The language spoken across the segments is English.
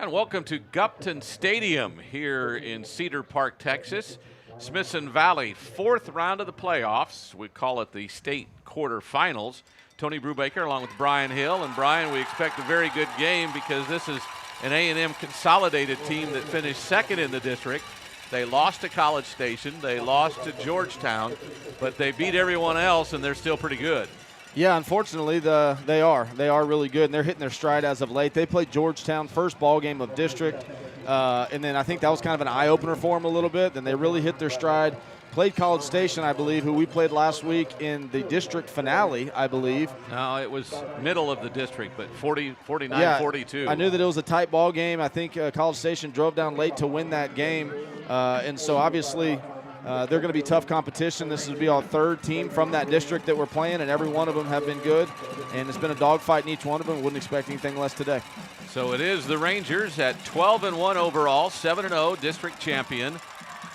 And welcome to Gupton Stadium here in Cedar Park, Texas. Smithson Valley, fourth round of the playoffs. We call it the state quarterfinals. Tony Brubaker along with Brian Hill. And Brian, we expect a very good game because this is an A&M Consolidated team that finished second in the district. They lost to College Station, they lost to Georgetown, but they beat everyone else and they're still pretty good. Yeah, unfortunately, they are really good, and they're hitting their stride as of late. They played Georgetown first ball game of district, and then I think that was kind of an eye-opener for them a little bit. Then they really hit their stride. Played College Station, I believe, who we played last week in the district finale, I believe. No, it was middle of the district, but 49-42. Yeah, I knew that it was a tight ball game. I think College Station drove down late to win that game, and so obviously they're going to be tough competition. This will be our third team from that district that we're playing, and every one of them have been good. And it's been a dogfight in each one of them. Wouldn't expect anything less today. So it is the Rangers at 12-1 overall, 7-0 district champion.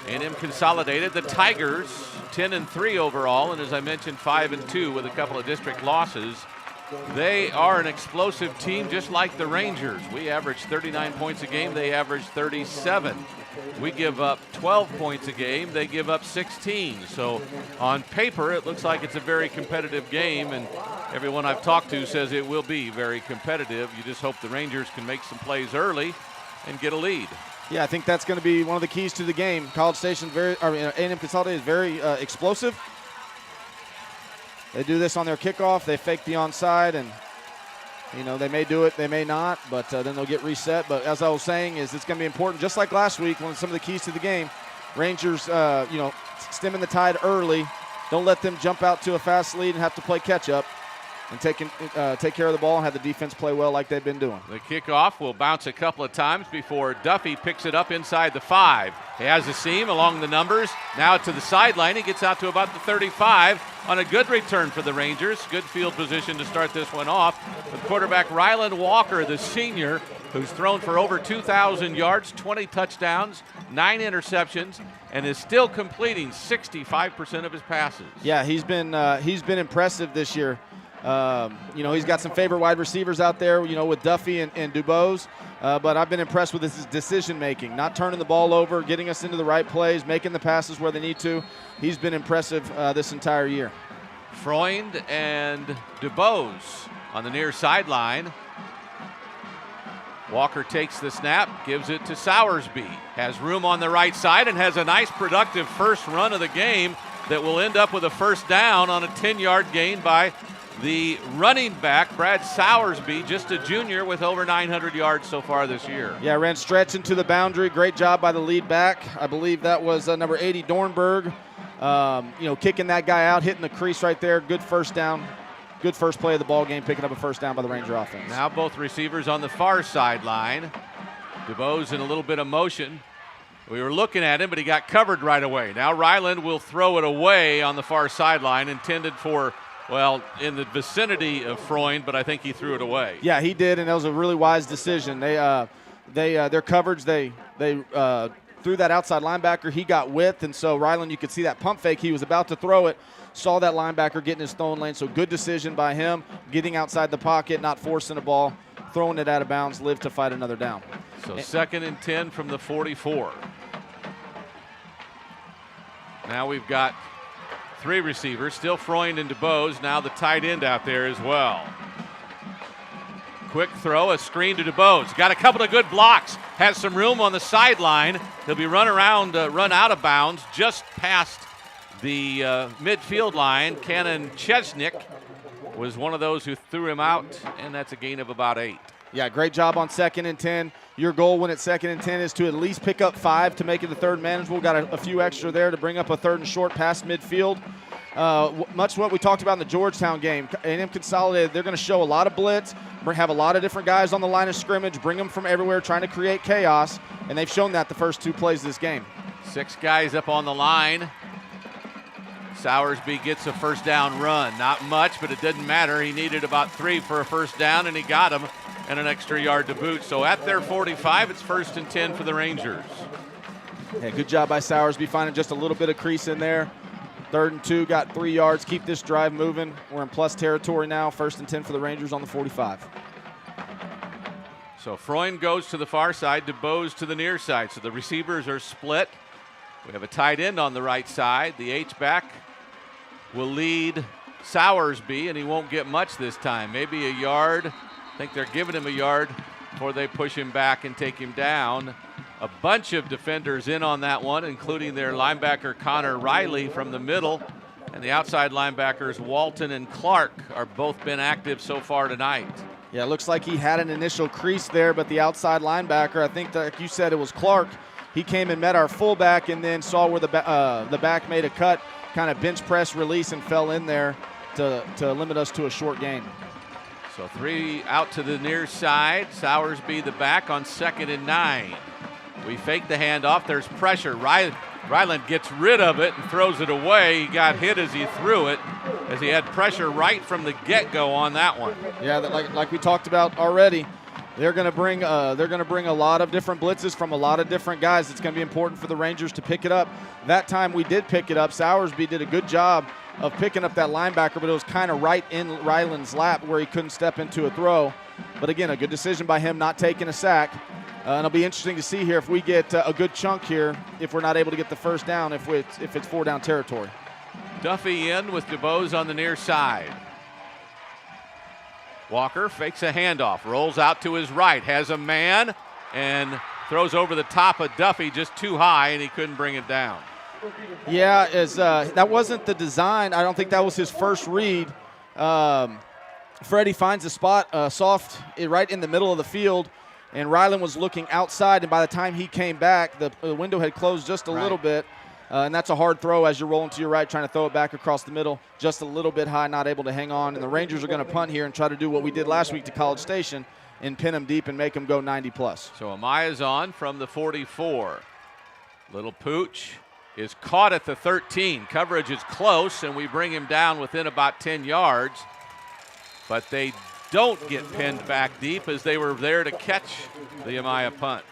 A&M Consolidated. The Tigers 10-3 overall, and as I mentioned, 5-2 with a couple of district losses. They are an explosive team just like the Rangers. We average 39 points a game. They average 37. We give up 12 points a game. They give up 16. So on paper, it looks like it's a very competitive game, and everyone I've talked to says it will be very competitive. You just hope the Rangers can make some plays early and get a lead. Yeah, I think that's going to be one of the keys to the game. College Station, A&M Consolidated is very explosive. They do this on their kickoff. They fake the onside, and they may do it, they may not, but then they'll get reset. But as I was saying, it's going to be important, just like last week, one of some of the keys to the game. Rangers, stemming the tide early. Don't let them jump out to a fast lead and have to play catch up, and take care of the ball and have the defense play well like they've been doing. The kickoff will bounce a couple of times before Duffy picks it up inside the 5. He has a seam along the numbers. Now to the sideline. He gets out to about the 35 on a good return for the Rangers. Good field position to start this one off with quarterback Ryland Walker, the senior, who's thrown for over 2,000 yards, 20 touchdowns, 9 interceptions, and is still completing 65% of his passes. Yeah, he's been impressive this year. He's got some favorite wide receivers out there, with Duffy and Dubose. But I've been impressed with his decision-making, not turning the ball over, getting us into the right plays, making the passes where they need to. He's been impressive this entire year. Freund and Dubose on the near sideline. Walker takes the snap, gives it to Sowersby. Has room on the right side and has a nice productive first run of the game that will end up with a first down on a 10-yard gain by the running back, Brad Sowersby, just a junior with over 900 yards so far this year. Yeah, ran stretch into the boundary. Great job by the lead back. I believe that was number 80, Dornberg. Kicking that guy out, hitting the crease right there. Good first down. Good first play of the ball game, picking up a first down by the Ranger offense. Now both receivers on the far sideline. DeBose in a little bit of motion. We were looking at him, but he got covered right away. Now Ryland will throw it away on the far sideline, intended for, in the vicinity of Freund, but I think he threw it away. Yeah, he did, and that was a really wise decision. Their coverage, they threw that outside linebacker. He got width, and so Ryland, you could see that pump fake. He was about to throw it, saw that linebacker get in his throwing lane, so good decision by him, getting outside the pocket, not forcing the ball, throwing it out of bounds, live to fight another down. So 2nd and 10 from the 44. Now we've got 3 receivers, still Freund and DeBose, now the tight end out there as well. Quick throw, a screen to DeBose. Got a couple of good blocks, has some room on the sideline. He'll be run out of bounds just past the midfield line. Cannon Chesnick was one of those who threw him out, and that's a gain of about 8. Yeah, great job on 2nd and 10. Your goal when it's 2nd and 10 is to at least pick up 5 to make it the third manageable. Got a few extra there to bring up a 3rd and short past midfield. Much what we talked about in the Georgetown game. A&M Consolidated, they're going to show a lot of blitz, have a lot of different guys on the line of scrimmage, bring them from everywhere, trying to create chaos, and they've shown that the first 2 plays of this game. 6 guys up on the line. Sowersby gets a first down run. Not much, but it didn't matter. He needed about 3 for a first down, and he got him, and an extra yard to boot. So at their 45, it's 1st and 10 for the Rangers. Yeah, good job by Sowersby finding just a little bit of crease in there. 3rd and 2, got 3 yards. Keep this drive moving. We're in plus territory now. 1st and 10 for the Rangers on the 45. So Freund goes to the far side, DeBose to the near side. So the receivers are split. We have a tight end on the right side. The H-back will lead Sowersby, and he won't get much this time. Maybe a yard. I think they're giving him a yard before they push him back and take him down. A bunch of defenders in on that one, including their linebacker Connor Riley from the middle. And the outside linebackers Walton and Clark are both been active so far tonight. Yeah, it looks like he had an initial crease there, but the outside linebacker, I think like you said, it was Clark. He came and met our fullback and then saw where the back made a cut, kind of bench press release and fell in there to limit us to a short gain. So 3 out to the near side. Sowersby the back on 2nd and 9. We fake the handoff. There's pressure. Ryland gets rid of it and throws it away. He got hit as he threw it, as he had pressure right from the get-go on that one. Yeah, like we talked about already, they're going to bring a lot of different blitzes from a lot of different guys. It's going to be important for the Rangers to pick it up. That time we did pick it up. Sowersby did a good job of picking up that linebacker, but it was kind of right in Ryland's lap where he couldn't step into a throw. But again, a good decision by him not taking a sack. And it'll be interesting to see here if we get a good chunk here, if we're not able to get the first down, if it's 4-down territory. Duffy in with DeBose on the near side. Walker fakes a handoff, rolls out to his right, has a man, and throws over the top of Duffy just too high, and he couldn't bring it down. Yeah, that wasn't the design. I don't think that was his first read. Freddie finds a spot soft right in the middle of the field, and Ryland was looking outside, and by the time he came back, the window had closed just a little bit, and that's a hard throw as you're rolling to your right, trying to throw it back across the middle, just a little bit high, not able to hang on, and the Rangers are going to punt here and try to do what we did last week to College Station and pin them deep and make them go 90-plus. So Amaya's on from the 44. Little Pooch is caught at the 13. Coverage is close, and we bring him down within about 10 yards, but they don't get pinned back deep as they were there to catch the Amaya punt.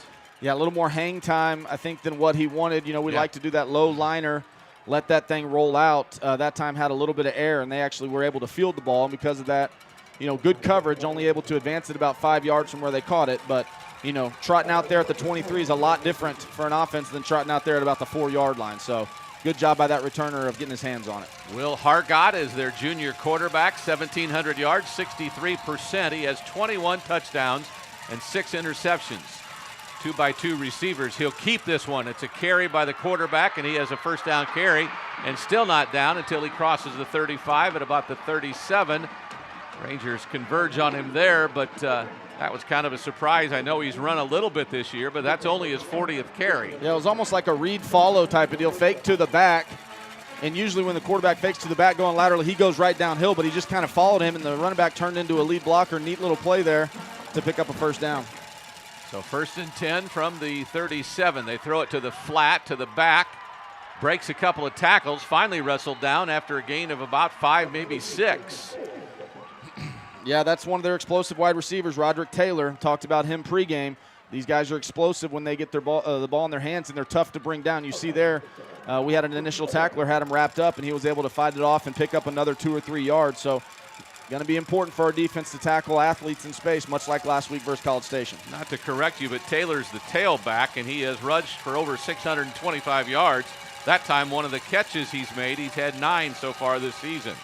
Yeah, a little more hang time, I think, than what he wanted. You know, we like to do that low liner, let that thing roll out. That time had a little bit of air, and they actually were able to field the ball. And because of that, you know, good coverage, only able to advance it about 5 yards from where they caught it. But, you know, trotting out there at the 23 is a lot different for an offense than trotting out there at about the 4-yard line. So good job by that returner of getting his hands on it. Will Hargott is their junior quarterback, 1,700 yards, 63%. He has 21 touchdowns and 6 interceptions. 2-by-2 receivers. He'll keep this one. It's a carry by the quarterback, and he has a first down carry and still not down until he crosses the 35 at about the 37. Rangers converge on him there, but that was kind of a surprise. I know he's run a little bit this year, but that's only his 40th carry. Yeah, it was almost like a read-follow type of deal. Fake to the back, and usually when the quarterback fakes to the back going laterally, he goes right downhill, but he just kind of followed him, and the running back turned into a lead blocker. Neat little play there to pick up a first down. So 1st and 10 from the 37. They throw it to the flat, to the back. Breaks a couple of tackles. Finally wrestled down after a gain of about 5, maybe 6. Yeah, that's one of their explosive wide receivers, Roderick Taylor. Talked about him pregame. These guys are explosive when they get their the ball in their hands, and they're tough to bring down. You see there, we had an initial tackler, had him wrapped up, and he was able to fight it off and pick up another 2 or 3 yards. So going to be important for our defense to tackle athletes in space, much like last week versus College Station. Not to correct you, but Taylor's the tailback, and he has rushed for over 625 yards. That time, one of the catches he's made, he's had 9 so far this season.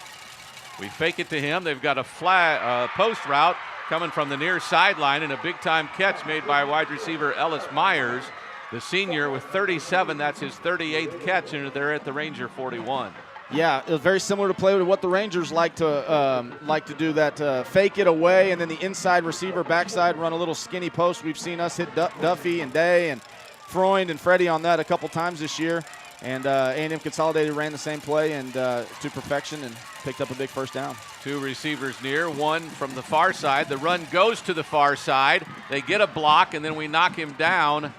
We fake it to him. They've got a flat post route coming from the near sideline, and a big-time catch made by wide receiver Ellis Myers, the senior with 37. That's his 38th catch, and they're at the Ranger 41. Yeah, it was very similar to play with what the Rangers like to do, that fake it away, and then the inside receiver, backside, run a little skinny post. We've seen us hit Duffy and Day and Freund and Freddie on that a couple times this year. And A&M Consolidated ran the same play and to perfection and picked up a big first down. 2 receivers near, one from the far side. The run goes to the far side. They get a block, and then we knock him down.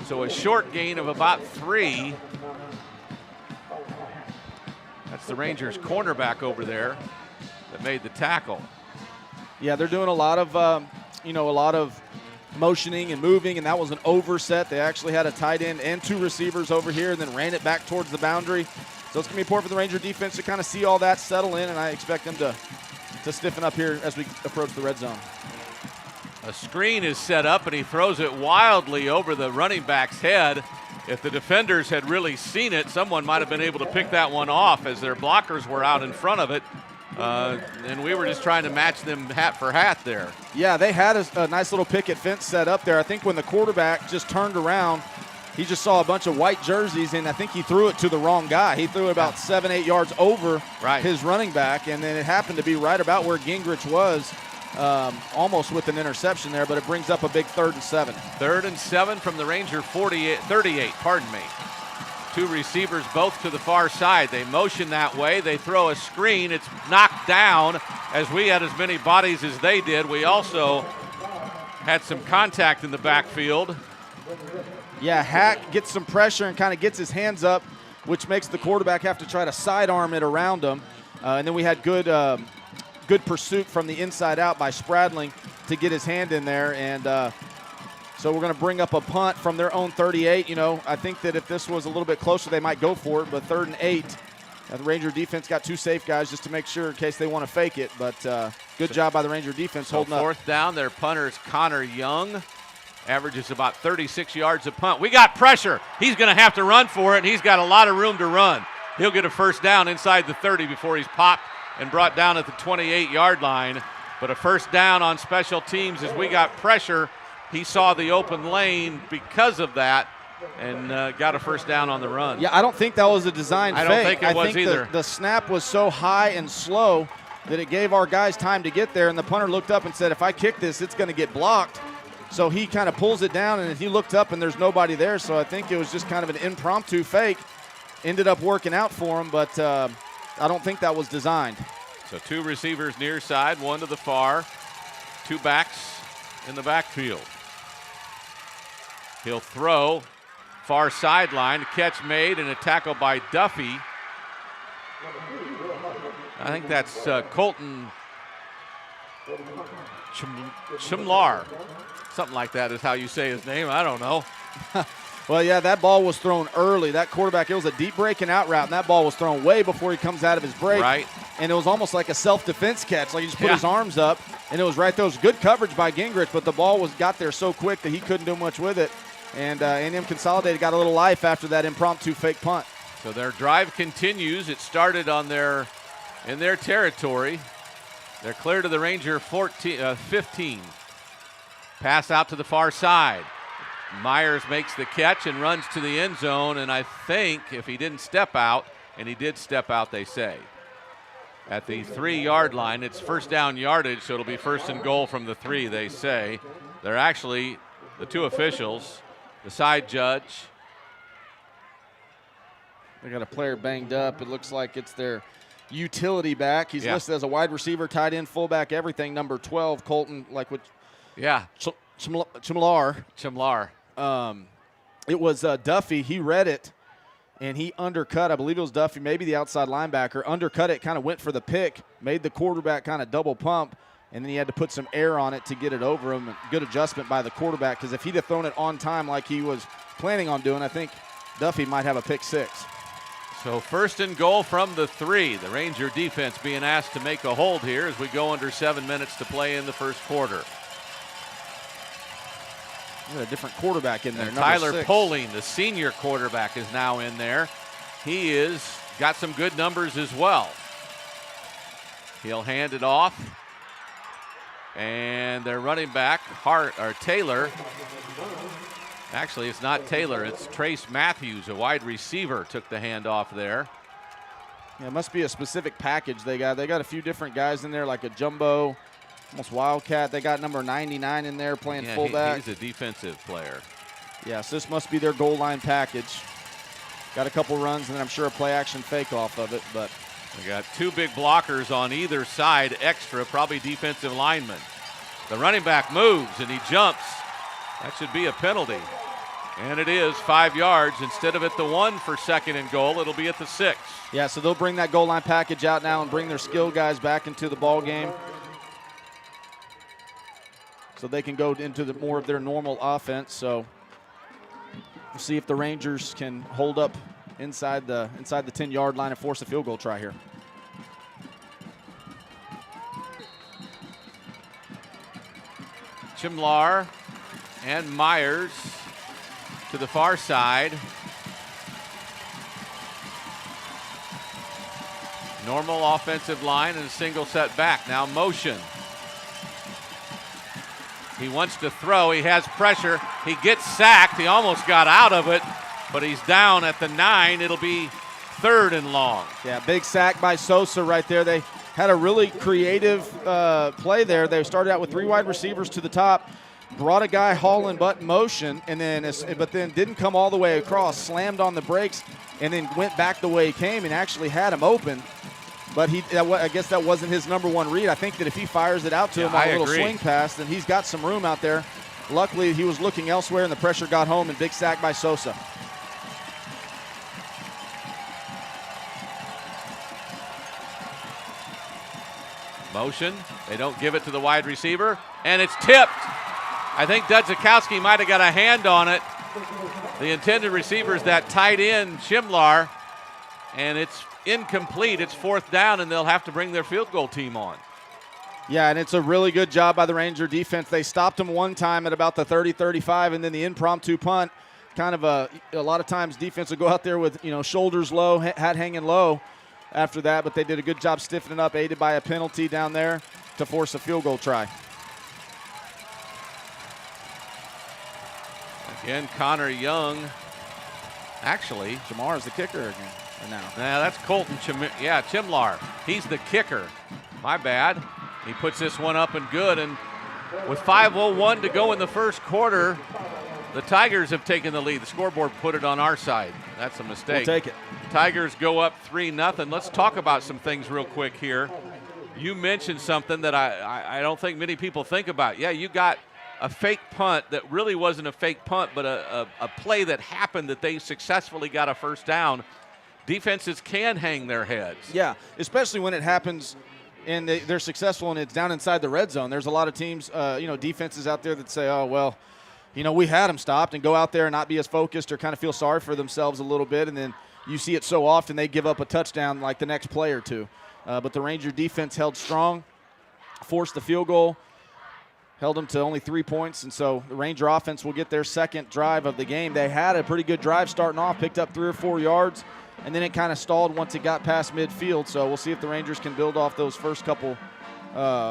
So a short gain of about 3. That's the Rangers cornerback over there that made the tackle. Yeah, they're doing a lot of motioning and moving, and that was an overset. They actually had a tight end and 2 receivers over here and then ran it back towards the boundary. So it's going to be important for the Ranger defense to kind of see all that settle in, and I expect them to stiffen up here as we approach the red zone. A screen is set up, and he throws it wildly over the running back's head. If the defenders had really seen it, someone might have been able to pick that one off as their blockers were out in front of it. And we were just trying to match them hat for hat there. Yeah, they had a nice little picket fence set up there. I think when the quarterback just turned around, he just saw a bunch of white jerseys, and I think he threw it to the wrong guy. He threw it about 7-8 yards over his running back, and then it happened to be right about where Gingrich was, almost with an interception there, but it brings up a big 3rd and 7. 3rd and 7 from the Ranger 38, pardon me. 2 receivers both to the far side. They motion that way. They throw a screen. It's knocked down as we had as many bodies as they did. We also had some contact in the backfield. Yeah, Hack gets some pressure and kind of gets his hands up, which makes the quarterback have to try to sidearm it around him. And then we had good pursuit from the inside out by Spradling to get his hand in there. And so we're going to bring up a punt from their own 38. You know, I think that if this was a little bit closer, they might go for it. But 3rd and 8, the Ranger defense got 2 safe guys just to make sure in case they want to fake it. But good job by the Ranger defense holding up. 4th down, their punter is Connor Young. Averages about 36 yards a punt. We got pressure. He's going to have to run for it, and he's got a lot of room to run. He'll get a 1st down inside the 30 before he's popped and brought down at the 28-yard line. But a 1st down on special teams as we got pressure. He saw the open lane because of that and got a 1st down on the run. Yeah, I don't think that was a design fake. I don't think it was either. The snap was so high and slow that it gave our guys time to get there, and the punter looked up and said, if I kick this, it's going to get blocked. So he kind of pulls it down, and he looked up, and there's nobody there. So I think it was just kind of an impromptu fake. Ended up working out for him, but I don't think that was designed. So 2 receivers near side, 1 to the far, 2 backs in the backfield. He'll throw far sideline, catch made, and a tackle by Duffy. I think that's Colton Chumlar. Something like that is how you say his name. I don't know. Well, yeah, that ball was thrown early. That quarterback, it was a deep breaking out route, and that ball was thrown way before he comes out of his break. Right. And it was almost like a self-defense catch. Like he just put his arms up, and it was right there. It was good coverage by Gingrich, but the ball got there so quick that he couldn't do much with it. And A&M Consolidated got a little life after that impromptu fake punt. So their drive continues. It started in their territory. They're clear to the Ranger 15. Pass out to the far side. Myers makes the catch and runs to the end zone, and I think if he didn't step out, and he did step out, they say, at the 3-yard line, it's 1st down yardage, so it'll be 1st and goal from the 3, they say. They're actually the 2 officials, the side judge. They got a player banged up. It looks like it's their utility back. He's listed as a wide receiver, tight end, fullback, everything. Number 12, Colton, like what? Yeah. Chumlar. It was Duffy. He read it, and he undercut. I believe it was Duffy, maybe the outside linebacker. Undercut it, kind of went for the pick, made the quarterback kind of double pump, and then he had to put some air on it to get it over him. Good adjustment by the quarterback, because if he'd have thrown it on time like he was planning on doing, I think Duffy might have a pick 6. So 1st and goal from the 3. The Ranger defense being asked to make a hold here as we go under 7 minutes to play in the 1st quarter. We got a different quarterback in there. Tyler 6. Poling, the senior quarterback, is now in there. He is got some good numbers as well. He'll hand it off. And their running back, Taylor. Actually, it's not Taylor. It's Trace Matthews, a wide receiver, took the handoff there. Yeah, it must be a specific package they got. They got a few different guys in there, like a jumbo, almost Wildcat. They got number 99 in there playing fullback. He's a defensive player. Yeah, so this must be their goal line package. Got a couple runs, and then I'm sure a play-action fake off of it. But we got 2 big blockers on either side, extra, probably defensive linemen. The running back moves, and he jumps. That should be a penalty. And it is 5 yards. Instead of at the 1 for 2nd and goal, it'll be at the 6. Yeah, so they'll bring that goal line package out now and bring their skill guys back into the ball game, so they can go into more of their normal offense. So we'll see if the Rangers can hold up inside the 10-yard line and force a field goal try here. Chimlar and Myers to the far side. Normal offensive line and a single set back. Now motion. He wants to throw. He has pressure. He gets sacked. He almost got out of it, but he's down at the 9. It'll be 3rd and long. Yeah, big sack by Sosa right there. They had a really creative play there. They started out with 3 wide receivers to the top, brought a guy hauling butt motion, and but then didn't come all the way across, slammed on the brakes, and then went back the way he came and actually had him open. But I guess that wasn't his number one read. I think that if he fires it out to him on a little swing pass, then he's got some room out there. Luckily, he was looking elsewhere, and the pressure got home, and big sack by Sosa. Motion. They don't give it to the wide receiver, and it's tipped. I think Dudzikowski might have got a hand on it. The intended receiver is that tight end, Chimlar, and it's incomplete. It's 4th down, and they'll have to bring their field goal team on. Yeah, and it's a really good job by the Ranger defense. They stopped him one time at about the 30-35, and then the impromptu punt. Kind of a lot of times defense will go out there with, shoulders low, hat hanging low after that, but they did a good job stiffening up, aided by a penalty down there to force a field goal try. Again, Connor Young. Actually, Jamar's the kicker again. Now. Nah, that's Colton Chimlar. He's the kicker. My bad. He puts this one up and good, and with 5:01 to go in the first quarter, the Tigers have taken the lead. The scoreboard put it on our side. That's a mistake. We'll take it. Tigers go up 3-0. Let's talk about some things real quick here. You mentioned something that I don't think many people think about. Yeah, you got a fake punt that really wasn't a fake punt, but a play that happened that they successfully got a first down. Defenses can hang their heads. Yeah, especially when it happens and they're successful and it's down inside the red zone. There's a lot of teams, defenses out there that say, oh, well, we had them stopped, and go out there and not be as focused or kind of feel sorry for themselves a little bit. And then you see it so often they give up a touchdown like the next play or two. But the Ranger defense held strong, forced the field goal, held them to only 3 points. And so the Ranger offense will get their second drive of the game. They had a pretty good drive starting off, picked up 3 or 4 yards, and then it kind of stalled once it got past midfield. So we'll see if the Rangers can build off those first couple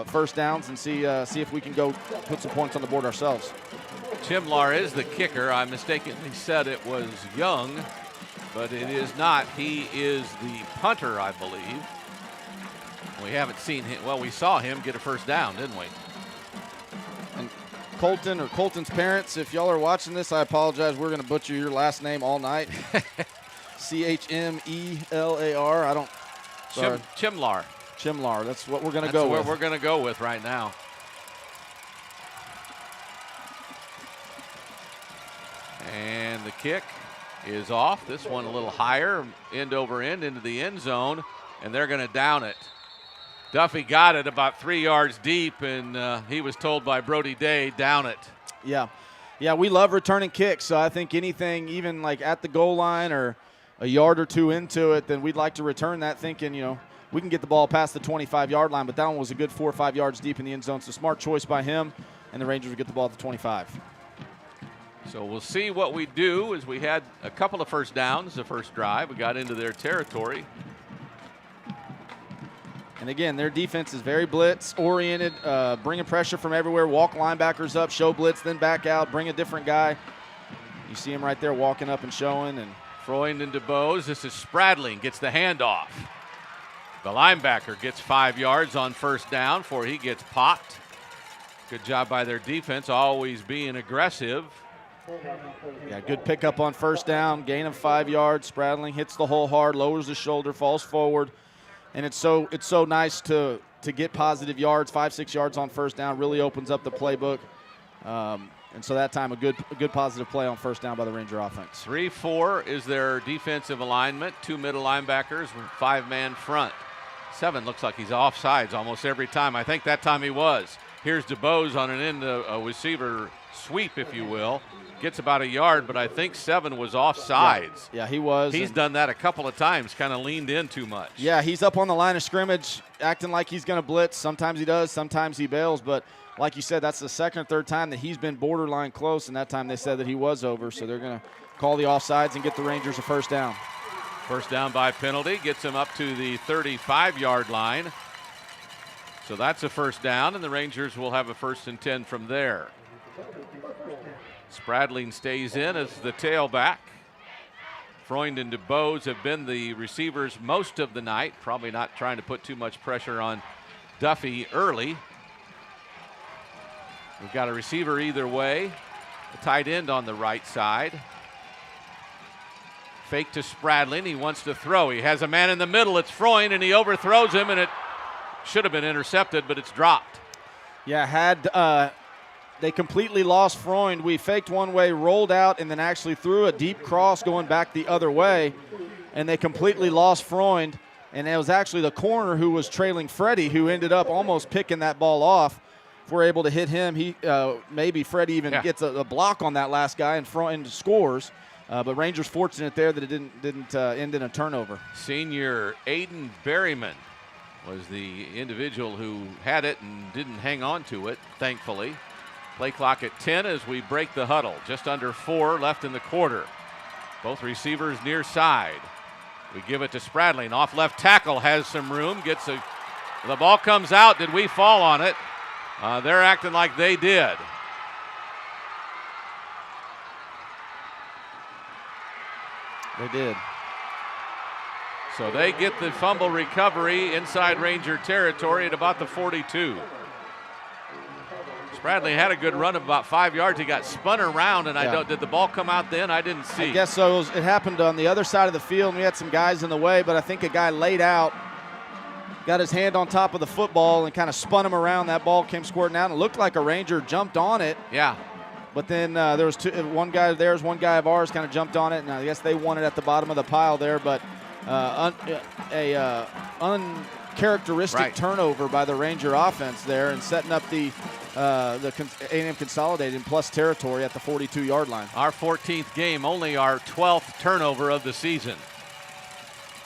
first downs and see if we can go put some points on the board ourselves. Chimlar is the kicker. I mistakenly said it was Young, but it is not. He is the punter, I believe. We haven't seen him. Well, we saw him get a first down, didn't we? And Colton or Colton's parents, if y'all are watching this, I apologize. We're going to butcher your last name all night. Chmelar. I don't. Sorry. Chimlar. Chimlar. That's what we're going to go with. That's what we're going to go with right now. And the kick is off. This one a little higher, end over end into the end zone, and they're going to down it. Duffy got it about 3 yards deep, and he was told by Brody Day, down it. Yeah, we love returning kicks, so I think anything, even like at the goal line or a yard or two into it, then we'd like to return that thinking, we can get the ball past the 25-yard line, but that one was a good 4 or 5 yards deep in the end zone, so smart choice by him, and the Rangers would get the ball at the 25. So we'll see what we do, as we had a couple of first downs the first drive. We got into their territory. And again, their defense is very blitz-oriented, bringing pressure from everywhere, walk linebackers up, show blitz, then back out, bring a different guy. You see him right there walking up and showing. And Freund and DeBose. This is Spradling, gets the handoff. The linebacker gets 5 yards on first down before he gets popped. Good job by their defense, always being aggressive. Yeah, good pickup on first down, gain of 5 yards. Spradling hits the hole hard, lowers the shoulder, falls forward. And it's so nice to get positive yards, 5-6 yards on first down. Really opens up the playbook. And so that time a good positive play on first down by the Ranger offense. 3-4 is their defensive alignment. 2 middle linebackers with 5-man front. 7 looks like he's offsides almost every time. I think that time he was. Here's DeBose on an end a receiver sweep, if you will. Gets about a yard, but I think 7 was offsides. Yeah, he was. He's done that a couple of times, kind of leaned in too much. Yeah, he's up on the line of scrimmage acting like he's going to blitz. Sometimes he does, sometimes he bails. But like you said, that's the second or third time that he's been borderline close, and that time they said that he was over. So they're going to call the offsides and get the Rangers a first down. First down by penalty gets him up to the 35-yard line. So that's a first down, and the Rangers will have a 1st and 10 from there. Spradling stays in as the tailback. Freund and DeBose have been the receivers most of the night, probably not trying to put too much pressure on Duffy early. We've got a receiver either way, a tight end on the right side. Fake to Spradling, he wants to throw. He has a man in the middle, it's Freund, and he overthrows him, and it should have been intercepted, but it's dropped. Yeah, they completely lost Freund. We faked one way, rolled out, and then actually threw a deep cross going back the other way, and they completely lost Freund. And it was actually the corner who was trailing Freddie who ended up almost picking that ball off. If we're able to hit him, maybe Freddie even gets a block on that last guy, and Freund scores. But Rangers fortunate there that it didn't end in a turnover. Senior Aiden Berryman was the individual who had it and didn't hang on to it, thankfully. Play clock at 10 as we break the huddle. Just under 4 left in the quarter. Both receivers near side. We give it to Spradling. Off left tackle, has some room. The ball comes out. Did we fall on it? They're acting like they did. They did. So they get the fumble recovery inside Ranger territory at about the 42. Spradling had a good run of about 5 yards. He got spun around, and did the ball come out then? I didn't see. I guess so. It happened on the other side of the field, and we had some guys in the way, but I think a guy laid out, got his hand on top of the football and kind of spun him around. That ball came squirting out. It looked like a Ranger jumped on it. Yeah. But then there was one guy of theirs, one guy of ours kind of jumped on it, and I guess they won it at the bottom of the pile there. But uncharacteristic turnover by the Ranger offense there, and setting up the A&M Consolidated in plus territory at the 42-yard line. Our 14th game, only our 12th turnover of the season.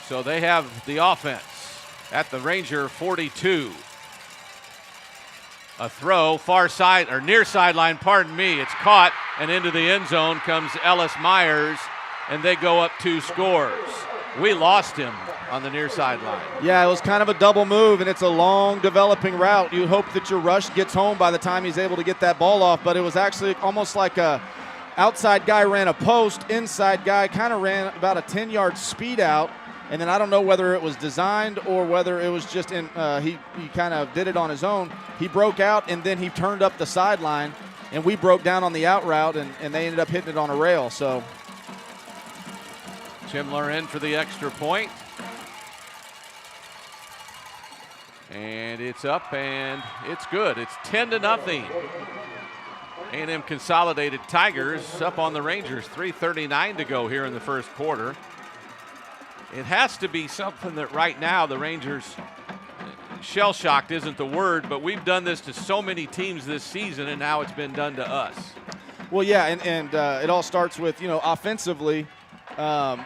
So they have the offense at the Ranger 42. A throw, far side, or near sideline, pardon me. It's caught, and into the end zone comes Ellis Myers, and they go up 2 scores. We lost him on the near sideline. Yeah, it was kind of a double move, and it's a long developing route. You hope that your rush gets home by the time he's able to get that ball off, but it was actually almost like a outside guy ran a post, inside guy kind of ran about a 10-yard speed out, and then I don't know whether it was designed or whether it was just he kind of did it on his own. He broke out, and then he turned up the sideline, and we broke down on the out route, and they ended up hitting it on a rail. So Chimler in for the extra point. And it's up, and it's good. It's 10-0. A&M Consolidated Tigers up on the Rangers. 3:39 to go here in the first quarter. It has to be something that right now the Rangers, shell-shocked isn't the word, but we've done this to so many teams this season, and now it's been done to us. Well, yeah, and it all starts with, offensively,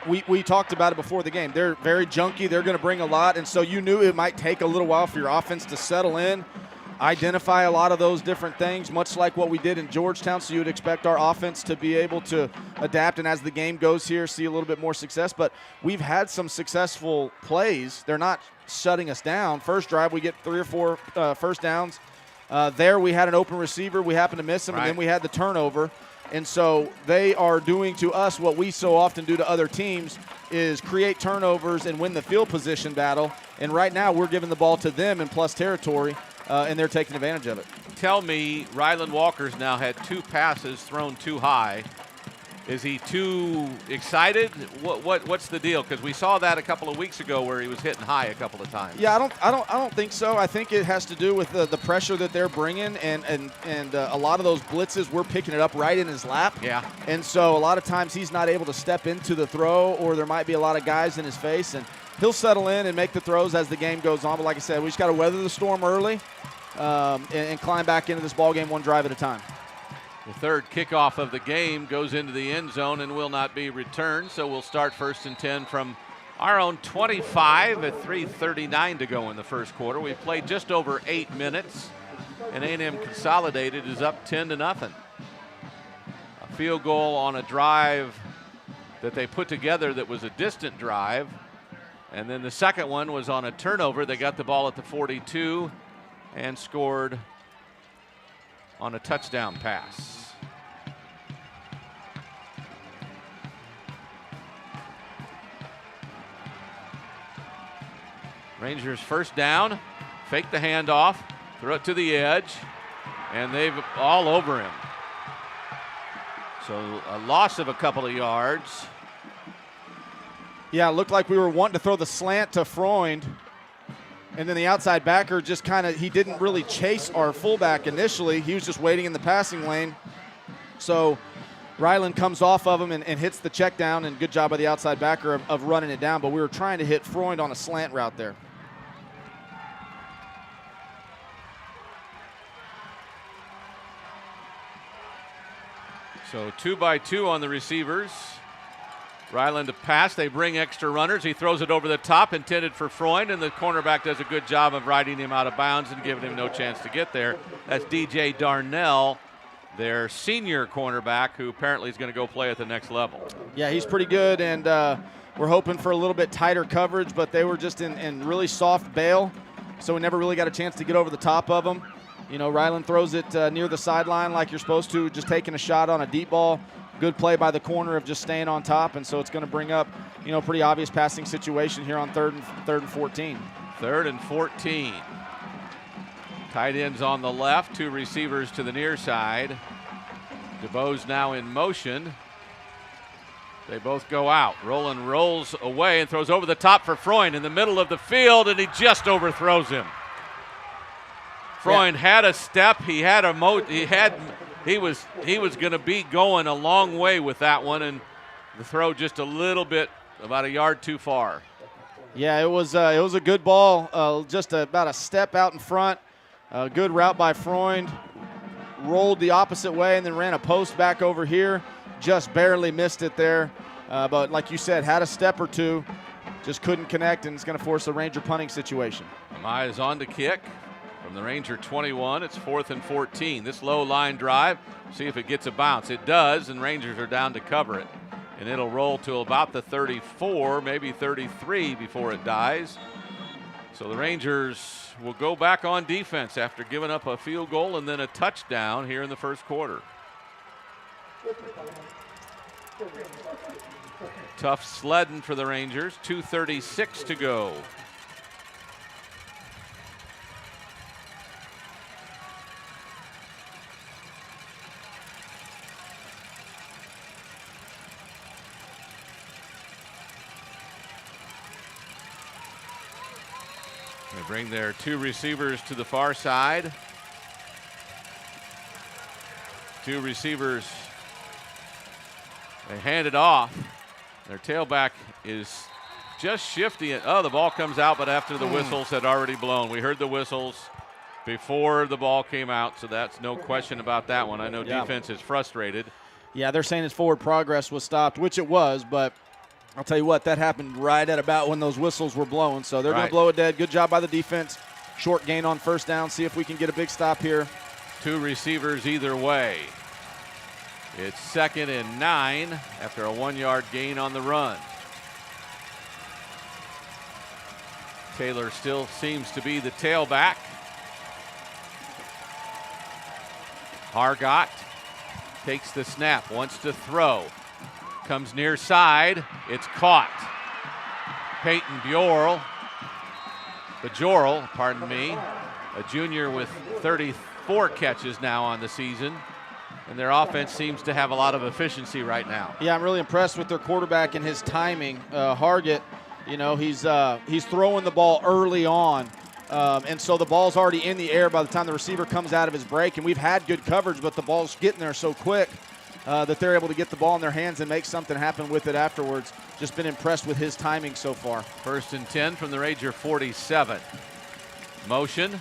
we talked about it before the game. They're very junky. They're going to bring a lot, and so you knew it might take a little while for your offense to settle in, identify a lot of those different things, much like what we did in Georgetown. So you would expect our offense to be able to adapt, and as the game goes here, see a little bit more success. But we've had some successful plays. They're not shutting us down. First drive, we get 3 or 4 first downs. There we had an open receiver. We happened to miss him, and then we had the turnover. And so they are doing to us what we so often do to other teams, is create turnovers and win the field position battle. And right now we're giving the ball to them in plus territory, and they're taking advantage of it. Tell me, Ryland Walker's now had 2 passes thrown too high. Is he too excited? What's the deal? Because we saw that a couple of weeks ago where he was hitting high a couple of times. Yeah, I don't think so. I think it has to do with the pressure that they're bringing, and a lot of those blitzes, we're picking it up right in his lap. Yeah. And so a lot of times he's not able to step into the throw, or there might be a lot of guys in his face, and he'll settle in and make the throws as the game goes on. But like I said, we just got to weather the storm early and climb back into this ball game one drive at a time. The third kickoff of the game goes into the end zone and will not be returned, so we'll start 1st and 10 from our own 25 at 3:39 to go in the first quarter. We've played just over 8 minutes, and A&M Consolidated is up 10-0. A field goal on a drive that they put together that was a distant drive, and then the second one was on a turnover. They got the ball at the 42 and scored on a touchdown pass. Rangers first down, fake the handoff, throw it to the edge, and they've all over him. So a loss of a couple of yards. Yeah, it looked like we were wanting to throw the slant to Freund, and then the outside backer just he didn't really chase our fullback initially. He was just waiting in the passing lane. So Ryland comes off of him and hits the check down, and good job by the outside backer of running it down, but we were trying to hit Freund on a slant route there. So 2 by 2 on the receivers. Ryland to pass, they bring extra runners. He throws it over the top, intended for Freund, and the cornerback does a good job of riding him out of bounds and giving him no chance to get there. That's DJ Darnell, their senior cornerback, who apparently is going to go play at the next level. Yeah, he's pretty good, and we're hoping for a little bit tighter coverage, but they were just in really soft bail, so we never really got a chance to get over the top of them. You know, Ryland throws it near the sideline like you're supposed to, just taking a shot on a deep ball. Good play by the corner of just staying on top, and so it's going to bring up, you know, pretty obvious passing situation here on third and 14. 3rd and 14. Tight ends on the left, 2 receivers to the near side. DeBoe's now in motion. They both go out. Roland rolls away and throws over the top for Freund in the middle of the field, and he just overthrows him. Freund had a step. He had a he was going to be going a long way with that one, and the throw just a little bit, about a yard too far. Yeah, it was a good ball, just about a step out in front. Good route by Freund. Rolled the opposite way and then ran a post back over here. Just barely missed it there, but like you said, had a step or two, just couldn't connect, and it's going to force a Ranger punting situation. Amaya is on to kick. From the Ranger 21, it's 4th and 14. This low line drive, see if it gets a bounce. It does, and Rangers are down to cover it. And it'll roll to about the 34, maybe 33 before it dies. So the Rangers will go back on defense after giving up a field goal and then a touchdown here in the first quarter. Tough sledding for the Rangers, 2:36 to go. They bring their 2 receivers to the far side. 2 receivers. They hand it off. Their tailback is just shifting it. Oh, the ball comes out, but after the whistles had already blown. We heard the whistles before the ball came out, so that's no question about that one. I know defense is frustrated. Yeah, they're saying his forward progress was stopped, which it was, but I'll tell you what, that happened right at about when those whistles were blowing. So they're going to blow it dead. Good job by the defense. Short gain on first down. See if we can get a big stop here. 2 receivers either way. It's 2nd and 9 after a 1-yard gain on the run. Taylor still seems to be the tailback. Hargott takes the snap, wants to throw. Comes near side, it's caught. Peyton Bajorl, pardon me, a junior with 34 catches now on the season, and their offense seems to have a lot of efficiency right now. Yeah, I'm really impressed with their quarterback and his timing. Hargett, you know, he's throwing the ball early on, and so the ball's already in the air by the time the receiver comes out of his break, and we've had good coverage, but the ball's getting there so quick that they're able to get the ball in their hands and make something happen with it afterwards. Just been impressed with his timing so far. 1st and 10 from the Ranger 47. Motion.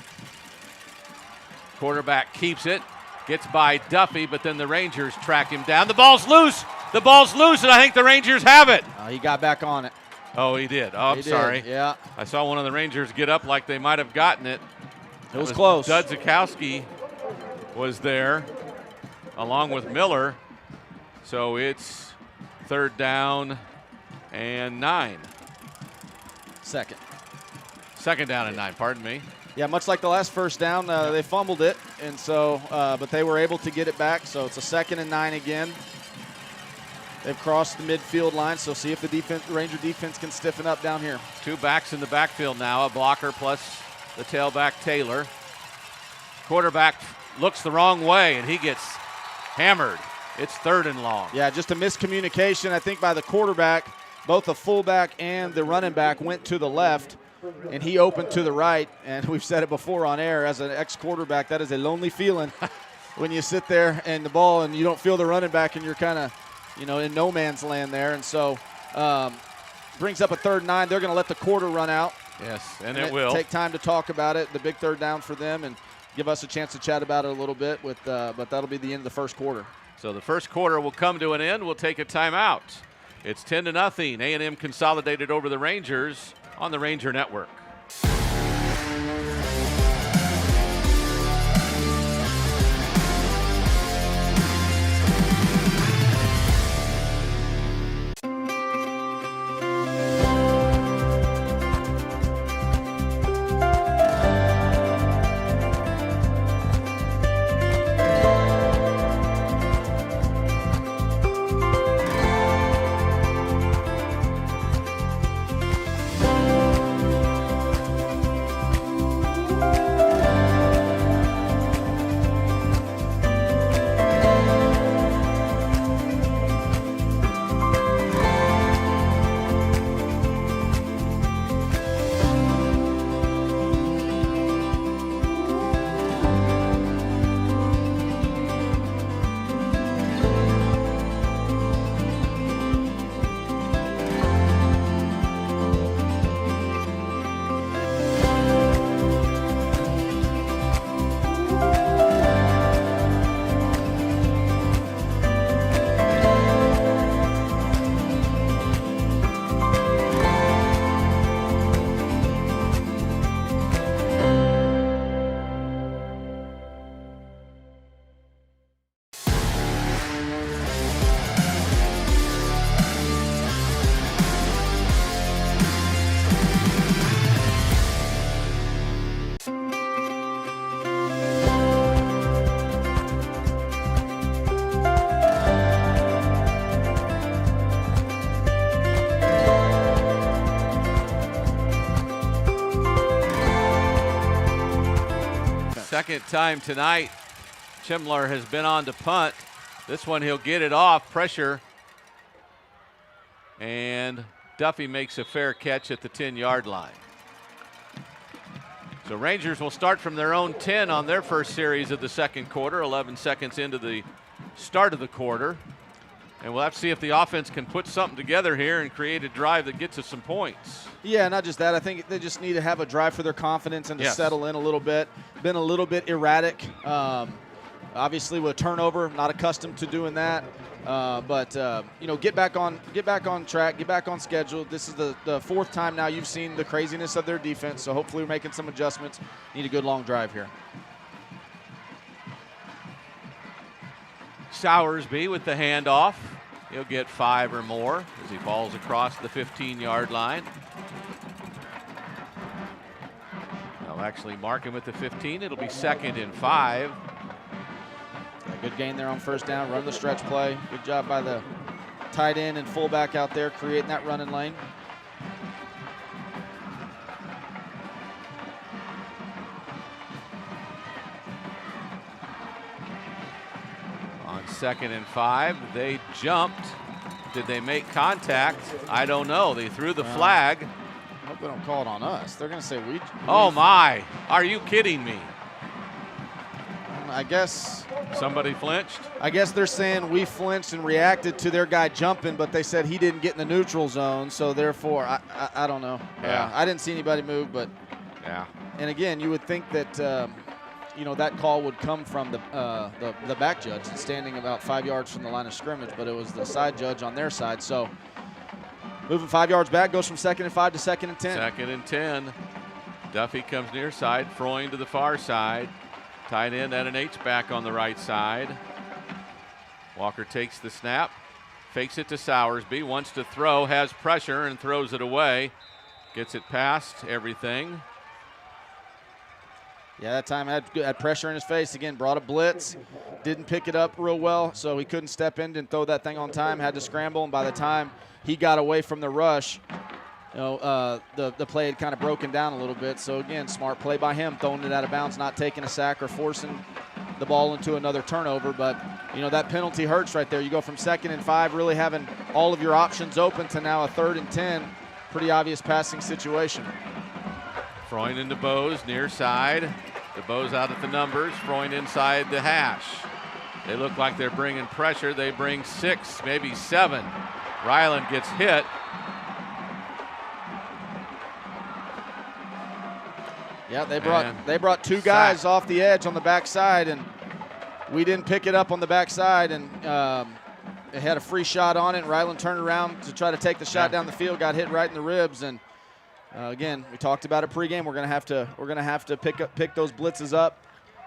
Quarterback keeps it, gets by Duffy, but then the Rangers track him down. The ball's loose. The ball's loose, and I think the Rangers have it. He got back on it. Oh, he did. Oh, I'm sorry. Yeah. I saw one of the Rangers get up like they might have gotten it. It was close. Dud Zukowski was there along with Miller. So it's 3rd down and 9. Second down and 9, pardon me. Yeah, much like the last first down, they fumbled it, and so, but they were able to get it back. So it's a 2nd and 9 again. They've crossed the midfield line, so see if the Ranger defense can stiffen up down here. 2 backs in the backfield now, a blocker plus the tailback Taylor. Quarterback looks the wrong way, and he gets hammered. It's 3rd and long. Yeah, just a miscommunication, I think, by the quarterback. Both the fullback and the running back went to the left, and he opened to the right. And we've said it before on air, as an ex-quarterback, that is a lonely feeling when you sit there and the ball and you don't feel the running back and you're kind of, in no man's land there. And so brings up a 3rd and 9. They're going to let the quarter run out. Yes, and it will. Take time to talk about it, the big 3rd down for them, and give us a chance to chat about it a little bit. But that'll be the end of the first quarter. So the first quarter will come to an end. We'll take a timeout. It's 10-0. A&M Consolidated over the Rangers on the Ranger Network. Second time tonight, Chimler has been on to punt. This one he'll get it off, pressure. And Duffy makes a fair catch at the 10-yard line. So Rangers will start from their own 10 on their first series of the second quarter, 11 seconds into the start of the quarter. And we'll have to see if the offense can put something together here and create a drive that gets us some points. Yeah, not just that. I think they just need to have a drive for their confidence and to settle in a little bit. Been a little bit erratic. Obviously, with a turnover, not accustomed to doing that. But get back on track, get back on schedule. This is the fourth time now you've seen the craziness of their defense. So hopefully, we're making some adjustments. Need a good long drive here. Sowersby with the handoff. He'll get 5 or more as he falls across the 15-yard line. They'll actually mark him at the 15. It'll be 2nd and 5. Good gain there on first down. Run the stretch play. Good job by the tight end and fullback out there creating that running lane. On 2nd and 5, they jumped. Did they make contact? I don't know. They threw the flag. I hope they don't call it on us. They're going to say we. Oh my! Are you kidding me? I guess somebody flinched. I guess they're saying we flinched and reacted to their guy jumping, but they said he didn't get in the neutral zone, so therefore I don't know. Yeah. I didn't see anybody move, but yeah. And again, you would think that that call would come from the back judge standing about 5 yards from the line of scrimmage, but it was the side judge on their side. So moving 5 yards back, goes from 2nd and 5 to 2nd and 10. 2nd and 10. Duffy comes near side, Freund to the far side. Tight end and an H-back on the right side. Walker takes the snap, fakes it to Sowersby, wants to throw, has pressure and throws it away. Gets it past everything. Yeah, that time had pressure in his face. Again, brought a blitz, didn't pick it up real well, so he couldn't step in and throw that thing on time, had to scramble, and by the time he got away from the rush, the play had kind of broken down a little bit. So again, smart play by him, throwing it out of bounds, not taking a sack or forcing the ball into another turnover. But that penalty hurts right there. You go from 2nd and 5, really having all of your options open, to now a 3rd and 10. Pretty obvious passing situation. Freund into Bose, near side. The Bose out at the numbers. Freund inside the hash. They look like they're bringing pressure. They bring 6, maybe 7. Ryland gets hit. Yeah, they brought 2 guys off the edge on the backside, and we didn't pick it up on the backside, and it had a free shot on it. And Ryland turned around to try to take the shot down the field, got hit right in the ribs, and again, we talked about it pregame. We're gonna have to pick those blitzes up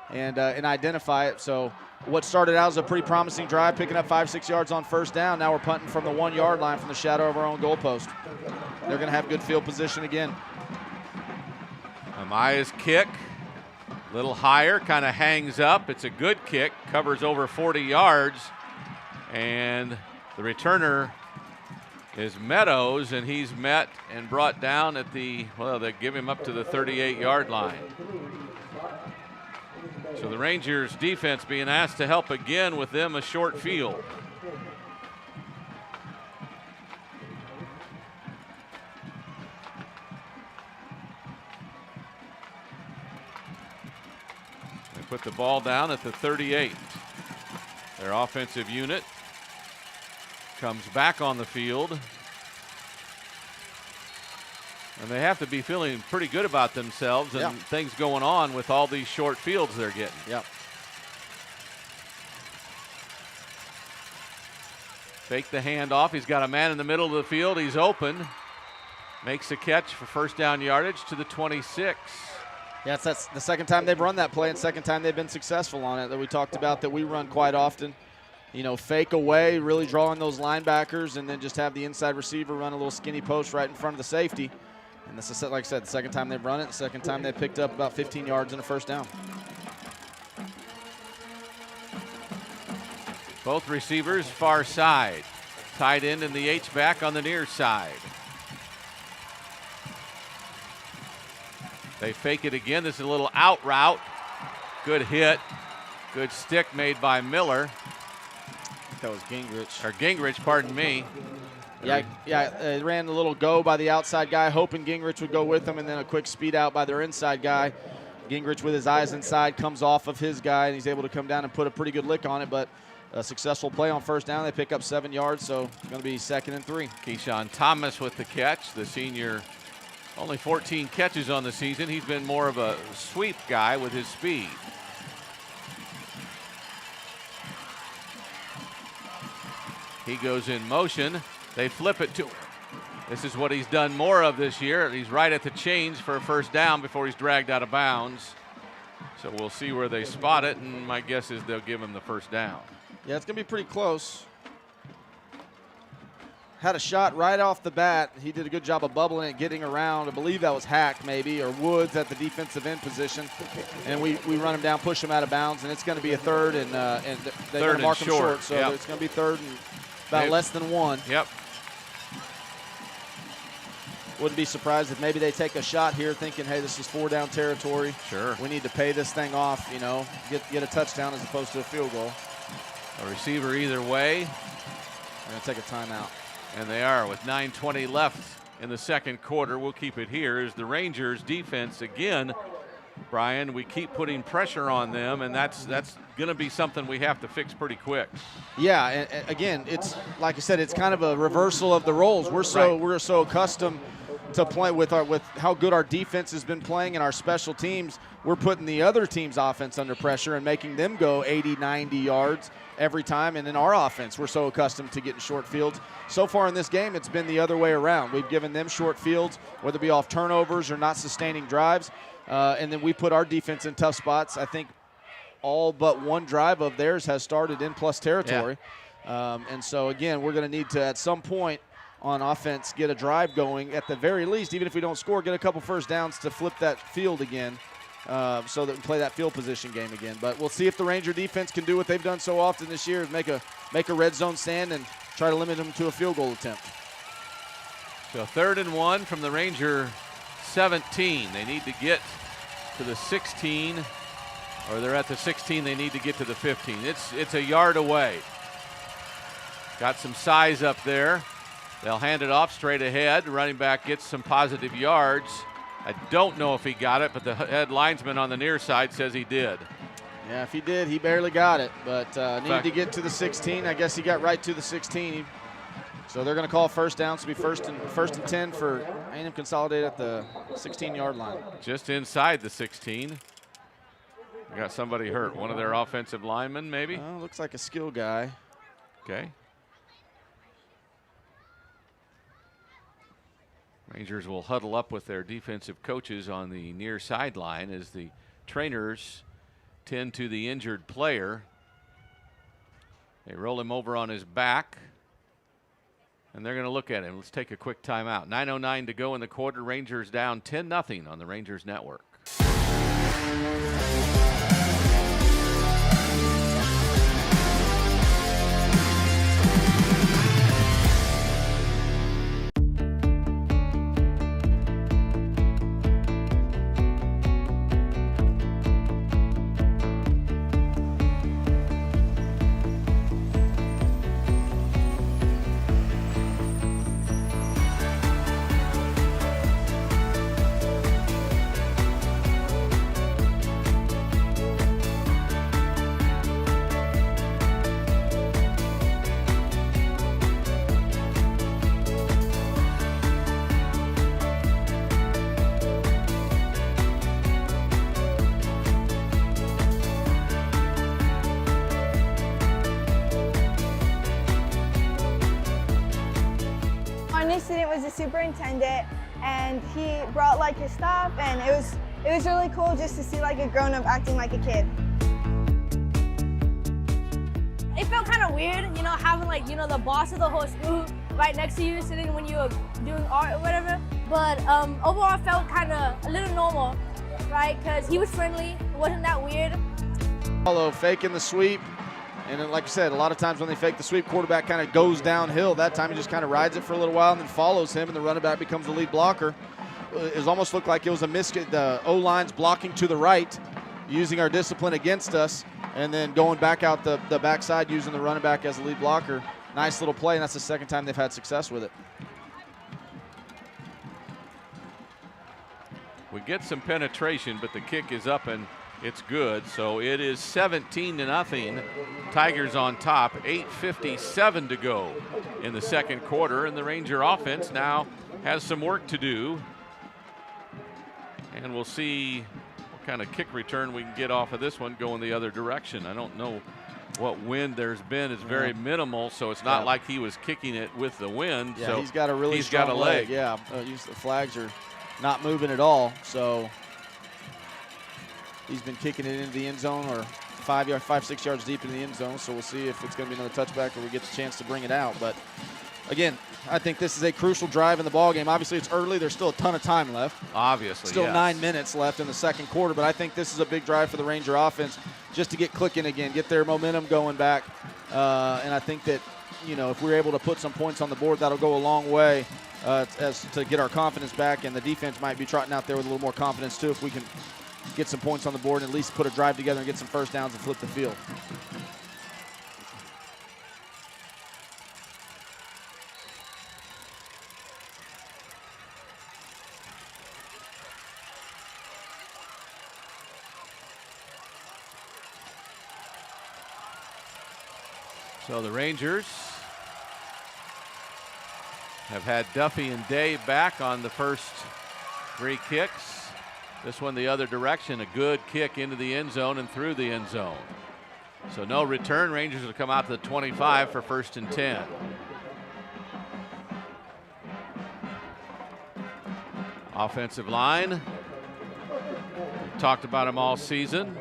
and identify it. So what started out as a pretty promising drive, picking up 5-6 yards on 1st down. Now we're punting from the 1 yard line from the shadow of our own goalpost. They're gonna have good field position again. Amaya's kick, a little higher, kind of hangs up. It's a good kick, covers over 40 yards, and the returner is Meadows, and he's met and brought down at they give him up to the 38-yard line. So the Rangers defense being asked to help again with them a short field. Put the ball down at the 38. Their offensive unit comes back on the field. And they have to be feeling pretty good about themselves and things going on with all these short fields they're getting. Yep. Fake the handoff. He's got a man in the middle of the field. He's open. Makes a catch for 1st down yardage to the 26. Yeah, that's the 2nd time they've run that play and 2nd time they've been successful on it, that we talked about, that we run quite often. Fake away, really drawing those linebackers, and then just have the inside receiver run a little skinny post right in front of the safety. And this is, like I said, the 2nd time they've run it, the 2nd time they picked up about 15 yards and a 1st down. Both receivers far side. Tight end and the H-back on the near side. They fake it again. This is a little out route. Good hit. Good stick made by Miller. I think that was Gingrich. Or Gingrich, pardon me. They ran a little go by the outside guy, hoping Gingrich would go with them, and then a quick speed out by their inside guy. Gingrich with his eyes inside comes off of his guy, and he's able to come down and put a pretty good lick on it, but a successful play on 1st down. They pick up 7 yards, so it's going to be 2nd and 3. Keyshawn Thomas with the catch. The senior, only 14 catches on the season. He's been more of a sweep guy with his speed. He goes in motion. They flip it to. This is what he's done more of this year. He's right at the chains for a 1st down before he's dragged out of bounds. So we'll see where they spot it, and my guess is they'll give him the 1st down. Yeah, it's going to be pretty close. Had a shot right off the bat. He did a good job of bubbling it, getting around. I believe that was Hack maybe, or Woods at the defensive end position. And we run him down, push him out of bounds, and it's going to be a 3rd, and they're going to mark him short. So it's going to be 3rd and about less than 1. Yep. Wouldn't be surprised if maybe they take a shot here thinking, hey, this is 4-down territory. Sure. We need to pay this thing off, get a touchdown as opposed to a field goal. A receiver either way. They're going to take a timeout. And they are with 9:20 left in the 2nd quarter. We'll keep it here as the Rangers defense again. Brian, we keep putting pressure on them, and that's going to be something we have to fix pretty quick. Yeah, and again, it's like I said, it's kind of a reversal of the roles. We're so accustomed to play with how good our defense has been playing and our special teams. We're putting the other team's offense under pressure and making them go 80, 90 yards every time. And in our offense, we're so accustomed to getting short fields. So far in this game, it's been the other way around. We've given them short fields, whether it be off turnovers or not sustaining drives. And then we put our defense in tough spots. I think all but one drive of theirs has started in plus territory. Yeah. And so, again, we're going to need to, at some point on offense, get a drive going. At the very least, even if we don't score, get a couple first downs to flip that field again so that we play that field position game again. But we'll see if the Ranger defense can do what they've done so often this year, is make a red zone stand and try to limit them to a field goal attempt. So 3rd and 1 from the Ranger 17. They need to get to the 16, or they're at the 16. They need to get to the 15. It's a yard away. Got some size up there. They'll hand it off straight ahead. Running back gets some positive yards. I don't know if he got it, but the head linesman on the near side says he did. Yeah, if he did, he barely got it, but needed to get to the 16. I guess he got right to the 16. So they're going to call first down. So it'll be first and 10 for A&M Consolidated at the 16-yard line. Just inside the 16. We got somebody hurt. One of their offensive linemen, maybe? Looks like a skill guy. Okay. Rangers will huddle up with their defensive coaches on the near sideline as the trainers tend to the injured player. They roll him over on his back, and they're going to look at him. Let's take a quick timeout. 9:09 to go in the quarter. Rangers down 10-0 on the Rangers Network. Was the superintendent, and he brought like his stuff, and it was really cool just to see like a grown-up acting like a kid. It felt kind of weird, you know, having like, you know, the boss of the whole school right next to you sitting when you were doing art or whatever. But overall, it felt kind of a little normal, right? Because he was friendly, it wasn't that weird. Follow faking the sweep. And then, like I said, a lot of times when they fake the sweep, quarterback kind of goes downhill. That time he just kind of rides it for a little while and then follows him, and the running back becomes the lead blocker. It almost looked like it was a miss. The O-line's blocking to the right, using our discipline against us, and then going back out the backside using the running back as the lead blocker. Nice little play, and that's the second time they've had success with it. We get some penetration, but the kick is up and it's good. So it is 17-0. Tigers on top. 8:57 to go in the second quarter, and the Ranger offense now has some work to do. And we'll see what kind of kick return we can get off of this one going the other direction. I don't know what wind there's been. It's very minimal, so it's not like he was kicking it with the wind. Yeah, so he's got a really strong leg. Yeah, the flags are not moving at all. So he's been kicking it into the end zone or 5, 6 yards deep in the end zone. So we'll see if it's going to be another touchback or we get the chance to bring it out. But again, I think this is a crucial drive in the ballgame. Obviously, it's early. There's still a ton of time left. Obviously, still 9 minutes left in the second quarter. But I think this is a big drive for the Ranger offense just to get clicking again, get their momentum going back. And I think that, you know, if we're able to put some points on the board, that'll go a long way as to get our confidence back. And the defense might be trotting out there with a little more confidence too if we can get some points on the board and at least put a drive together and get some first downs and flip the field. So the Rangers have had Duffy and Dave back on the first 3 kicks. This one the other direction, a good kick into the end zone and through the end zone. So no return. Rangers will come out to the 25 for 1st and 10. Offensive line. We've talked about them all season.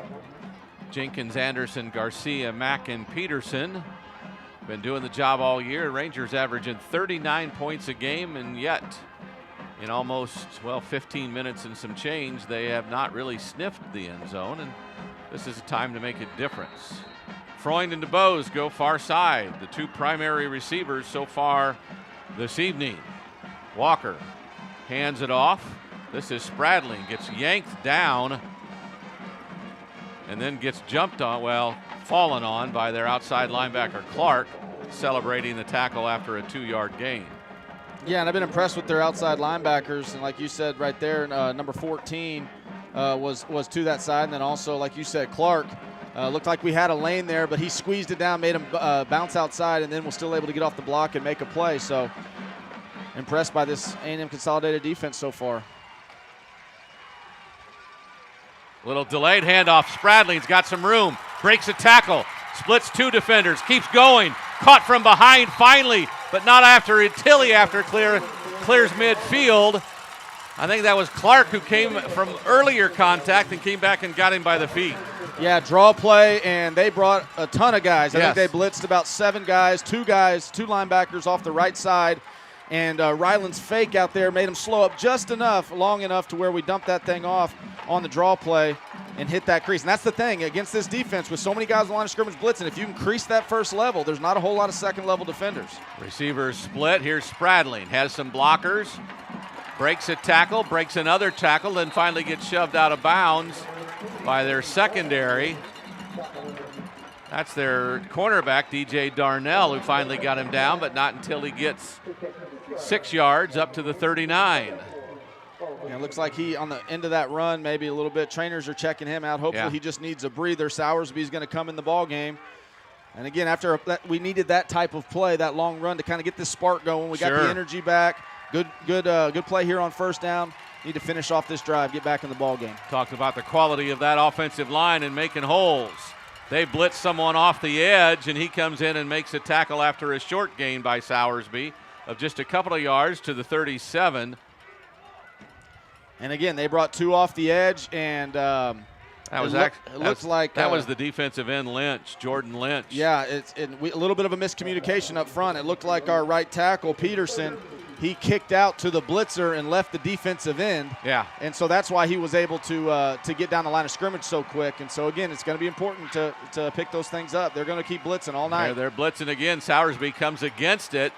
Jenkins, Anderson, Garcia, Mack, and Peterson. Been doing the job all year. Rangers averaging 39 points a game, and yet in almost, 15 minutes and some change, they have not really sniffed the end zone, and this is a time to make a difference. Freund and DeBose go far side, the 2 primary receivers so far this evening. Walker hands it off. This is Spradling, gets yanked down and then gets jumped on, fallen on by their outside linebacker Clark, celebrating the tackle after a 2-yard gain. Yeah, and I've been impressed with their outside linebackers, and like you said right there, number 14 was to that side, and then also, like you said, Clark looked like we had a lane there, but he squeezed it down, made him bounce outside, and then was still able to get off the block and make a play. So impressed by this A&M Consolidated defense so far. Little delayed handoff. Spradling's got some room, breaks a tackle, splits 2 defenders, keeps going, caught from behind finally, but not until he clears midfield. I think that was Clark who came from earlier contact and came back and got him by the feet. Yeah, draw play, and they brought a ton of guys. I Yes. think they blitzed about 7 guys, 2 linebackers off the right side, and Ryland's fake out there made him slow up just enough, long enough to where we dumped that thing off on the draw play and hit that crease. And that's the thing, against this defense with so many guys on the line of scrimmage blitzing, if you can crease that first level, there's not a whole lot of second-level defenders. Receivers split. Here's Spradling, has some blockers, breaks a tackle, breaks another tackle, then finally gets shoved out of bounds by their secondary. That's their cornerback, DJ Darnell, who finally got him down, but not until he gets 6 yards up to the 39. Yeah, it looks like he, on the end of that run, maybe a little bit. Trainers are checking him out. Hopefully he just needs a breather. Sowersby's going to come in the ball game. And again, after that, we needed that type of play, that long run, to kind of get this spark going. We got the energy back. Good play here on first down. Need to finish off this drive, get back in the ball game. Talked about the quality of that offensive line and making holes. They blitz someone off the edge, and he comes in and makes a tackle after a short gain by Sowersby of just a couple of yards to the 37. And again, they brought 2 off the edge, and that was the defensive end Lynch, Jordan Lynch. Yeah, a little bit of a miscommunication up front. It looked like our right tackle, Peterson, he kicked out to the blitzer and left the defensive end. Yeah. And so that's why he was able to get down the line of scrimmage so quick. And so, again, it's going to be important to pick those things up. They're going to keep blitzing all night. They're blitzing again. Sowersby comes against it,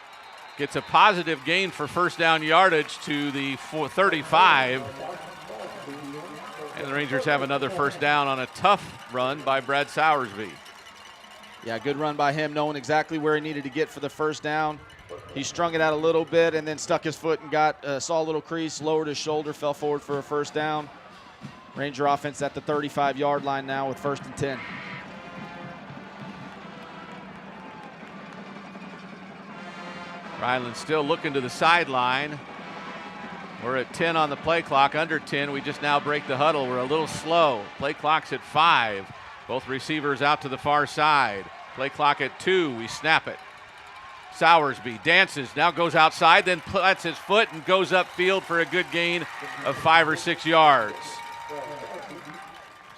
gets a positive gain for first down yardage to the 35. And the Rangers have another first down on a tough run by Brad Sowersby. Yeah, good run by him, knowing exactly where he needed to get for the first down. He strung it out a little bit and then stuck his foot and saw a little crease, lowered his shoulder, fell forward for a first down. Ranger offense at the 35-yard line now with 1st and 10. Ryland still looking to the sideline. We're at 10 on the play clock, under 10. We just now break the huddle. We're a little slow. Play clock's at 5. Both receivers out to the far side. Play clock at 2. We snap it. Sowersby dances, now goes outside, then plants his foot and goes upfield for a good gain of 5 or 6 yards.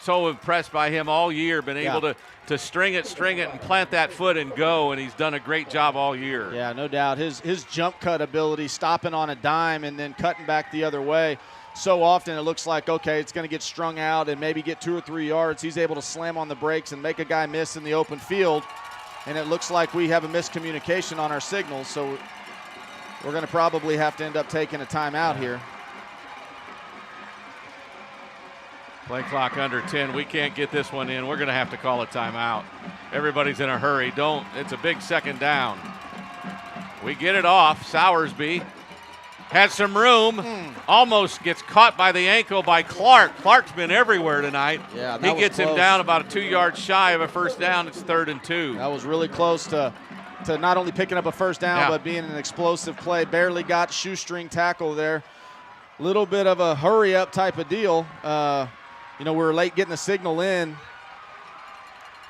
So impressed by him all year, been able to string it, and plant that foot and go, and he's done a great job all year. Yeah, no doubt. His jump cut ability, stopping on a dime and then cutting back the other way. So often it looks like, okay, it's going to get strung out and maybe get 2 or 3 yards. He's able to slam on the brakes and make a guy miss in the open field. And it looks like we have a miscommunication on our signals, so we're going to probably have to end up taking a timeout here. Play clock under 10. We can't get this one in. We're going to have to call a timeout. Everybody's in a hurry. It's a big second down. We get it off. Sowersby has some room. Almost gets caught by the ankle by Clark. Clark's been everywhere tonight. Yeah, he gets him down about a 2 yards shy of a first down. It's 3rd and 2. That was really close to to not only picking up a first down, Yeah. but being an explosive play. Barely got shoestring tackle there. Little bit of a hurry-up type of deal. We were late getting the signal in,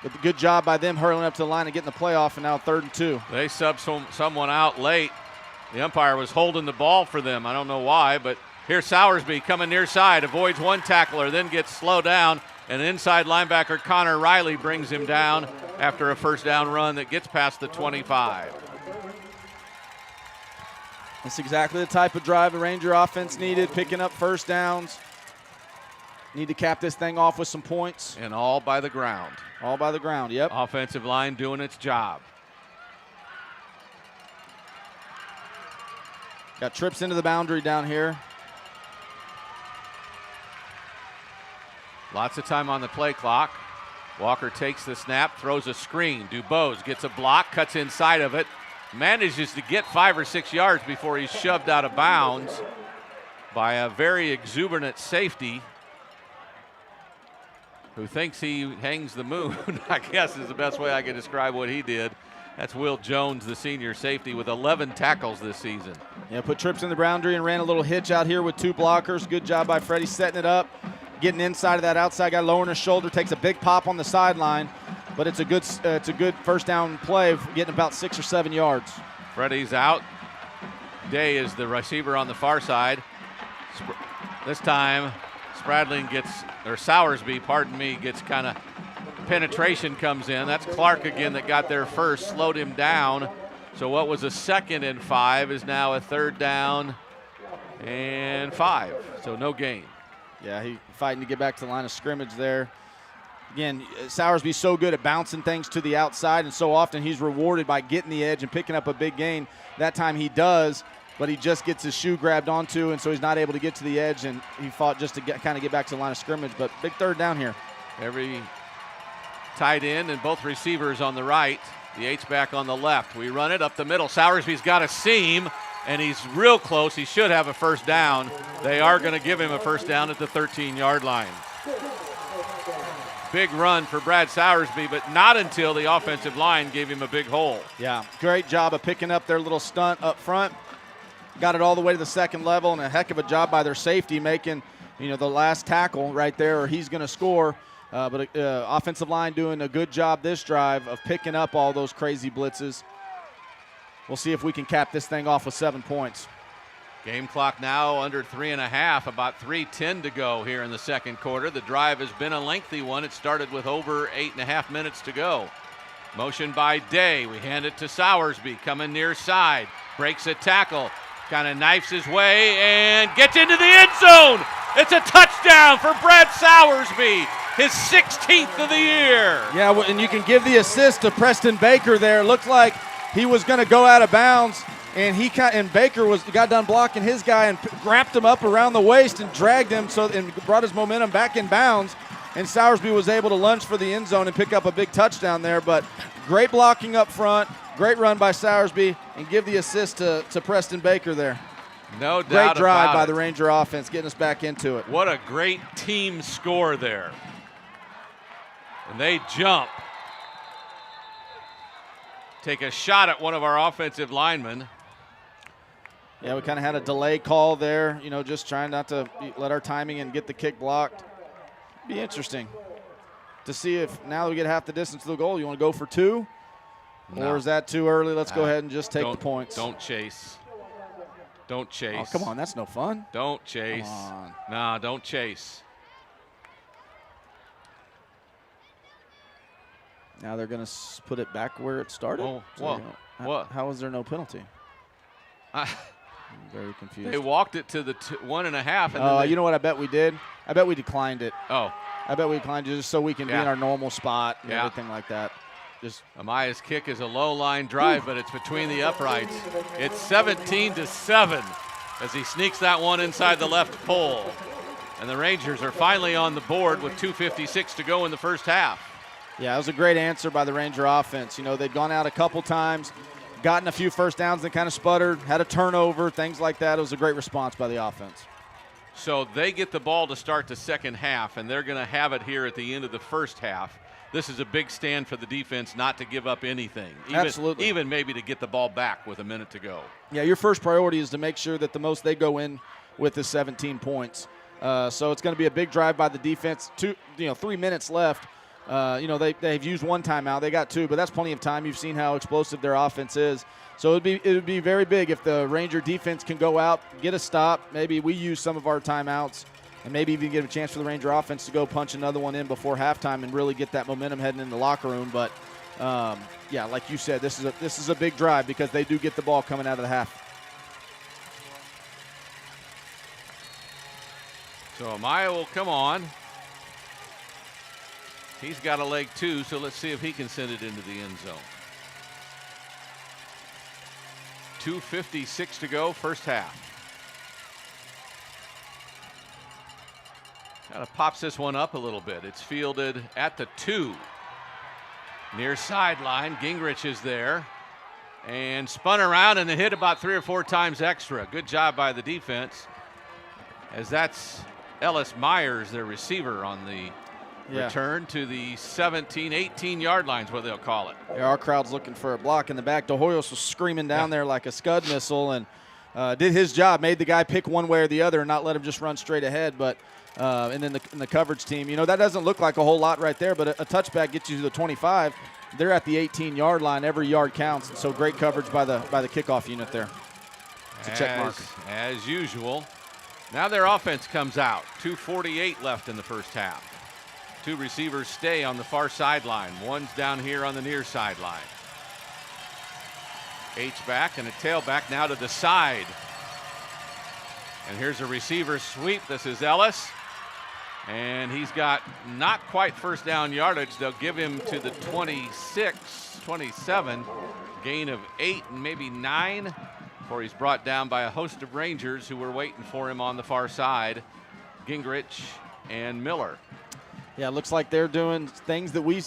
but good job by them hurling up to the line and getting the play off, and now 3rd and 2. They subbed someone out late. The umpire was holding the ball for them. I don't know why, but here's Sowersby coming near side, avoids one tackler, then gets slowed down, and inside linebacker Connor Riley brings him down after a first down run that gets past the 25. That's exactly the type of drive the Ranger offense needed, picking up first downs. Need to cap this thing off with some points. And all by the ground. All by the ground, yep. Offensive line doing its job. Got trips into the boundary down here. Lots of time on the play clock. Walker takes the snap, throws a screen. Dubose gets a block, cuts inside of it, manages to get 5 or 6 yards before he's shoved out of bounds by a very exuberant safety who thinks he hangs the moon, I guess is the best way I can describe what he did. That's Will Jones, the senior safety, with 11 tackles this season. Yeah, put trips in the boundary and ran a little hitch out here with 2 blockers. Good job by Freddie setting it up, getting inside of that outside guy, lowering his shoulder, takes a big pop on the sideline, but it's a good first down play, getting about 6 or 7 yards. Freddie's out. Day is the receiver on the far side. This time, Sowersby, gets kind of penetration comes in. That's Clark again that got there first, slowed him down. So what was a 2nd and 5 is now a 3rd down and 5. So no gain. Yeah, he fighting to get back to the line of scrimmage there. Again, Sowersby's so good at bouncing things to the outside, and so often he's rewarded by getting the edge and picking up a big gain. That time he does, but he just gets his shoe grabbed onto, and so he's not able to get to the edge, and he fought just to kind of get back to the line of scrimmage. But big 3rd down here. Every tight end and both receivers on the right. The H-back on the left. We run it up the middle. Sowersby's got a seam, and he's real close. He should have a first down. They are going to give him a first down at the 13-yard line. Big run for Brad Sowersby, but not until the offensive line gave him a big hole. Yeah, great job of picking up their little stunt up front. Got it all the way to the 2nd level, and a heck of a job by their safety making, the last tackle right there, or he's going to score. But offensive line doing a good job this drive of picking up all those crazy blitzes. We'll see if we can cap this thing off with 7 points. Game clock now under 3.5, about 3:10 to go here in the 2nd quarter. The drive has been a lengthy one. It started with over 8.5 minutes to go. Motion by Day. We hand it to Sowersby, coming near side. Breaks a tackle, kind of knifes his way and gets into the end zone. It's a touchdown for Brad Sowersby, his 16th of the year. Yeah, and you can give the assist to Preston Baker there. Looked like he was going to go out of bounds, and Baker got done blocking his guy and wrapped him up around the waist and dragged him and brought his momentum back in bounds. And Sowersby was able to lunge for the end zone and pick up a big touchdown there. But great blocking up front, great run by Sowersby, and give the assist to Preston Baker there. No doubt. Great drive about by it. the Ranger offense, getting us back into it. What a great team score there. And they jump. Take a shot at one of our offensive linemen. Yeah, we kind of had a delay call there, just trying not to let our timing and get the kick blocked. Be interesting to see if now that we get half the distance to the goal, you want to go for 2? No. Or is that too early? Let's go ahead and just take the points. Don't chase. Don't chase. Oh, come on, that's no fun. Don't chase. Come on. Nah, don't chase. Now they're going to put it back where it started? Oh, what? What? How is there no penalty? I'm very confused. They walked it to the 1.5. Oh, you know what I bet we did? I bet we declined it. Oh. I bet we declined it just so we can be in our normal spot and Yeah. everything like that. Just Amaya's kick is a low line drive, but it's between the uprights. It's 17-7 as he sneaks that one inside the left pole. And the Rangers are finally on the board with 2:56 to go in the first half. Yeah, it was a great answer by the Ranger offense. They'd gone out a couple times, gotten a few first downs and kind of sputtered, had a turnover, things like that. It was a great response by the offense. So they get the ball to start the second half, and they're going to have it here at the end of the first half. this is a big stand for the defense not to give up anything. Absolutely. Even maybe to get the ball back with a minute to go. Yeah, your first priority is to make sure that the most they go in with is 17 points. So it's going to be a big drive by the defense. 3 minutes left. They've used one timeout. They got 2, but that's plenty of time. You've seen how explosive their offense is. So it would be very big if the Ranger defense can go out, get a stop. Maybe we use some of our timeouts, and maybe even give a chance for the Ranger offense to go punch another one in before halftime and really get that momentum heading in the locker room. But like you said, this is a big drive because they do get the ball coming out of the half. So Amaya will come on. He's got a leg too, so let's see if he can send it into the end zone. 2:56 to go, first half. Kind of pops this one up a little bit. It's fielded at the 2. Near sideline, Gingrich is there. And spun around and hit about 3 or 4 times extra. Good job by the defense. As that's Ellis Myers, their receiver, on the return to the 17, 18-yard line is what they'll call it. Yeah, our crowd's looking for a block in the back. De Hoyos was screaming down there like a Scud missile and did his job, made the guy pick one way or the other and not let him just run straight ahead. But and then the coverage team, that doesn't look like a whole lot right there, but a touchback gets you to the 25. They're at the 18-yard line. Every yard counts, and so great coverage by the kickoff unit there. It's a check mark. As usual. Now their offense comes out. 2:48 left in the first half. 2 receivers stay on the far sideline. One's down here on the near sideline. H-back and a tailback now to the side. And here's a receiver sweep. This is Ellis. And he's got not quite first down yardage. They'll give him to the 26, 27. Gain of 8 and maybe 9 before he's brought down by a host of Rangers who were waiting for him on the far side. Gingrich and Miller. Yeah, it looks like they're doing things that we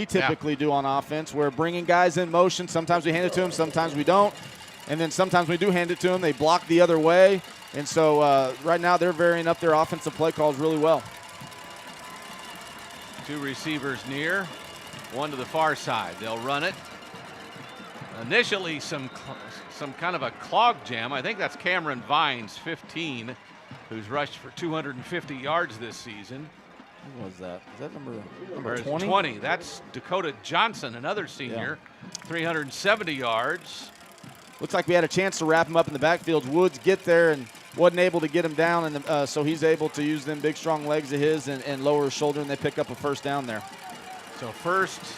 typically do on offense. We're bringing guys in motion. Sometimes we hand it to them, sometimes we don't. And then sometimes we do hand it to them. They block the other way. And so right now they're varying up their offensive play calls really well. 2 receivers near, 1 to the far side. They'll run it. Initially some kind of a clog jam. I think that's Cameron Vines, 15, who's rushed for 250 yards this season. Who was that? Is that number 20? 20. That's Dakota Johnson, another senior, 370 yards. Looks like we had a chance to wrap him up in the backfield. Woods get there and wasn't able to get him down, and so he's able to use them big, strong legs of his and lower his shoulder, and they pick up a first down there. So 1st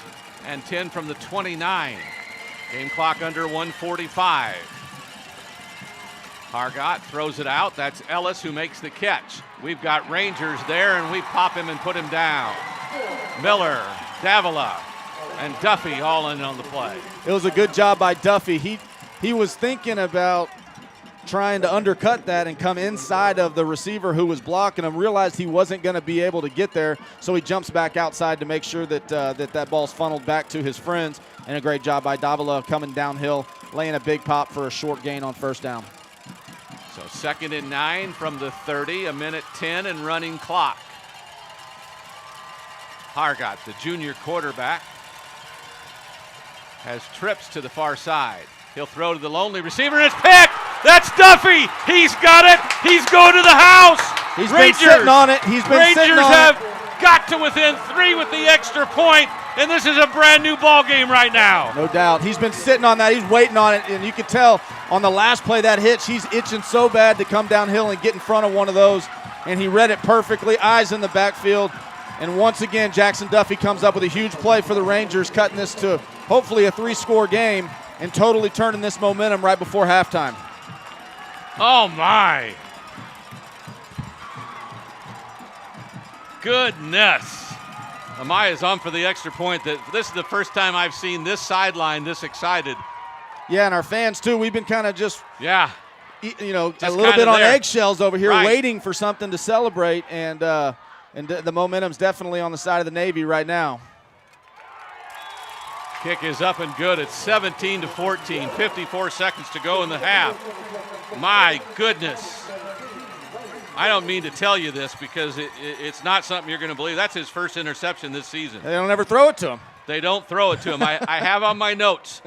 and 10 from the 29. Game clock under 1:45. Hargott throws it out. That's Ellis who makes the catch. We've got Rangers there, and we pop him and put him down. Miller, Davila, and Duffy all in on the play. It was a good job by Duffy. He was thinking about trying to undercut that and come inside of the receiver who was blocking him, realized he wasn't going to be able to get there, so he jumps back outside to make sure that that ball's funneled back to his friends, and a great job by Davila coming downhill, laying a big pop for a short gain on first down. So 2nd and 9 from the 30, 1:10 and running clock. Hargott, the junior quarterback, has trips to the far side. He'll throw to the lonely receiver, and it's picked! That's Duffy! He's got it! He's going to the house! He's been sitting on it. Rangers have got to within 3 with the extra point, and this is a brand new ball game right now. No doubt. He's been sitting on that. He's waiting on it, and you can tell on the last play that hitch, he's itching so bad to come downhill and get in front of one of those, and he read it perfectly. Eyes in the backfield, and once again, Jackson Duffy comes up with a huge play for the Rangers, cutting this to hopefully a 3-score game and totally turning this momentum right before halftime. Oh, my. Goodness. Amaya's on for the extra point. This is the first time I've seen this sideline this excited. Yeah, and our fans, too. We've been kind of just, a little bit on eggshells over here, waiting for something to celebrate, and the momentum's definitely on the side of the Navy right now. Kick is up and good. It's 17-14, 54 seconds to go in the half. My goodness. I don't mean to tell you this because it's not something you're going to believe. That's his first interception this season. They don't ever throw it to him. They don't throw it to him. I have on my notes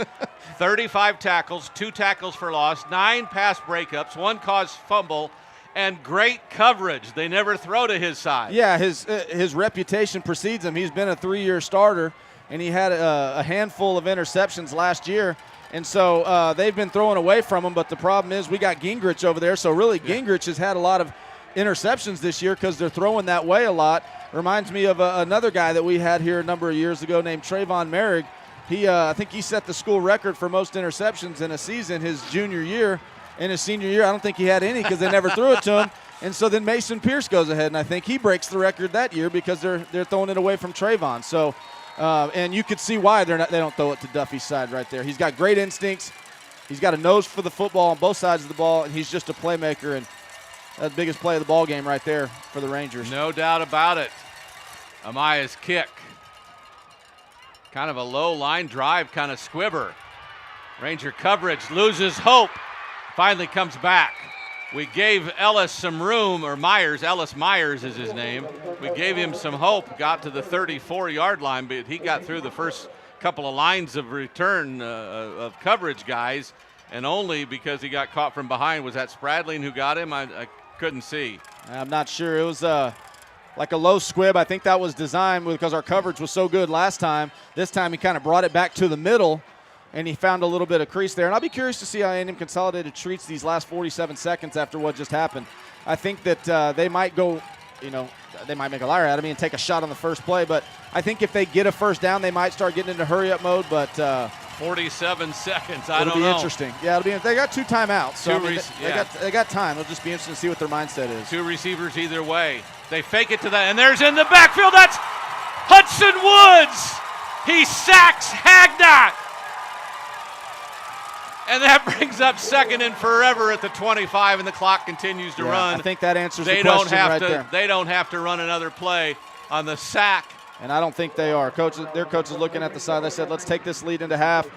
35 tackles, 2 tackles for loss, 9 pass breakups, 1 caused fumble, and great coverage. They never throw to his side. Yeah, his reputation precedes him. He's been a 3-year starter, and he had a handful of interceptions last year. And so they've been throwing away from him, but the problem is we got Gingrich over there. So really Gingrich has had a lot of interceptions this year because they're throwing that way a lot. Reminds me of another guy that we had here a number of years ago named Trayvon Merrick. I think he set the school record for most interceptions in a season his junior year. In his senior year, I don't think he had any because they never threw it to him. And so then Mason Pierce goes ahead, and I think he breaks the record that year because they're throwing it away from Trayvon. So, and you could see why they don't throw it to Duffy's side right there. He's got great instincts. He's got a nose for the football on both sides of the ball, and he's just a playmaker. And that's the biggest play of the ball game right there for the Rangers. No doubt about it. Amaya's kick. Kind of a low line drive, kind of squibber. Ranger coverage, loses hope. Finally comes back. We gave Ellis some room, or Myers, Ellis Myers is his name. We gave him some hope, got to the 34-yard line, but he got through the first couple of lines of return of coverage guys, and only because he got caught from behind. Was that Spradling who got him? I couldn't see. I'm not sure. It was like a low squib. I think that was designed because our coverage was so good last time. This time he kind of brought it back to the middle, and he found a little bit of crease there. And I'll be curious to see how A&M Consolidated treats these last 47 seconds after what just happened. I think that they might go, they might make a liar out of me and take a shot on the first play. But I think if they get a first down, they might start getting into hurry-up mode. But 47 seconds, I don't know. It'll be interesting. Yeah, they got 2 timeouts. So they got time. It'll just be interesting to see what their mindset is. 2 receivers either way. They fake it to that, and there's in the backfield. That's Hudson Woods. He sacks Hagnott. And that brings up second and forever at the 25, and the clock continues to run. I think that answers the question right there. They don't have to run another play on the sack. And I don't think they are. Their coach is looking at the side. They said, let's take this lead into half.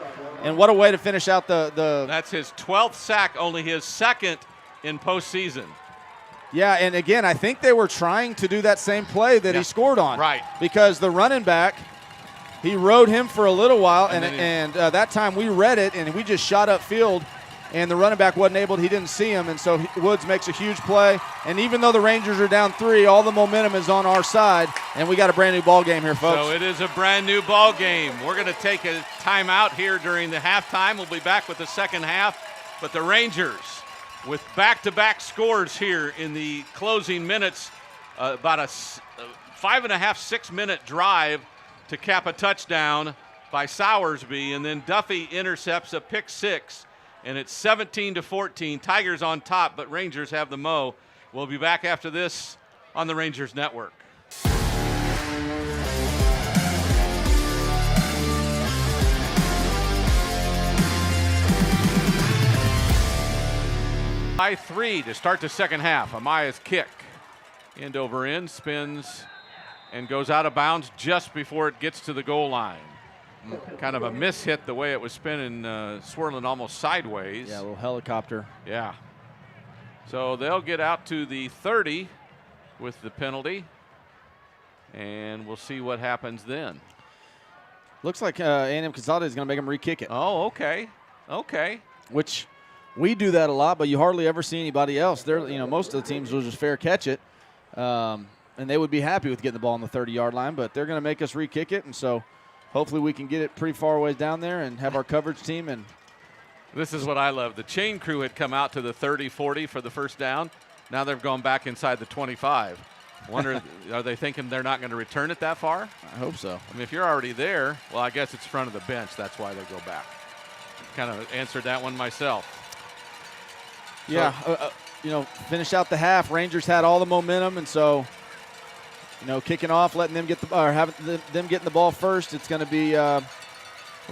And what a way to finish out the That's his 12th sack, only his second in postseason. Yeah, and again, I think they were trying to do that same play that he scored on. Right. Because the running back, he rode him for a little while, and that time we read it, and we just shot upfield, and the running back wasn't able, he didn't see him, and so Woods makes a huge play. And even though the Rangers are down 3, all the momentum is on our side, and we got a brand new ball game here, folks. So it is a brand new ball game. We're going to take a timeout here during the halftime. We'll be back with the second half, but the Rangers with back-to-back scores here in the closing minutes, about a 5.5, 6-minute drive to cap a touchdown by Sowersby, and then Duffy intercepts a pick 6, and it's 17-14. Tigers on top, but Rangers have the mo. We'll be back after this on the Rangers Network. By 3 to start the second half. Amaya's kick, end over end, spins and goes out of bounds just before it gets to the goal line. Kind of a mishit the way it was spinning, swirling almost sideways. Yeah, a little helicopter. Yeah. So they'll get out to the 30 with the penalty, and we'll see what happens then. Looks like A&M Consolidated is going to make them re-kick it. Oh, okay. Okay. Which we do that a lot, but you hardly ever see anybody else. Most of the teams will just fair catch it. And they would be happy with getting the ball on the 30-yard line, but they're going to make us re-kick it, and so hopefully we can get it pretty far ways down there and have our coverage team. And this is what I love. The chain crew had come out to the 30, 40 for the first down. Now they've gone back inside the 25. Wonder, are they thinking they're not going to return it that far? I hope so. I mean, if you're already there, well, I guess it's front of the bench. That's why they go back. Kind of answered that one myself. Yeah, finish out the half. Rangers had all the momentum, and so, kicking off, letting them get having them getting the ball first. It's going to be we're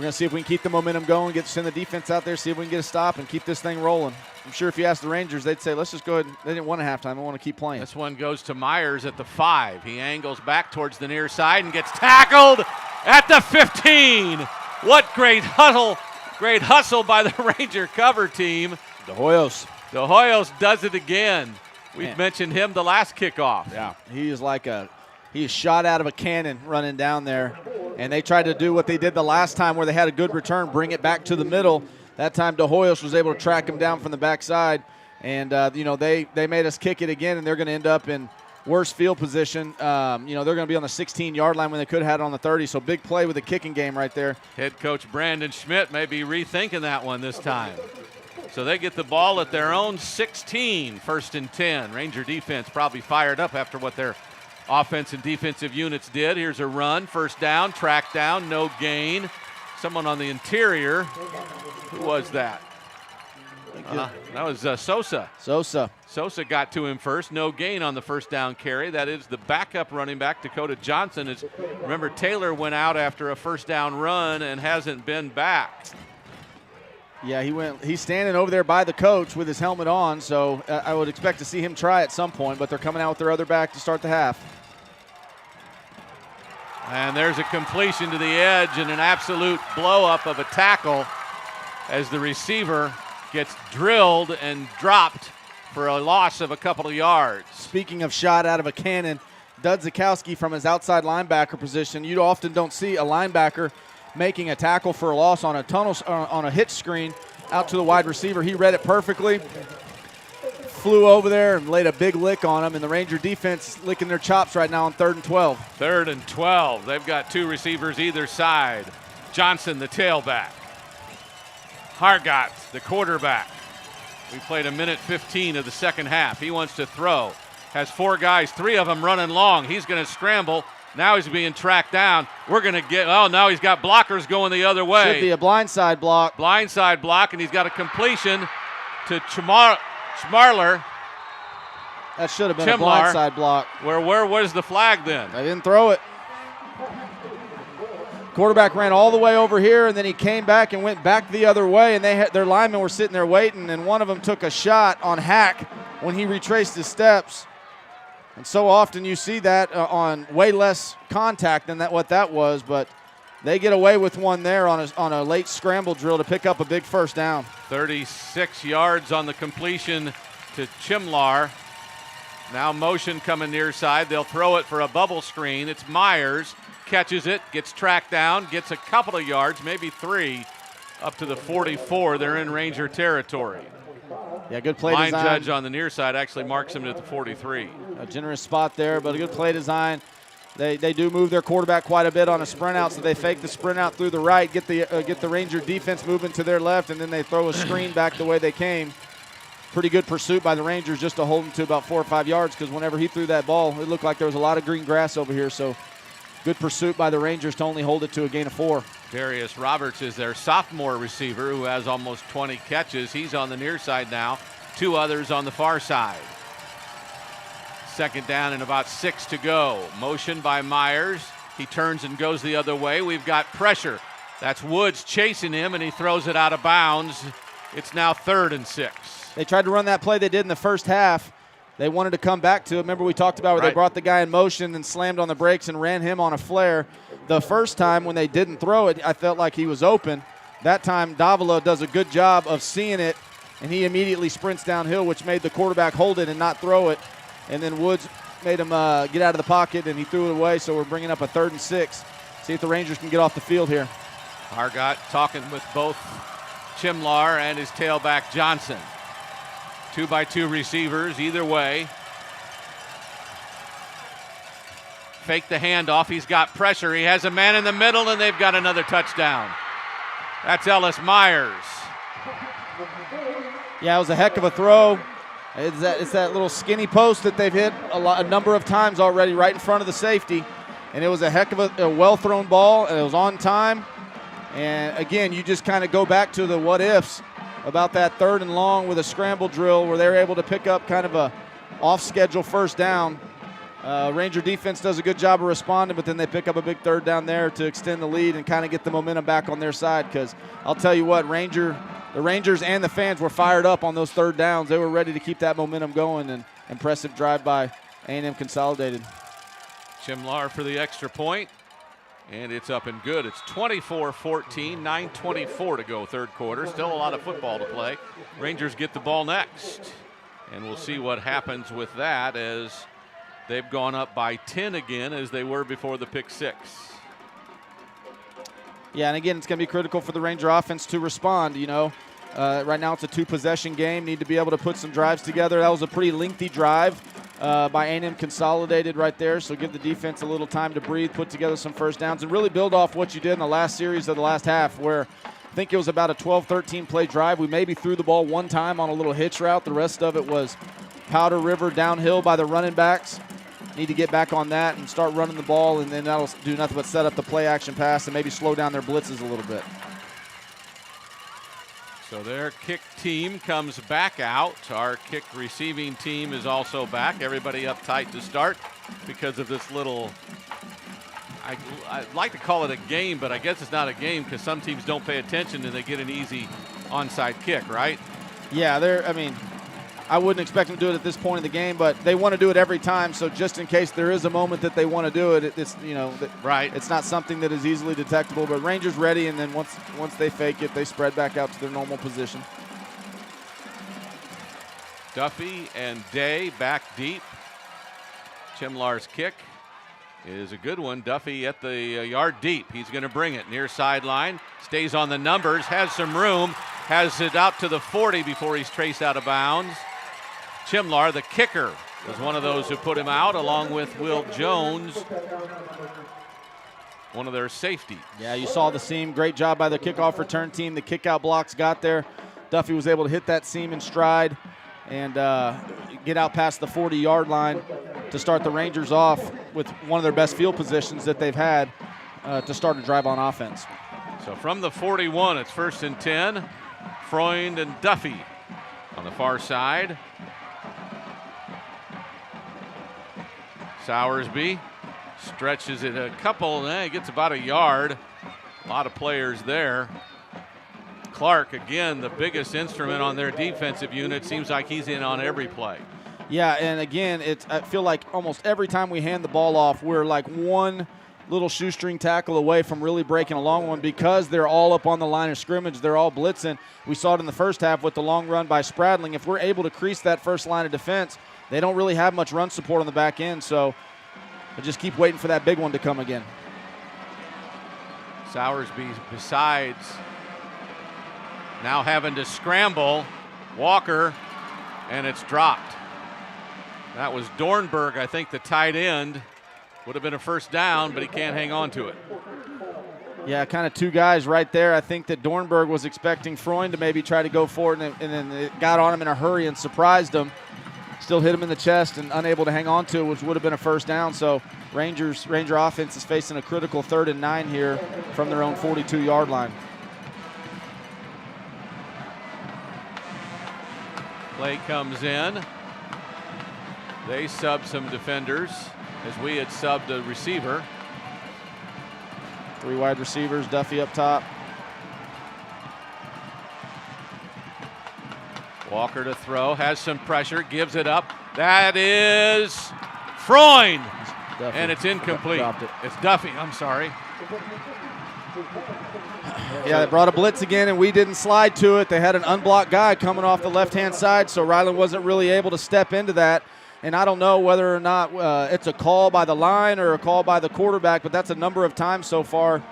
going to see if we can keep the momentum going, send the defense out there, see if we can get a stop and keep this thing rolling. I'm sure if you ask the Rangers, they'd say, let's just go ahead. They didn't want a halftime. They want to keep playing. This one goes to Myers at the 5. He angles back towards the near side and gets tackled at the 15. What great hustle by the Ranger cover team. De Hoyos does it again. We've mentioned him the last kickoff. Yeah, he is shot out of a cannon running down there. And they tried to do what they did the last time where they had a good return, bring it back to the middle. That time De Hoyos was able to track him down from the backside. And, they made us kick it again, and they're going to end up in worse field position. They're going to be on the 16-yard line when they could have had it on the 30. So big play with the kicking game right there. Head coach Brandon Schmidt may be rethinking that one this time. So they get the ball at their own 16, 1st and 10. Ranger defense probably fired up after what their offense and defensive units did. Here's a run, 1st down, track down, no gain. Someone on the interior. Who was that? That was Sosa. Sosa got to him first. No gain on the 1st down carry. That is the backup running back, Dakota Johnson. Remember, Taylor went out after a 1st down run and hasn't been back. Yeah, he's standing over there by the coach with his helmet on, so I would expect to see him try at some point, but they're coming out with their other back to start the half. And there's a completion to the edge and an absolute blow-up of a tackle as the receiver gets drilled and dropped for a loss of a couple of yards. Speaking of shot out of a cannon, Dud Zakowski from his outside linebacker position. You often don't see a linebacker making a tackle for a loss on a hitch screen out to the wide receiver. He read it perfectly, flew over there and laid a big lick on him, and the Ranger defense licking their chops right now on 3rd and 12. 3rd and 12. They've got 2 receivers either side. Johnson, the tailback. Hargott, the quarterback. We played 1:15 of the second half. He wants to throw. Has 4 guys, 3 of them running long. He's going to scramble. Now he's being tracked down. We're going to now he's got blockers going the other way. Should be a blindside block. Blindside block, and he's got a completion to Schmarler. That should have been a blindside block. Where was the flag then? They didn't throw it. Quarterback ran all the way over here, and then he came back and went back the other way, and their linemen were sitting there waiting, and one of them took a shot on Hack when he retraced his steps. And so often you see that on way less contact than what that was, but they get away with one there on a late scramble drill to pick up a big 1st down. 36 yards on the completion to Chimlar. Now motion coming near side. They'll throw it for a bubble screen. It's Myers. Catches it, gets tracked down, gets a couple of yards, maybe 3, up to the 44. They're in Ranger territory. Yeah, good play design. Line judge on the near side actually marks him at the 43. A generous spot there, but a good play design. They do move their quarterback quite a bit on a sprint out, so they fake the sprint out through the right, get the Ranger defense moving to their left, and then they throw a screen back the way they came. Pretty good pursuit by the Rangers just to hold him to about 4 or 5 yards, because whenever he threw that ball, it looked like there was a lot of green grass over here, so good pursuit by the Rangers to only hold it to a gain of 4. Darius Roberts is their sophomore receiver who has almost 20 catches. He's on the near side now. 2 others on the far side. 2nd down and about 6 to go. Motion by Myers. He turns and goes the other way. We've got pressure. That's Woods chasing him, and he throws it out of bounds. It's now 3rd and 6. They tried to run that play they did in the first half. They wanted to come back to it. Remember we talked about where they brought the guy in motion and slammed on the brakes and ran him on a flare. The first time when they didn't throw it, I felt like he was open. That time Davila does a good job of seeing it, and he immediately sprints downhill, which made the quarterback hold it and not throw it. And then Woods made him get out of the pocket, and he threw it away, so we're bringing up a 3rd and 6. See if the Rangers can get off the field here. Hargott talking with both Chimlar and his tailback Johnson. 2-by-2 receivers either way. Fake the handoff. He's got pressure. He has a man in the middle, and they've got another touchdown. That's Ellis Myers. Yeah, it was a heck of a throw. It's that little skinny post that they've hit a number of times already right in front of the safety. And it was a heck of a well-thrown ball, and it was on time. And, again, you just kind of go back to the what-ifs about that 3rd and long with a scramble drill where they're able to pick up kind of a off-schedule 1st down. Ranger defense does a good job of responding, but then they pick up a big 3rd down there to extend the lead and kind of get the momentum back on their side, because I'll tell you what, the Rangers and the fans were fired up on those 3rd downs. They were ready to keep that momentum going, and impressive drive by A&M Consolidated. Chimlar for the extra point. And it's up and good. It's 24-14, 9:24 to go 3rd quarter. Still a lot of football to play. Rangers get the ball next. And we'll see what happens with that as they've gone up by 10 again as they were before the pick six. Yeah, and again, it's going to be critical for the Ranger offense to respond, you know. Right now it's a 2-possession game. Need to be able to put some drives together. That was a pretty lengthy drive by A&M Consolidated right there, so give the defense a little time to breathe, put together some first downs, and really build off what you did in the last series of the last half, where I think it was about a 12-13 play drive. We maybe threw the ball one time on a little hitch route. The rest of it was Powder River downhill by the running backs. Need to get back on that and start running the ball, and then that'll do nothing but set up the play action pass and maybe slow down their blitzes a little bit. So their kick team comes back out. Our kick receiving team is also back. Everybody up tight to start because of this little, I'd like to call it a game, but I guess it's not a game because some teams don't pay attention and they get an easy onside kick, right? Yeah, I wouldn't expect them to do it at this point in the game, but they want to do it every time. So just in case there is a moment that they want to do it, it's, you know, right. It's not something that is easily detectable. But Rangers ready, and then once they fake it, they spread back out to their normal position. Duffy and Day back deep. Chimlar's kick is a good one. Duffy at the yard deep. He's going to bring it near sideline. Stays on the numbers. Has some room. Has it out to the 40 before he's traced out of bounds. Chimlar, the kicker, was one of those who put him out, along with Will Jones, one of their safeties. Yeah, you saw the seam. Great job by the kickoff return team. The kick-out blocks got there. Duffy was able to hit that seam in stride and get out past the 40-yard line to start the Rangers off with one of their best field positions that they've had to start a drive on offense. So from the 41, it's 1st and 10. Freund and Duffy on the far side. Sowersby stretches it a couple, gets about a yard. A lot of players there. Clark, again, the biggest instrument on their defensive unit. Seems like he's in on every play. Yeah, and again, I feel like almost every time we hand the ball off, we're like one little shoestring tackle away from really breaking a long one because they're all up on the line of scrimmage. They're all blitzing. We saw it in the first half with the long run by Spradling. If we're able to crease that first line of defense, they don't really have much run support on the back end, so I just keep waiting for that big one to come again. Sowersby, besides now having to scramble, Walker, and it's dropped. That was Dornberg, I think, the tight end. Would have been a first down, but he can't hang on to it. Yeah, kind of two guys right there. I think that Dornberg was expecting Freund to maybe try to go for it, and then it got on him in a hurry and surprised him. Still hit him in the chest and unable to hang on to it, which would have been a first down. So Ranger offense is facing a critical 3rd and 9 here from their own 42-yard line. Play comes in. They sub some defenders as we had subbed a receiver. 3 wide receivers, Duffy up top. Walker to throw, has some pressure, gives it up. That is Freund, and it's incomplete. It's Duffy, I'm sorry. Yeah, they brought a blitz again, and we didn't slide to it. They had an unblocked guy coming off the left-hand side, so Ryland wasn't really able to step into that. And I don't know whether or not it's a call by the line or a call by the quarterback, but that's a number of times so far.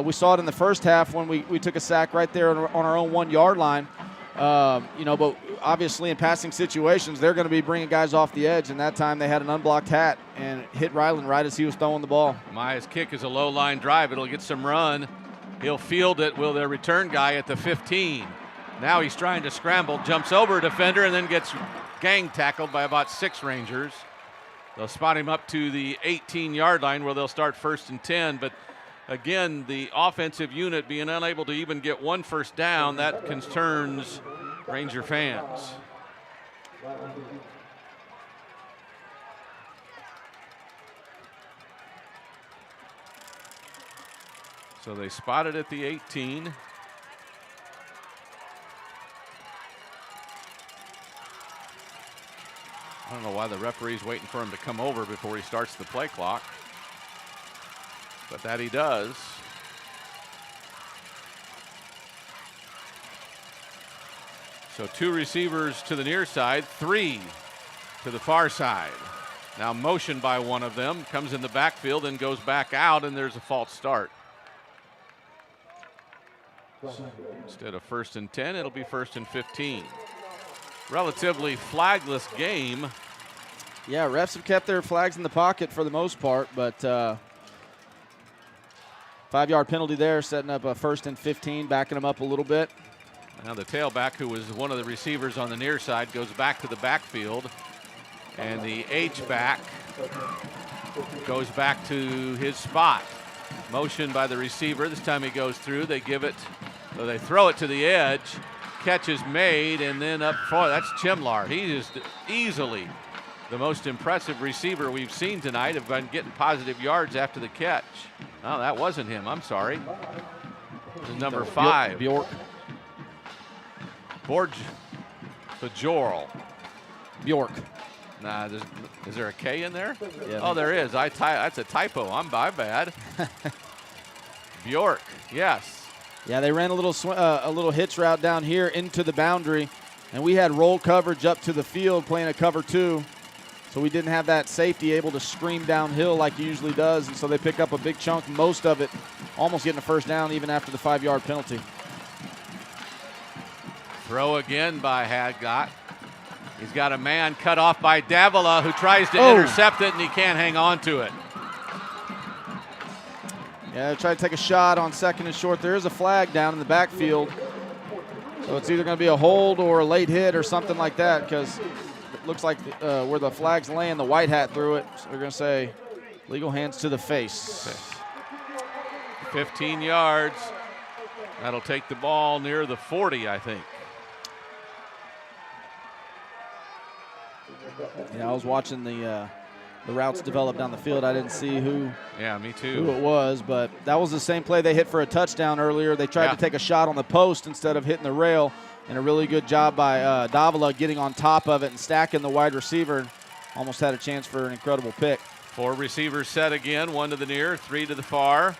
We saw it in the first half when we took a sack right there on our own 1-yard line. But obviously in passing situations, they're going to be bringing guys off the edge, and that time they had an unblocked hat and hit Ryland right as he was throwing the ball. Maya's kick is a low-line drive. It'll get some run. He'll field it. Will their return guy at the 15. Now he's trying to scramble, jumps over a defender, and then gets gang tackled by about 6 Rangers. They'll spot him up to the 18-yard line where they'll start 1st and 10. But again, the offensive unit being unable to even get 1 first down, that concerns Ranger fans. So they spotted at the 18. I don't know why the referee's waiting for him to come over before he starts the play clock, but that he does. So 2 receivers to the near side, 3 to the far side. Now motion by one of them, comes in the backfield and goes back out, and there's a false start. Instead of 1st and 10, it'll be 1st and 15. Relatively flagless game. Yeah, refs have kept their flags in the pocket for the most part, but 5-yard penalty there, setting up a 1st and 15, backing them up a little bit. Now the tailback, who was one of the receivers on the near side, goes back to the backfield, and the H-back goes back to his spot. Motion by the receiver. This time he goes through. They give it, so they throw it to the edge. Catch is made, and then up front, that's Chimlar. He is easily the most impressive receiver we've seen tonight. Have been getting positive yards after the catch. No, that wasn't him. I'm sorry. This is number 5. Bjork. Bajorl. Bjork. Nah, is there a K in there? Yeah. Oh, there is. That's a typo. My bad. Bjork, yes. Yeah, they ran a little hitch route down here into the boundary, and we had roll coverage up to the field playing a cover 2, so we didn't have that safety able to scream downhill like he usually does, and so they pick up a big chunk, most of it almost getting a 1st down even after the 5-yard penalty. Throw again by Hadgot. He's got a man cut off by Davila, who tries to intercept it, and he can't hang on to it. Yeah, try to take a shot on 2nd and short. There is a flag down in the backfield, so it's either going to be a hold or a late hit or something like that, because it looks like where the flag's laying, the white hat threw it. So they're going to say legal hands to the face. 15 yards. That'll take the ball near the 40, I think. Yeah, I was watching the routes develop down the field. I didn't see who. Yeah, me too. Who it was, but that was the same play they hit for a touchdown earlier. They tried to take a shot on the post instead of hitting the rail, and a really good job by Davila getting on top of it and stacking the wide receiver. Almost had a chance for an incredible pick. 4 receivers set again, 1 to the near, 3 to the far.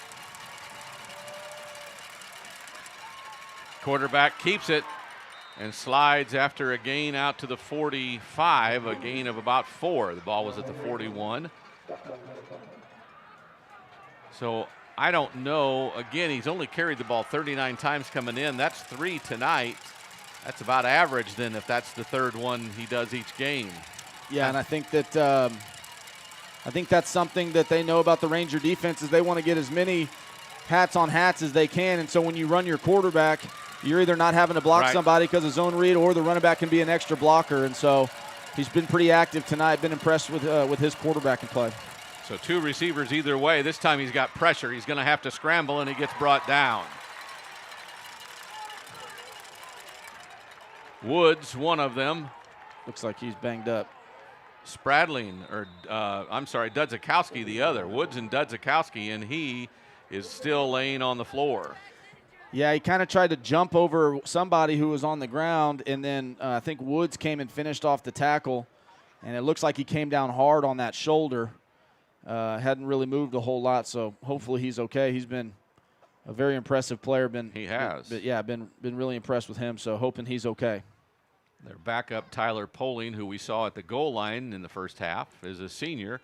Quarterback keeps it and slides after a gain out to the 45, a gain of about 4. The ball was at the 41. So I don't know. Again, he's only carried the ball 39 times coming in. That's 3 tonight. That's about average then, if that's the 3rd one he does each game. Yeah, and I think that's something that they know about the Ranger defense, is they want to get as many hats on hats as they can. And so when you run your quarterback, you're either not having to block somebody because of zone read, or the running back can be an extra blocker. And so he's been pretty active tonight. Been impressed with his quarterbacking play. So 2 receivers either way. This time he's got pressure. He's going to have to scramble, and he gets brought down. Woods, one of them. Looks like he's banged up. Dudzikowski, the other. Woods and Dudzikowski, and he is still laying on the floor. Yeah, he kind of tried to jump over somebody who was on the ground, and then I think Woods came and finished off the tackle, and it looks like he came down hard on that shoulder. Hadn't really moved a whole lot, so hopefully he's okay. He's been a very impressive player. He has. Been really impressed with him, so hoping he's okay. Their backup, Tyler Poling, who we saw at the goal line in the first half, is a senior.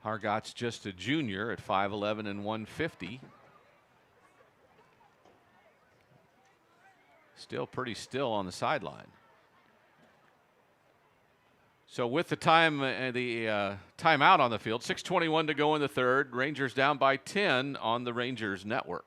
Hargot's just a junior at 5'11" and 150. Still pretty still on the sideline. So with the timeout on the field, 6:21 to go in the 3rd. Rangers down by 10 on the Rangers Network.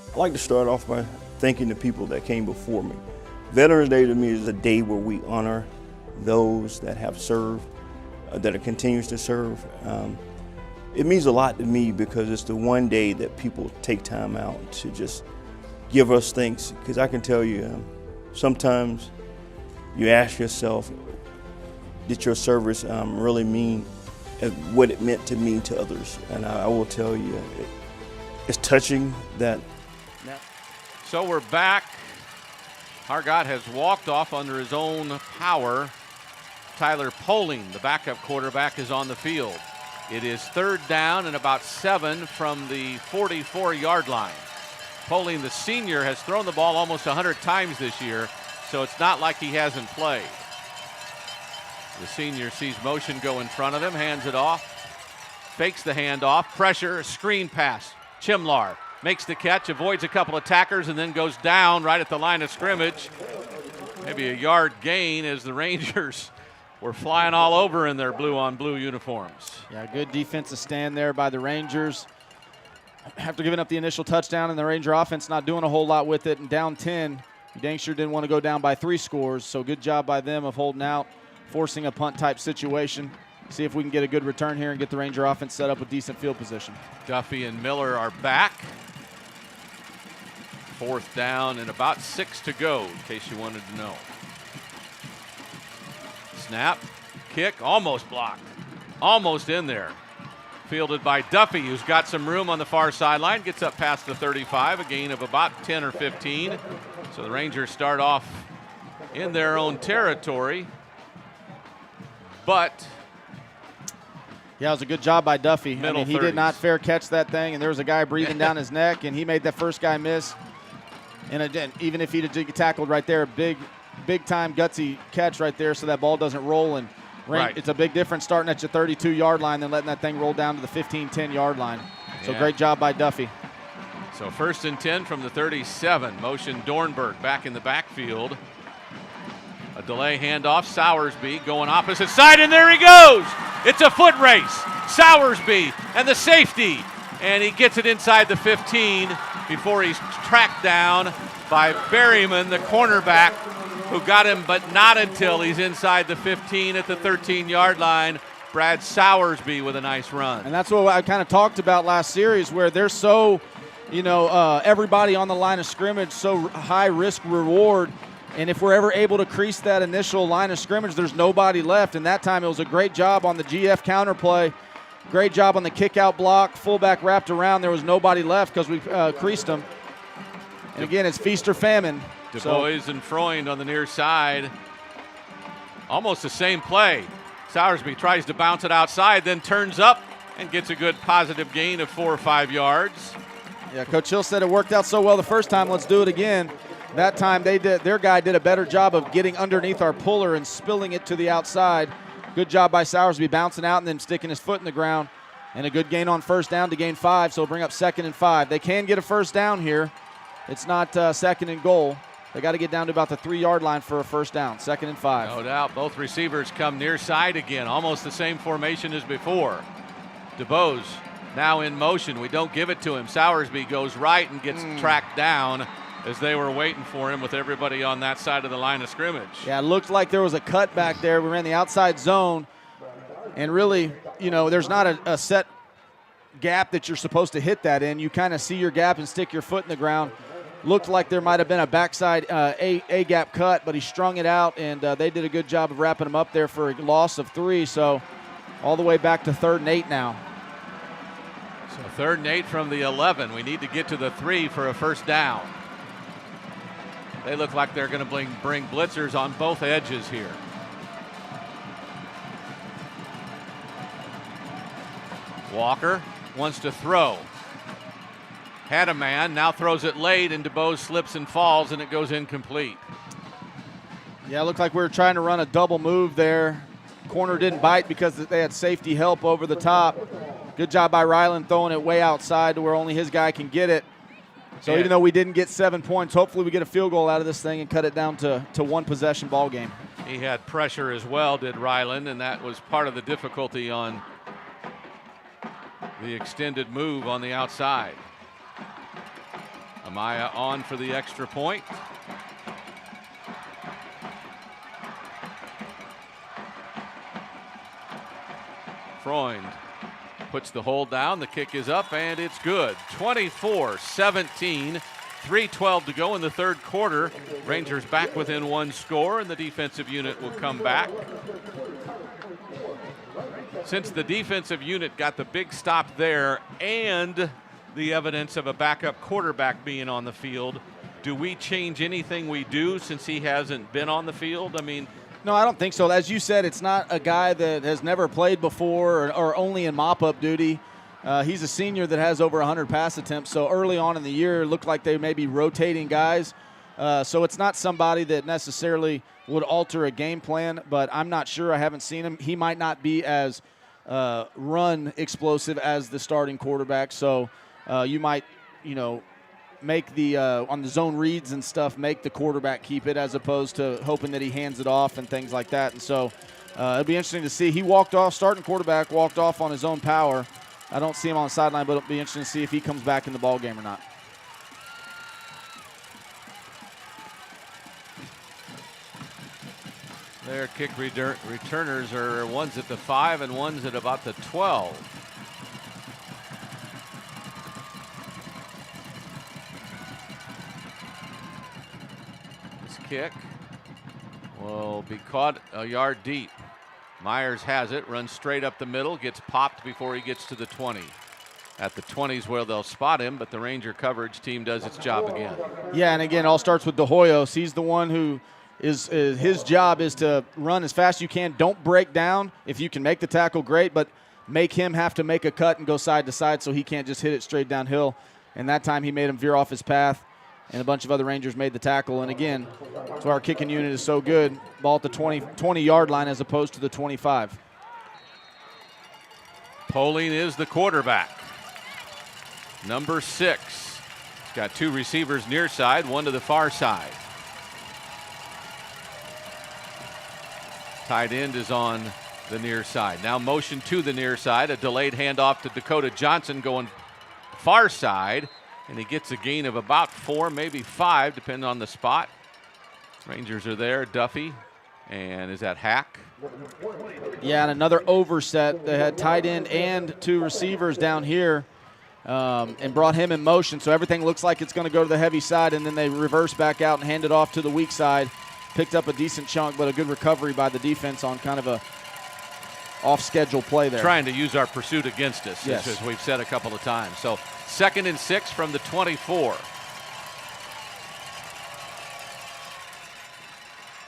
I'd like to start off by thanking the people that came before me. Veterans Day to me is a day where we honor those that have served, that continues to serve. it means a lot to me because it's the one day that people take time out to just give us thanks. Because I can tell you, sometimes you ask yourself, did your service really mean what it meant to me to others? And I will tell you, it's touching that. So we're back. Hargott has walked off under his own power. Tyler Poling, the backup quarterback, is on the field. It is 3rd down and about 7 from the 44-yard line. Poling, the senior, has thrown the ball almost 100 times this year, so it's not like he hasn't played. The senior sees motion go in front of him, hands it off, fakes the handoff, pressure, a screen pass. Chimlar makes the catch, avoids a couple of attackers, and then goes down right at the line of scrimmage. Maybe a yard gain as the Rangers were flying all over in their blue-on-blue uniforms. Yeah, good defensive stand there by the Rangers. After giving up the initial touchdown and the Ranger offense not doing a whole lot with it, and down 10, you dang sure didn't want to go down by 3 scores, so good job by them of holding out, forcing a punt-type situation. See if we can get a good return here and get the Ranger offense set up with decent field position. Duffy and Miller are back. 4th down and about 6 to go, in case you wanted to know. Snap, kick, almost blocked, almost in there. Fielded by Duffy, who's got some room on the far sideline, gets up past the 35, a gain of about 10 or 15. So the Rangers start off in their own territory, but yeah, it was a good job by Duffy. I mean, he 30s. did not fair catch that thing, and there was a guy breathing down his neck, and he made that first guy miss. And again, even if he'd have tackled right there, big time gutsy catch right there, so that ball doesn't roll. And right. It's a big difference starting at your 32-yard line than letting that thing roll down to the 15, 10-yard line. So Yeah. great job by Duffy. So 1st and 10 from the 37. Motion Dornberg back in the backfield. A delay handoff. Sowersby going opposite side, and there he goes. It's a foot race. Sowersby and the safety, and he gets it inside the 15 before he's tracked down by Berryman, the cornerback, who got him, but not until he's inside the 15 at the 13-yard line. Brad Sowersby with a nice run. And that's what I kind of talked about last series, where they're so, everybody on the line of scrimmage, so high risk reward. And if we're ever able to crease that initial line of scrimmage, there's nobody left. And that time it was a great job on the GF counter play. Great job on the kick-out block. Fullback wrapped around. There was nobody left because we creased them. And again, it's feast or famine. Du Bois and Freund on the near side. Almost the same play. Sowersby tries to bounce it outside, then turns up and gets a good positive gain of 4 or 5 yards. Yeah, Coach Hill said it worked out so well the first time, let's do it again. That time their guy did a better job of getting underneath our puller and spilling it to the outside. Good job by Sowersby bouncing out and then sticking his foot in the ground. And a good gain on 1st down to gain 5, so it'll bring up 2nd and 5. They can get a 1st down here. It's not 2nd and goal. They got to get down to about the 3-yard line for a 1st down, 2nd and 5. No doubt, both receivers come near side again, almost the same formation as before. Du Bois now in motion. We don't give it to him. Sowersby goes right and gets tracked down as they were waiting for him with everybody on that side of the line of scrimmage. Yeah, it looked like there was a cut back there. We ran the outside zone, and really, there's not a set gap that you're supposed to hit that in. You kind of see your gap and stick your foot in the ground. Looked like there might have been a backside A-gap cut, but he strung it out, and they did a good job of wrapping him up there for a loss of 3. So all the way back to 3rd and 8 now. So 3rd and 8 from the 11. We need to get to the 3 for a 1st down. They look like they're going to bring blitzers on both edges here. Walker wants to throw. Had a man, now throws it late, and Du Bois slips and falls, and it goes incomplete. Yeah, it looked like we were trying to run a double move there. Corner didn't bite because they had safety help over the top. Good job by Ryland throwing it way outside to where only his guy can get it. So even though we didn't get 7 points, hopefully we get a field goal out of this thing and cut it down to 1 possession ball game. He had pressure as well, did Ryland, and that was part of the difficulty on the extended move on the outside. Amaya on for the extra point. Freund puts the hold down. The kick is up, and it's good. 24-17. 3:12 to go in the third quarter. Rangers back within one score, and the defensive unit will come back. Since the defensive unit got the big stop there and the evidence of a backup quarterback being on the field, do we change anything we do since he hasn't been on the field? I mean, no, I don't think so. As you said, it's not a guy that has never played before or only in mop-up duty. He's a senior that has over 100 pass attempts, so early on in the year, it looked like they may be rotating guys. So it's not somebody that necessarily would alter a game plan, but I'm not sure. I haven't seen him. He might not be as run explosive as the starting quarterback, so you might, make the on the zone reads and stuff, make the quarterback keep it as opposed to hoping that he hands it off and things like that. And so it'll be interesting to see. He walked off, starting quarterback walked off on his own power. I don't see him on the sideline, but it'll be interesting to see if he comes back in the ball game or not. their kick returners are one's at the 5 and one's at about the 12. This kick will be caught a yard deep. Myers has it, runs straight up the middle, gets popped before he gets to the 20. At the 20s where they'll spot him, but the Ranger coverage team does its job again. Yeah, and again, all starts with De Hoyos. He's the one who is his job is to run as fast as you can. Don't break down. If you can make the tackle, great, but make him have to make a cut and go side to side so he can't just hit it straight downhill. And that time he made him veer off his path, and a bunch of other Rangers made the tackle. And again, that's why our kicking unit is so good. Ball at the 20-yard line as opposed to the 25. Poling is the quarterback. Number 6. He's got two receivers near side, one to the far side. Tight end is on the near side. Now motion to the near side. A delayed handoff to Dakota Johnson going far side. And he gets a gain of about 4, maybe 5, depending on the spot. Rangers are there. Duffy. And is that Hack? Yeah, and another overset. They had tight end and two receivers down here. And brought him in motion, so everything looks like it's going to go to the heavy side, and then they reverse back out and hand it off to the weak side. Picked up a decent chunk, but a good recovery by the defense on kind of a off-schedule play there. Trying to use our pursuit against us, yes, as we've said a couple of times. So 2nd and 6 from the 24.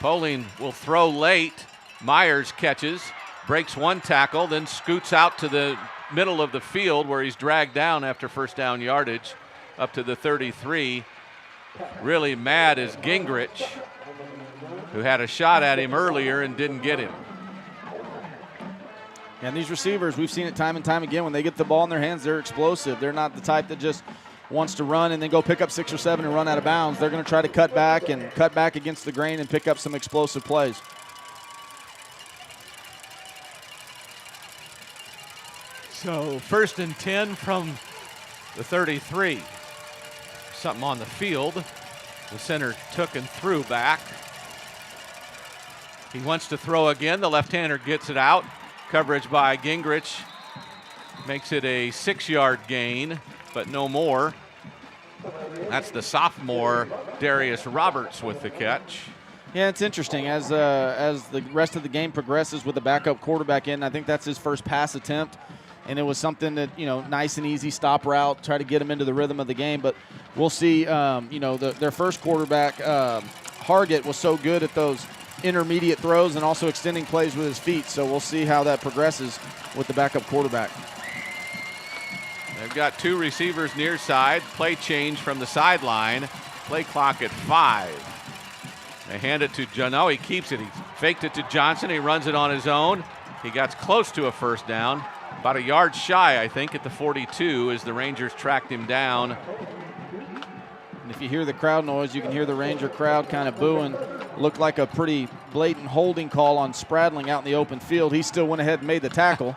Poling will throw late. Myers catches, breaks one tackle, then scoots out to the middle of the field where he's dragged down after first down yardage up to the 33. Really mad is Gingrich, who had a shot at him earlier and didn't get him. And these receivers, we've seen it time and time again, when they get the ball in their hands, they're explosive. They're not the type that just wants to run and then go pick up 6 or 7 and run out of bounds. They're going to try to cut back against the grain and pick up some explosive plays. So 1st and 10 from the 33. Something on the field. The center took and threw back. He wants to throw again. The left-hander gets it out. Coverage by Gingrich makes it a 6-yard gain, but no more. That's the sophomore Darius Roberts with the catch. Yeah, it's interesting. As the rest of the game progresses with the backup quarterback in, I think that's his first pass attempt. And it was something that, nice and easy stop route, try to get him into the rhythm of the game. But we'll see, their first quarterback, Hargett, was so good at those intermediate throws and also extending plays with his feet. So we'll see how that progresses with the backup quarterback. They've got two receivers near side. Play change from the sideline. Play clock at 5. They hand it to John. No, he keeps it. He faked it to Johnson. He runs it on his own. He got close to a first down. About a yard shy, I think, at the 42 as the Rangers tracked him down. And if you hear the crowd noise, you can hear the Ranger crowd kind of booing. Looked like a pretty blatant holding call on Spradling out in the open field. He still went ahead and made the tackle.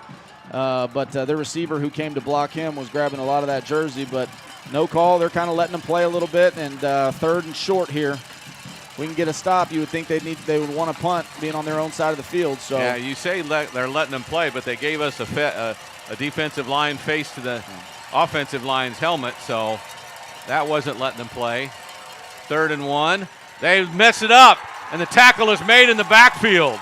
But the receiver who came to block him was grabbing a lot of that jersey, but no call. They're kind of letting him play a little bit, and 3rd and short here. If we can get a stop, you would think they would want to punt being on their own side of the field. So yeah, you say they're letting them play, but they gave us a defensive line face to the offensive line's helmet, so that wasn't letting them play. 3rd and 1. They mess it up, and the tackle is made in the backfield.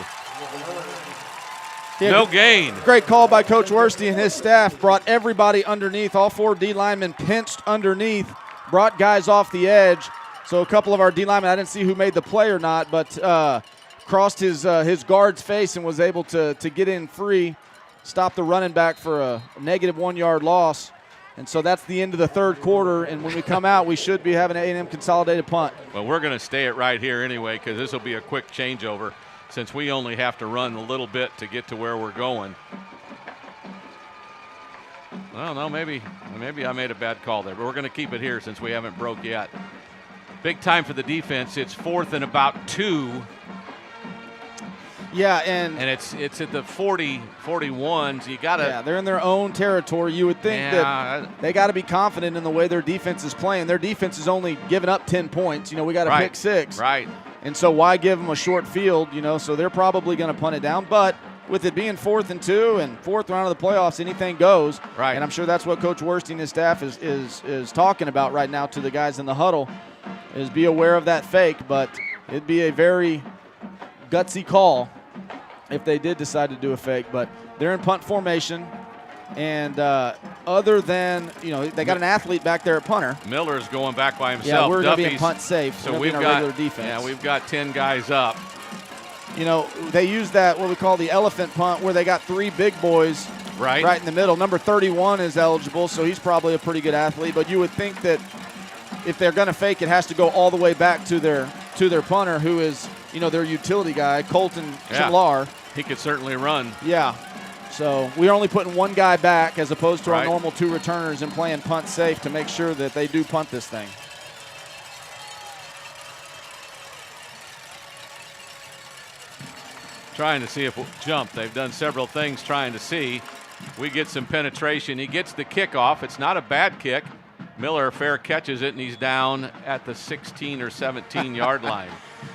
Yeah, no gain. Great call by Coach Worsty and his staff. Brought everybody underneath. All 4 D linemen pinched underneath, brought guys off the edge. So a couple of our D linemen, I didn't see who made the play or not, but crossed his guard's face and was able to get in free, stop the running back for a negative 1 yard loss. And so that's the end of the 3rd quarter, and when we come out, we should be having an A&M Consolidated punt. Well, we're going to stay it right here anyway because this will be a quick changeover since we only have to run a little bit to get to where we're going. I don't know, maybe I made a bad call there, but we're going to keep it here since we haven't broke yet. Big time for the defense. It's 4th and about 2. Yeah, and it's at the 41s. You got to. Yeah, they're in their own territory. You would think that they got to be confident in the way their defense is playing. Their defense is only giving up 10 points. You know, we got to pick 6. Right. And so why give them a short field, you know? So they're probably going to punt it down. But with it being 4th and 2 and 4th round of the playoffs, anything goes. Right. And I'm sure that's what Coach Worsty and his staff is talking about right now to the guys in the huddle, is be aware of that fake. But it'd be a very gutsy call if they did decide to do a fake. But they're in punt formation. And other than, you know, they got an athlete back there at punter. Miller's going back by himself. Yeah, we're going to be in punt safe. So we've got regular defense. Yeah, we've got 10 guys up. You know, they use that, what we call the elephant punt, where they got 3 big boys right in the middle. Number 31 is eligible, so he's probably a pretty good athlete. But you would think that if they're going to fake, it has to go all the way back to their punter, who is, you know, their utility guy, Colton Chimlar. He could certainly run. Yeah. So we're only putting 1 guy back as opposed to our normal 2 returners and playing punt safe to make sure that they do punt this thing. Trying to see if we'll jump. They've done several things trying to see. We get some penetration. He gets the kickoff. It's not a bad kick. Miller fair catches it, and he's down at the 16 or 17 yard line.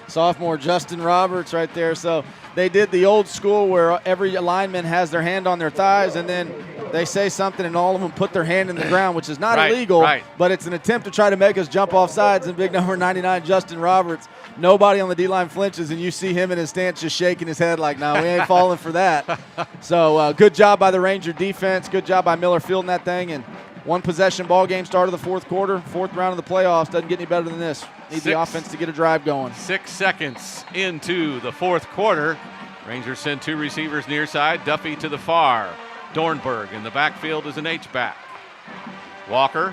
Sophomore Justin Roberts right there. So they did the old school where every lineman has their hand on their thighs, and then they say something and all of them put their hand in the ground, which is not illegal, but it's an attempt to try to make us jump off sides. And big number 99, Justin Roberts, nobody on the D-line flinches, and you see him in his stance just shaking his head like, no, we ain't falling for that. So good job by the Ranger defense. Good job by Miller fielding that thing. And 1 possession ball game, start of the 4th quarter, 4th round of the playoffs. Doesn't get any better than this. Need the offense to get a drive going. 6 seconds into the 4th quarter. Rangers send 2 receivers near side. Duffy to the far. Dornberg in the backfield is an H-back. Walker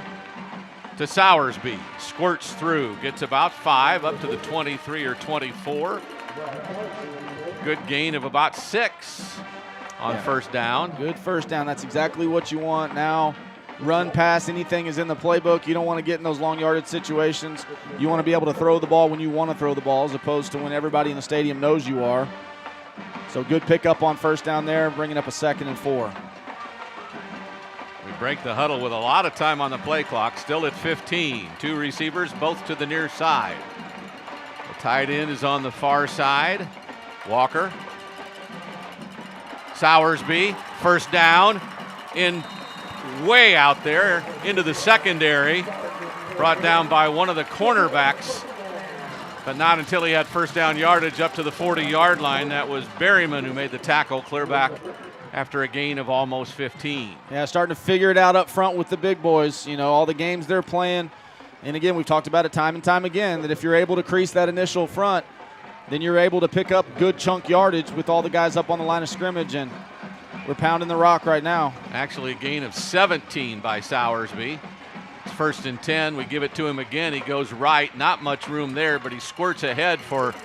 to Sowersby. Squirts through. Gets about 5 up to the 23 or 24. Good gain of about 6 on first down. Good first down. That's exactly what you want now. Run, pass, anything is in the playbook. You don't want to get in those long yardage situations. You want to be able to throw the ball when you want to throw the ball as opposed to when everybody in the stadium knows you are. So good pickup on first down there, bringing up a 2nd and 4. We break the huddle with a lot of time on the play clock, still at 15. 2 receivers, both to the near side. The tight end is on the far side. Walker. Sowersby, first down, in way out there into the secondary. Brought down by one of the cornerbacks, but not until he had first down yardage up to the 40-yard line. That was Berryman who made the tackle, clear back after a gain of almost 15. Yeah, starting to figure it out up front with the big boys. You know, all the games they're playing. And again, we've talked about it time and time again, that if you're able to crease that initial front, then you're able to pick up good chunk yardage with all the guys up on the line of scrimmage. And we're pounding the rock right now. Actually a gain of 17 by Sowersby. It's 1st and 10. We give it to him again. He goes right. Not much room there, but he squirts ahead for,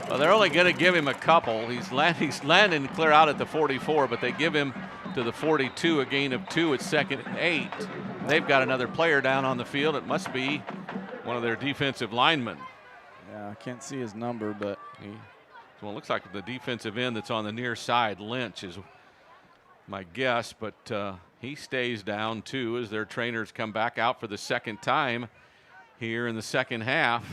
well, they're only going to give him a couple. He's landing clear out at the 44, but they give him to the 42, a gain of 2 at 2nd and 8. They've got another player down on the field. It must be one of their defensive linemen. Yeah, I can't see his number, but well, it looks like the defensive end that's on the near side, Lynch, is my guess, but he stays down too as their trainers come back out for the 2nd time here in the 2nd half.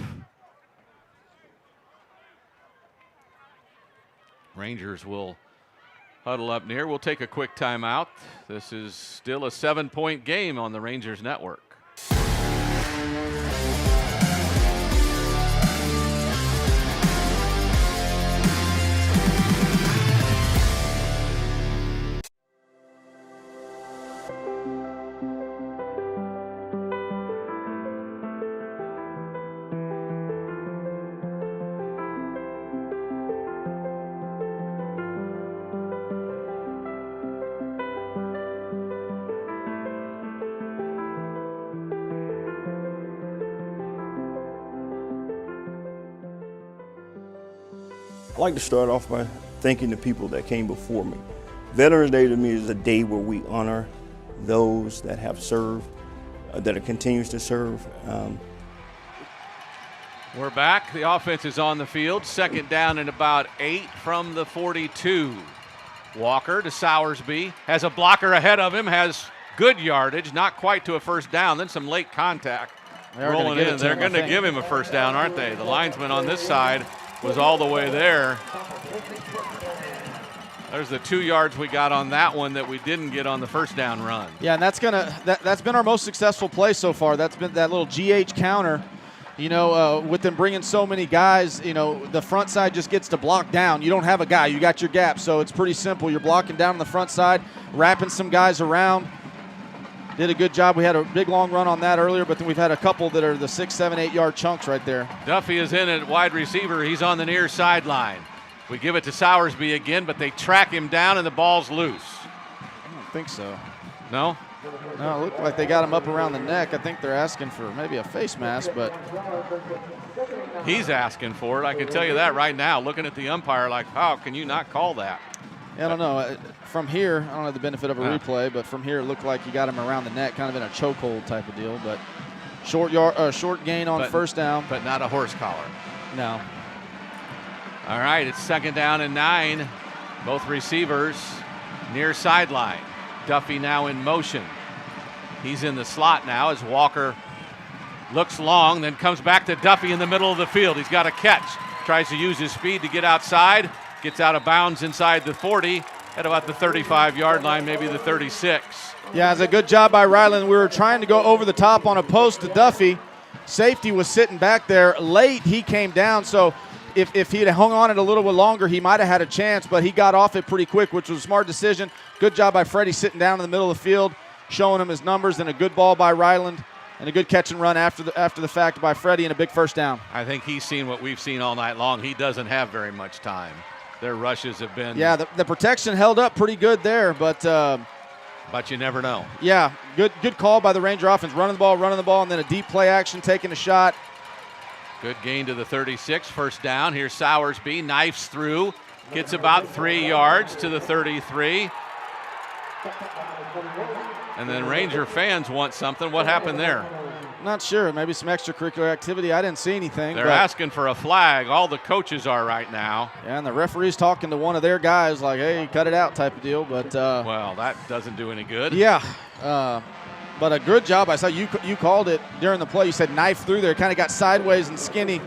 Rangers will huddle up near. We'll take a quick timeout. This is still a 7-point game on the Rangers network. I'd like to start off by thanking the people that came before me. Veterans Day to me is a day where we honor those that have served, that continues to serve. We're back. The offense is on the field. Second down and about 8 from the 42. Walker to Sowersby. Has a blocker ahead of him. Has good yardage. Not quite to a first down. Then some late contact. Rolling in. They're going to give him a first down, aren't they? The linesman on this side was all the way there. There's the 2 yards we got on that one that we didn't get on the first down run. Yeah, and that's been our most successful play so far. That's been that little GH counter. You know, with them bringing so many guys, you know, the front side just gets to block down. You don't have a guy. You got your gap, so it's pretty simple. You're blocking down on the front side, wrapping some guys around. Did a good job. We had a big long run on that earlier, but then we've had a couple that are the 6, 7, 8 yard chunks right there. Duffy is in at wide receiver. He's on the near sideline. We give it to Sowersby again, but they track him down and the ball's loose. I don't think so. No? No, it looked like they got him up around the neck. I think they're asking for maybe a face mask, but he's asking for it. I can tell you that right now, looking at the umpire like, how can you not call that? I don't know. From here, I don't have the benefit of a replay, but from here it looked like you got him around the neck, kind of in a chokehold type of deal. But short gain on first down. But not a horse collar. No. All right, it's second down and 9. Both receivers near sideline. Duffy now in motion. He's in the slot now as Walker looks long, then comes back to Duffy in the middle of the field. He's got a catch. Tries to use his speed to get outside. Gets out of bounds inside the 40 at about the 35-yard line, maybe the 36. Yeah, it's a good job by Ryland. We were trying to go over the top on a post to Duffy. Safety was sitting back there. Late, he came down, so if he'd hung on it a little bit longer, he might have had a chance, but he got off it pretty quick, which was a smart decision. Good job by Freddie sitting down in the middle of the field, showing him his numbers, and a good ball by Ryland, and a good catch and run after the fact by Freddie, and a big first down. I think he's seen what we've seen all night long. He doesn't have very much time. Their rushes have been... Yeah, the protection held up pretty good there, but you never know. Yeah, good call by the Ranger offense. Running the ball, and then a deep play action, taking a shot. Good gain to the 36, first down. Here's Sowersby, knifes through, gets about 3 yards to the 33. And then Ranger fans want something. What happened there? Not sure. Maybe some extracurricular activity. I didn't see anything. They're asking for a flag. All the coaches are right now. Yeah, and the referee's talking to one of their guys like, hey, cut it out type of deal. But well, that doesn't do any good. Yeah. But a good job. I saw you called it during the play. You said knife through there. Kind of got sideways and skinny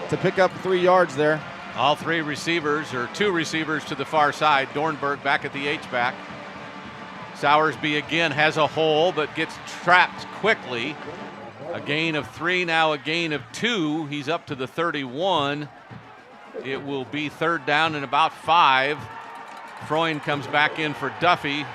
to pick up 3 yards there. All 3 receivers, or 2 receivers to the far side. Dornberg back at the H-back. Sowersby again has a hole, but gets trapped quickly. A gain of 3, now a gain of 2. He's up to the 31. It will be third down and about 5. Freund comes back in for Duffy.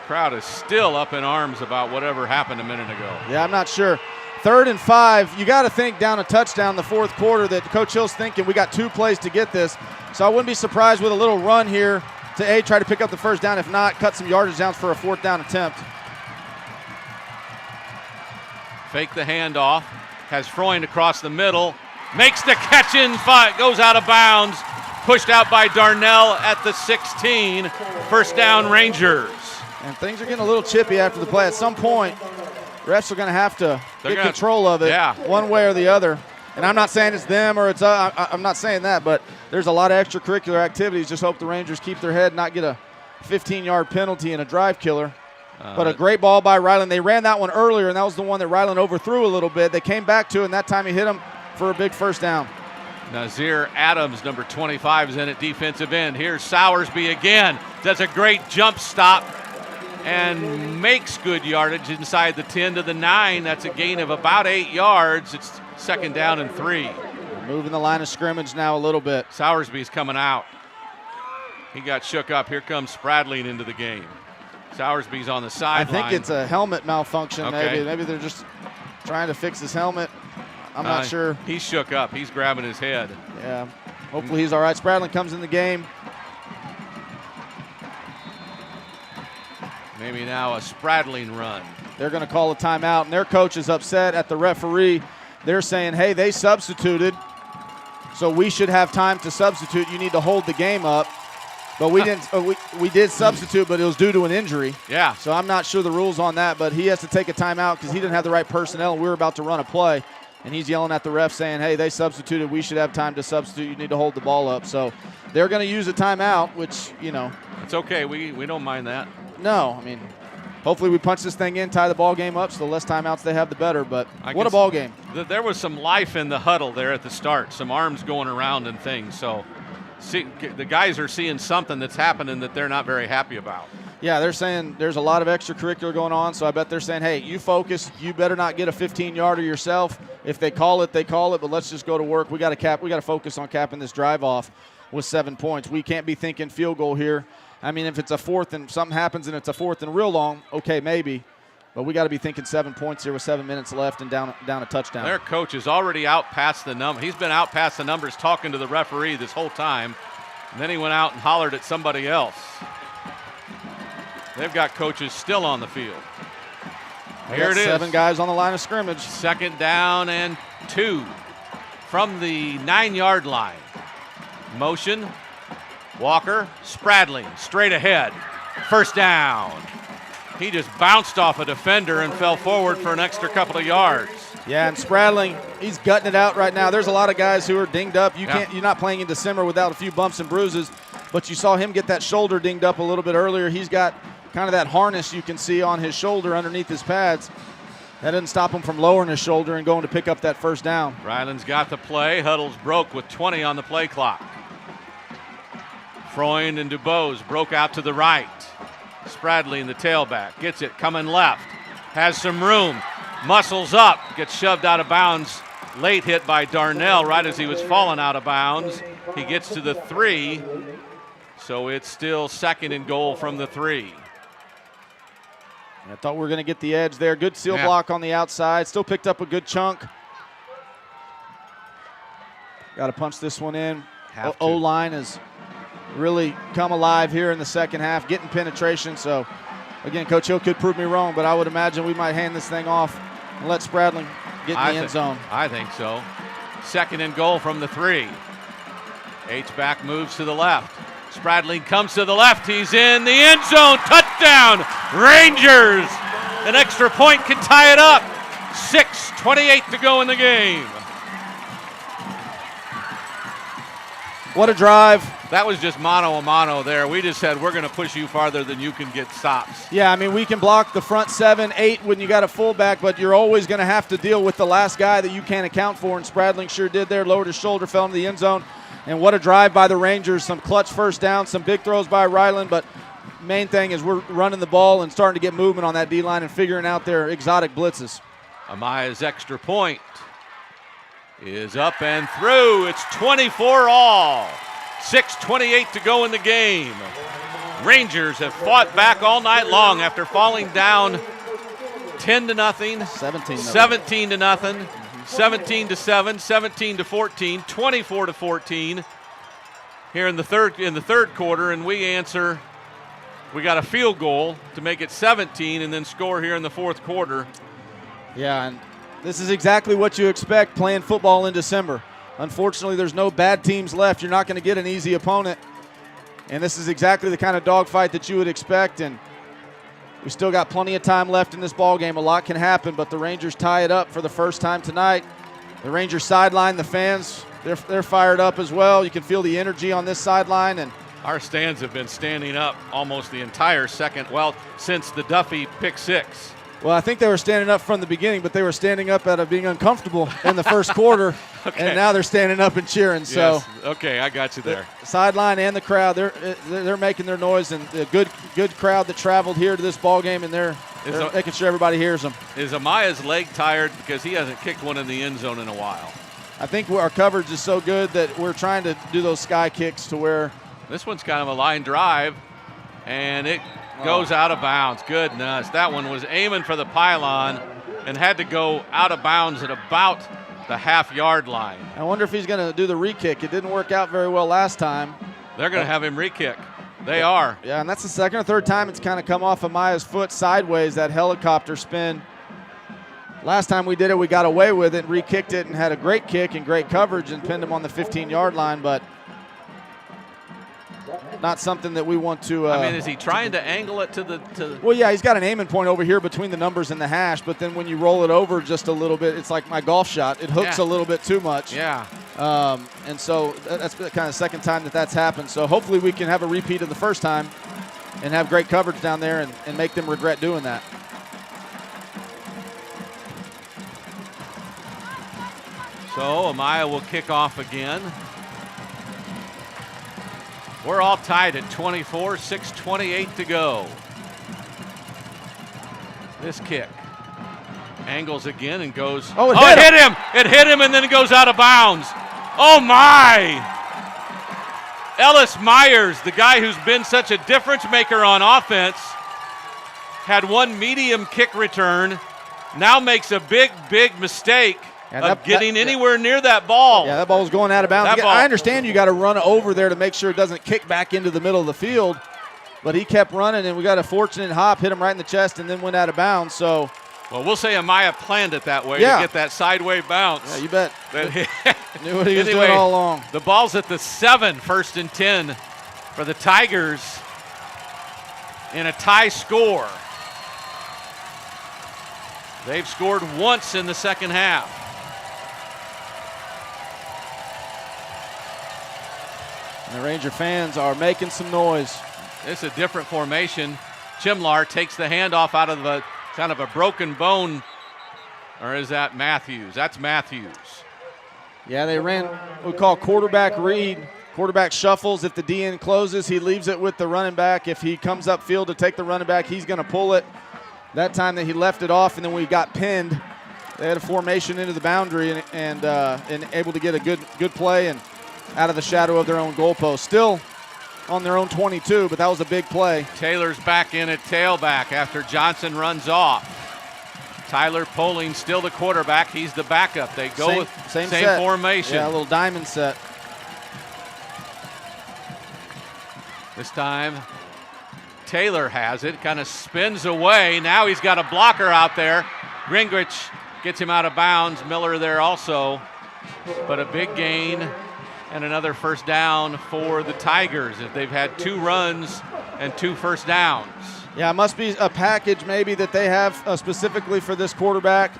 Crowd is still up in arms about whatever happened a minute ago. Yeah, I'm not sure. Third and 5. You got to think down a touchdown the fourth quarter that Coach Hill's thinking we got 2 plays to get this. So I wouldn't be surprised with a little run here to try to pick up the first down. If not, cut some yardage down for a 4th down attempt. Fake the handoff. Has Freund across the middle. Makes the catch in 5. Goes out of bounds. Pushed out by Darnell at the 16. First down, Rangers. And things are getting a little chippy after the play. At some point, refs are going to have to get control of it one way or the other. And I'm not saying it's them or it's I'm not saying that, but there's a lot of extracurricular activities. Just hope the Rangers keep their head, not get a 15-yard penalty and a drive killer. But a great ball by Ryland. They ran that one earlier, and that was the one that Ryland overthrew a little bit. They came back to it, and that time he hit him for a big first down. Nazir Adams, number 25, is in at defensive end. Here's Sowersby again. Does a great jump stop and makes good yardage inside the 10 to the 9. That's a gain of about 8 yards. It's 2nd down and 3. We're moving the line of scrimmage now a little bit. Sowersby's coming out. He got shook up. Here comes Spradling into the game. Sowersby's on the sideline. I think it's a helmet malfunction. Okay. Maybe they're just trying to fix his helmet. I'm not sure. He's shook up. He's grabbing his head. Yeah. Hopefully he's all right. Spradling comes in the game. Maybe now a Spradling run. They're going to call a timeout, and their coach is upset at the referee. They're saying, hey, they substituted, so we should have time to substitute. You need to hold the game up. But we didn't. We did substitute, but it was due to an injury. Yeah. So I'm not sure the rules on that, but he has to take a timeout because he didn't have the right personnel, and we were about to run a play. And he's yelling at the ref saying, hey, they substituted. We should have time to substitute. You need to hold the ball up. So they're going to use a timeout, which, you know. It's okay. We don't mind that. No, I mean, hopefully we punch this thing in, tie the ball game up, so the less timeouts they have, the better. But what a ball game. There was some life in the huddle there at the start, some arms going around and things. So the guys are seeing something that's happening that they're not very happy about. Yeah, they're saying there's a lot of extracurricular going on, so I bet they're saying, hey, you focus. You better not get a 15-yarder yourself. If they call it, they call it, but let's just go to work. We got to focus on capping this drive off with 7 points. We can't be thinking field goal here. I mean, if it's a fourth and something happens and it's a fourth and real long, okay, maybe. But we got to be thinking 7 points here with 7 minutes left and down a touchdown. Their coach is already out past the number. He's been out past the numbers talking to the referee this whole time. And then he went out and hollered at somebody else. They've got coaches still on the field. Here it is. 7 guys on the line of scrimmage. 2nd down and 2 from the 9-yard line. Motion. Walker, Spradling, straight ahead. 1st down. He just bounced off a defender and fell forward for an extra couple of yards. Yeah, and Spradling, he's gutting it out right now. There's a lot of guys who are dinged up. You're not playing in December without a few bumps and bruises, but you saw him get that shoulder dinged up a little bit earlier. He's got kind of that harness you can see on his shoulder underneath his pads. That doesn't stop him from lowering his shoulder and going to pick up that 1st down. Ryland's got the play. Huddle's broke with 20 on the play clock. Freund and DuBose broke out to the right. Spradling, the tailback, gets it coming left. Has some room. Muscles up. Gets shoved out of bounds. Late hit by Darnell right as he was falling out of bounds. He gets to the 3. So it's still 2nd and goal from the 3. I thought we were going to get the edge there. Good seal block on the outside. Still picked up a good chunk. Got to punch this one in. O-line has really come alive here in the second half, getting penetration. So, again, Coach Hill could prove me wrong, but I would imagine we might hand this thing off and let Spradling get in the end zone. I think so. 2nd and goal from the 3. H-back moves to the left. Spradling comes to the left. He's in the end zone. Touchdown, Rangers. An extra point can tie it up. 6:28 to go in the game. What a drive. That was just mano-a-mano there. We just said we're going to push you farther than you can get stops. Yeah, I mean, we can block the front 7, 8 when you got a fullback, but you're always going to have to deal with the last guy that you can't account for, and Spradling sure did there. Lowered his shoulder, fell into the end zone. And what a drive by the Rangers. Some clutch 1st down, some big throws by Ryland, but main thing is we're running the ball and starting to get movement on that D-line and figuring out their exotic blitzes. Amaya's extra point is up and through. It's 24 all. 6:28 to go in the game. Rangers have fought back all night long after falling down 10-0, 17-0, 17-7, 17-14, 24-14 here in the third quarter, and we answer. We got a field goal to make it 17 and then score here in the 4th quarter. Yeah, and this is exactly what you expect playing football in December. Unfortunately, there's no bad teams left. You're not going to get an easy opponent. And this is exactly the kind of dogfight that you would expect. And we still got plenty of time left in this ball game. A lot can happen, but the Rangers tie it up for the first time tonight. The Rangers sideline, the fans, they're fired up as well. You can feel the energy on this sideline. And our stands have been standing up almost the entire second, well, since the Duffy pick 6. Well, I think they were standing up from the beginning, but they were standing up out of being uncomfortable in the first quarter, and now they're standing up and cheering. So, yes. Okay, I got you there. The sideline and the crowd, they're making their noise, and a good crowd that traveled here to this ball game, and they're making sure everybody hears them. Is Amaya's leg tired because he hasn't kicked one in the end zone in a while? I think our coverage is so good that we're trying to do those sky kicks to where this one's kind of a line drive, and it goes out of bounds. Goodness, that one was aiming for the pylon and had to go out of bounds at about the half-yard line. I wonder if he's going to do the re-kick. It didn't work out very well last time. They're going to have him re-kick. They are. Yeah, and that's the second or third time it's kind of come off of Maya's foot sideways, that helicopter spin. Last time we did it, we got away with it, re-kicked it, and had a great kick and great coverage and pinned him on the 15-yard line, but not something that we want to. I mean, is he trying to angle it to the? Well, yeah, he's got an aiming point over here between the numbers and the hash, but then when you roll it over just a little bit, it's like my golf shot. It hooks a little bit too much. Yeah. And so that's the kind of second time that's happened. So hopefully we can have a repeat of the first time and have great coverage down there and make them regret doing that. So Amaya will kick off again. We're all tied at 24, 6:28 to go. This kick angles again and goes. Oh, it hit him! It hit him and then it goes out of bounds. Oh my! Ellis Myers, the guy who's been such a difference maker on offense, had one medium kick return, now makes a big mistake. Of getting anywhere near that ball. Yeah, that ball was going out of bounds. I understand you got to run over there to make sure it doesn't kick back into the middle of the field, but he kept running, and we got a fortunate hop, hit him right in the chest, and then went out of bounds. So, well, we'll say Amaya planned it that way to get that sideway bounce. Yeah, you bet. Knew what he was doing all along. The ball's at the 7, 1st and 10 for the Tigers in a tie score. They've scored once in the second half. And the Ranger fans are making some noise. It's a different formation. Chimlar takes the handoff out of the kind of a broken bone. Or is that Matthews? That's Matthews. Yeah, they ran what we call quarterback read. Quarterback shuffles. If the DN closes, he leaves it with the running back. If he comes upfield to take the running back, he's going to pull it. That time that he left it off, and then we got pinned. They had a formation into the boundary and able to get a good play and out of the shadow of their own goalpost. Still on their own 22, but that was a big play. Taylor's back in at tailback after Johnson runs off. Tyler Poling still the quarterback. He's the backup. They go with same formation. Yeah, a little diamond set. This time Taylor has it, kind of spins away. Now he's got a blocker out there. Gingrich gets him out of bounds. Miller there also, but a big gain and another first down for the Tigers. If they've had 2 runs and 2 first downs. Yeah, it must be a package maybe that they have specifically for this quarterback.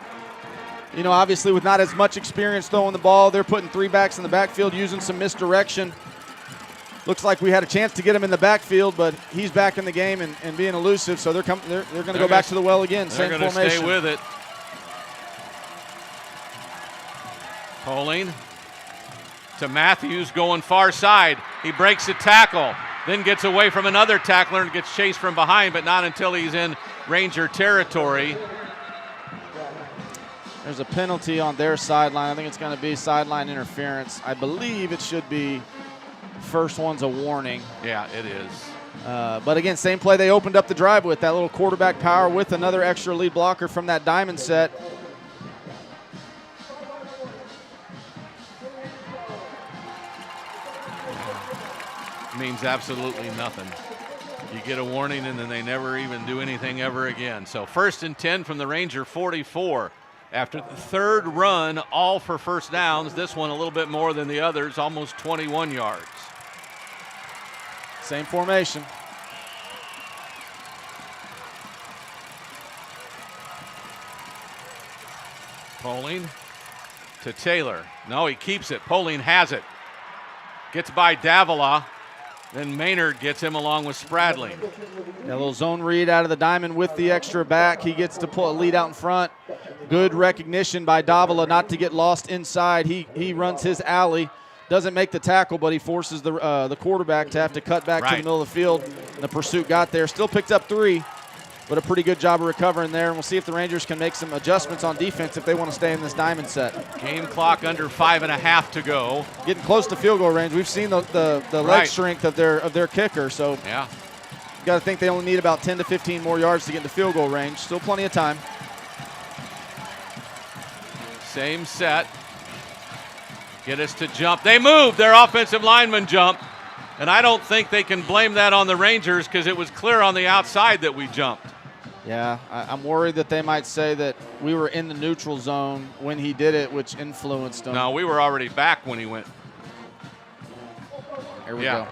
You know, obviously with not as much experience throwing the ball, they're putting 3 backs in the backfield using some misdirection. Looks like we had a chance to get him in the backfield, but he's back in the game and being elusive, so they're going to go back to the well again. Same formation. They're going to stay with it. Poling to Matthews going far side. He breaks the tackle, then gets away from another tackler and gets chased from behind, but not until he's in Ranger territory. There's a penalty on their sideline. I think it's going to be sideline interference. I believe it should be. First one's a warning. Yeah, it is. But again, same play they opened up the drive with, that little quarterback power with another extra lead blocker from that diamond set. Means absolutely nothing. You get a warning and then they never even do anything ever again. So 1st and 10 from the Ranger 44. After the 3rd run, all for first downs. This one a little bit more than the others, almost 21 yards. Same formation. Poling to Taylor. No, he keeps it. Poling has it. Gets by Davila. Then Maynard gets him along with Spradley. A little zone read out of the diamond with the extra back. He gets to pull a lead out in front. Good recognition by Davila not to get lost inside. He runs his alley, doesn't make the tackle, but he forces the quarterback to have to cut back to the middle of the field. And the pursuit got there. Still picked up 3, but a pretty good job of recovering there. And we'll see if the Rangers can make some adjustments on defense if they want to stay in this diamond set. Game clock under 5.5 to go. Getting close to field goal range. We've seen the leg strength of their kicker, so yeah, you got to think they only need about 10 to 15 more yards to get into field goal range. Still plenty of time. Same set. Get us to jump. They moved. Their offensive lineman jumped. And I don't think they can blame that on the Rangers because it was clear on the outside that we jumped. Yeah, I'm worried that they might say that we were in the neutral zone when he did it, which influenced them. No, we were already back when he went. Here we go.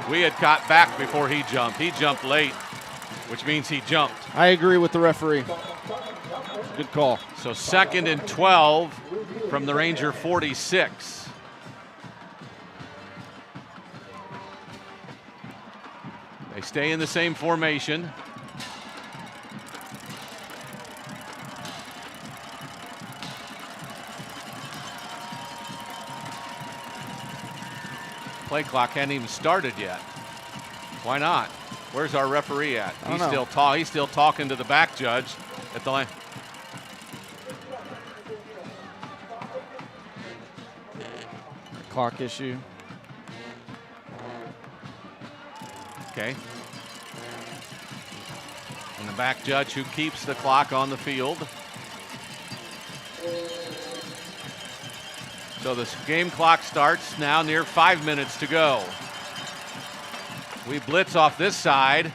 We had got back before he jumped. He jumped late, which means he jumped. I agree with the referee. Good call. So 2nd and 12 from the Ranger 46. They stay in the same formation. Play clock hadn't even started yet. Why not? Where's our referee at? He's still talking to the back judge at the line. Clock issue. Okay. And the back judge who keeps the clock on the field. So this game clock starts now, near 5 minutes to go. We blitz off this side.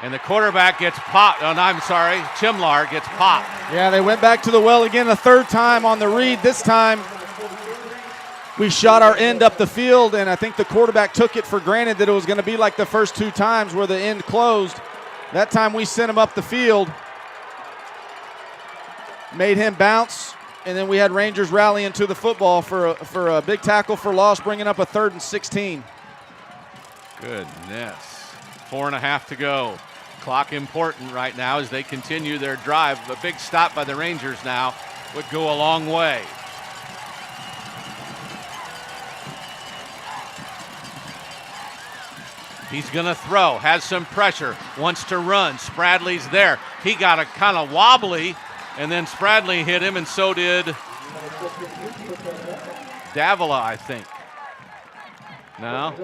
And the quarterback gets popped. Oh, no, I'm sorry. Chimlar gets popped. Yeah, they went back to the well again a 3rd time on the read. This time we shot our end up the field, and I think the quarterback took it for granted that it was going to be like the first 2 times where the end closed. That time we sent him up the field, made him bounce, and then we had Rangers rallying to the football for a big tackle for loss, bringing up a 3rd and 16. Goodness. 4.5 to go. Clock important right now as they continue their drive. A big stop by the Rangers now would go a long way. He's going to throw, has some pressure, wants to run. Spradley's there. He got a kind of wobbly, and then Spradley hit him, and so did Davila, I think. No?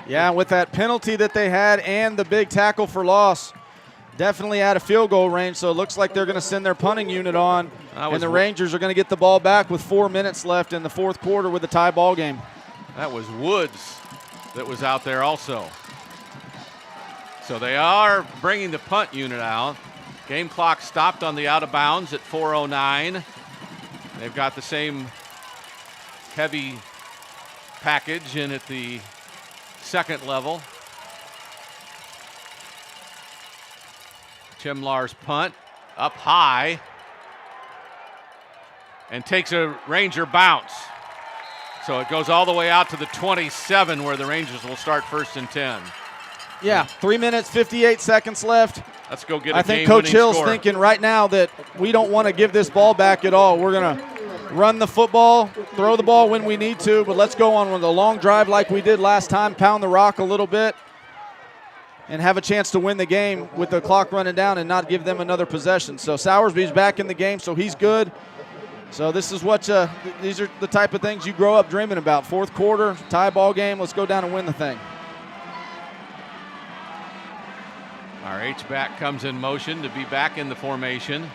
Yeah, with that penalty that they had and the big tackle for loss, definitely out of field goal range, so it looks like they're going to send their punting unit on, and the Rangers are going to get the ball back with 4 minutes left in the 4th quarter with a tie ball game. That was Woods that was out there also. So they are bringing the punt unit out. Game clock stopped on the out of bounds at 4:09. They've got the same heavy package in at the 2nd level. Chimlar's punt up high and takes a Ranger bounce. So it goes all the way out to the 27 where the Rangers will start 1st and 10. Yeah, 3 minutes, 58 seconds left. Let's go get a I think Coach Hill's thinking right now that we don't want to give this ball back at all. We're going to run the football, throw the ball when we need to, but let's go on with a long drive like we did last time, pound the rock a little bit, and have a chance to win the game with the clock running down and not give them another possession. So Sowersby's back in the game, so he's good. So this is what these are the type of things you grow up dreaming about. 4th quarter, tie ball game, let's go down and win the thing. Our H-back comes in motion to be back in the formation.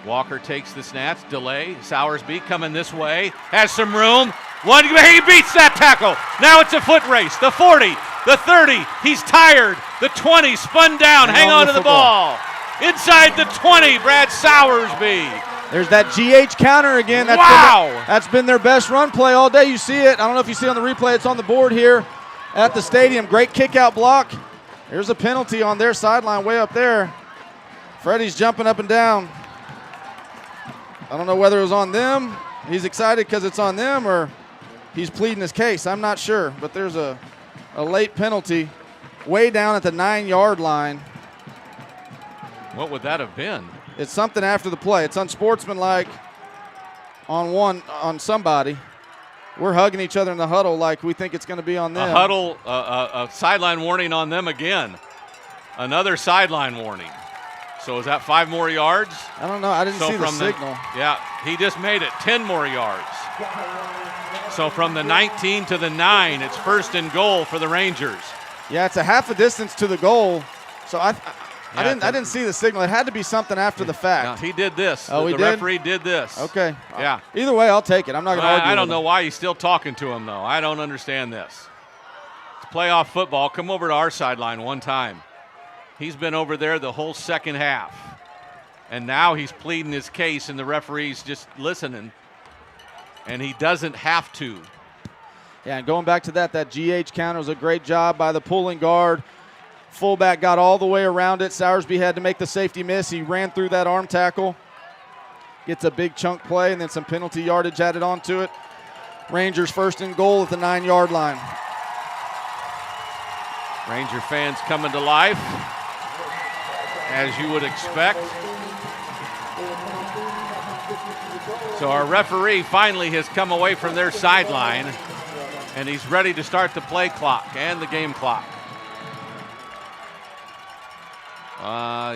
Walker takes the snaps, delay. Sowersby coming this way, has some room. He beats that tackle. Now it's a foot race. The 40, the 30, he's tired. The 20 spun down, hang on to the ball. Inside the 20, Brad Sowersby. There's that GH counter again. That's been their best run play all day. You see it. I don't know if you see it on the replay. It's on the board here at the stadium. Great kick out block. There's a penalty on their sideline way up there. Freddie's jumping up and down. I don't know whether it was on them. He's excited because it's on them or he's pleading his case. I'm not sure, but there's a a late penalty way down at the 9-yard line. What would that have been? It's something after the play. It's unsportsmanlike on somebody. We're hugging each other in the huddle like we think it's going to be on them. A huddle, a sideline warning on them again. Another sideline warning. So is that 5 more yards? I don't know. I didn't see the signal. Yeah, he just made it 10 more yards. So from the 19 to the 9, it's 1st and goal for the Rangers. Yeah, it's a half a distance to the goal. So I didn't see the signal. It had to be something after the fact. No, he did this. Oh, the referee did this. Okay. Yeah. Either way, I'll take it. I'm not going to argue. I don't know why he's still talking to him, though. I don't understand this. It's playoff football. Come over to our sideline one time. He's been over there the whole second half. And now he's pleading his case, and the referee's just listening. And he doesn't have to. Yeah, and going back to that GH counter was a great job by the pulling guard. Fullback got all the way around it. Soursby had to make the safety miss. He ran through that arm tackle. Gets a big chunk play and then some penalty yardage added onto it. Rangers 1st and goal at the 9-yard line. Ranger fans coming to life, as you would expect. So our referee finally has come away from their sideline, and he's ready to start the play clock and the game clock.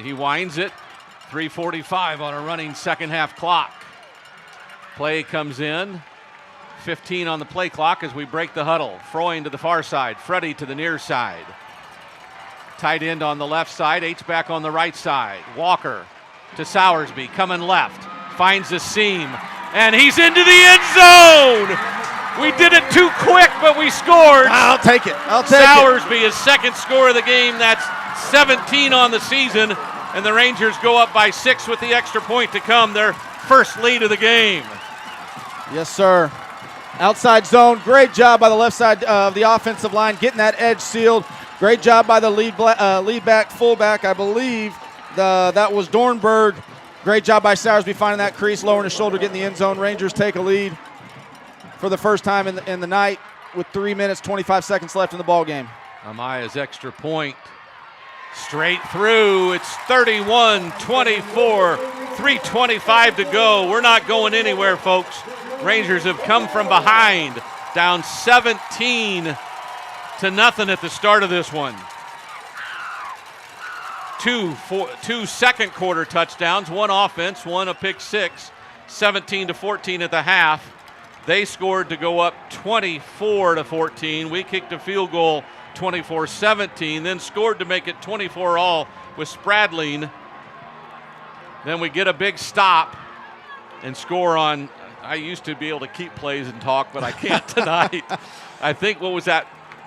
He winds it. 3:45 on a running second half clock. Play comes in. 15 on the play clock as we break the huddle. Freund to the far side. Freddie to the near side. Tight end on the left side. H-back on the right side. Walker to Soursby. Coming left. Finds the seam. And he's into the end zone. We did it too quick, but we scored. I'll take it. Soursby, his second score of the game. That's 17 on the season. And the Rangers go up by 6 with the extra point to come. Their first lead of the game. Yes, sir. Outside zone. Great job by the left side of the offensive line getting that edge sealed. Great job by the lead back, fullback. I believe that was Dornberg. Great job by Soursby finding that crease, lowering his shoulder, getting the end zone. Rangers take a lead for the first time in the night with 3 minutes, 25 seconds left in the ball game. Amaya's extra point. Straight through. It's 31-24. 3:25 to go. We're not going anywhere, folks. Rangers have come from behind, down 17-0 at the start of this one. Two second quarter touchdowns, one offense, one a pick six, 17-14 at the half. They scored to go up 24-14. We kicked a field goal 24-17, then scored to make it 24-all with Spradling. Then we get a big stop and score on. I used to be able to keep plays and talk, but I can't tonight. I think, what was that,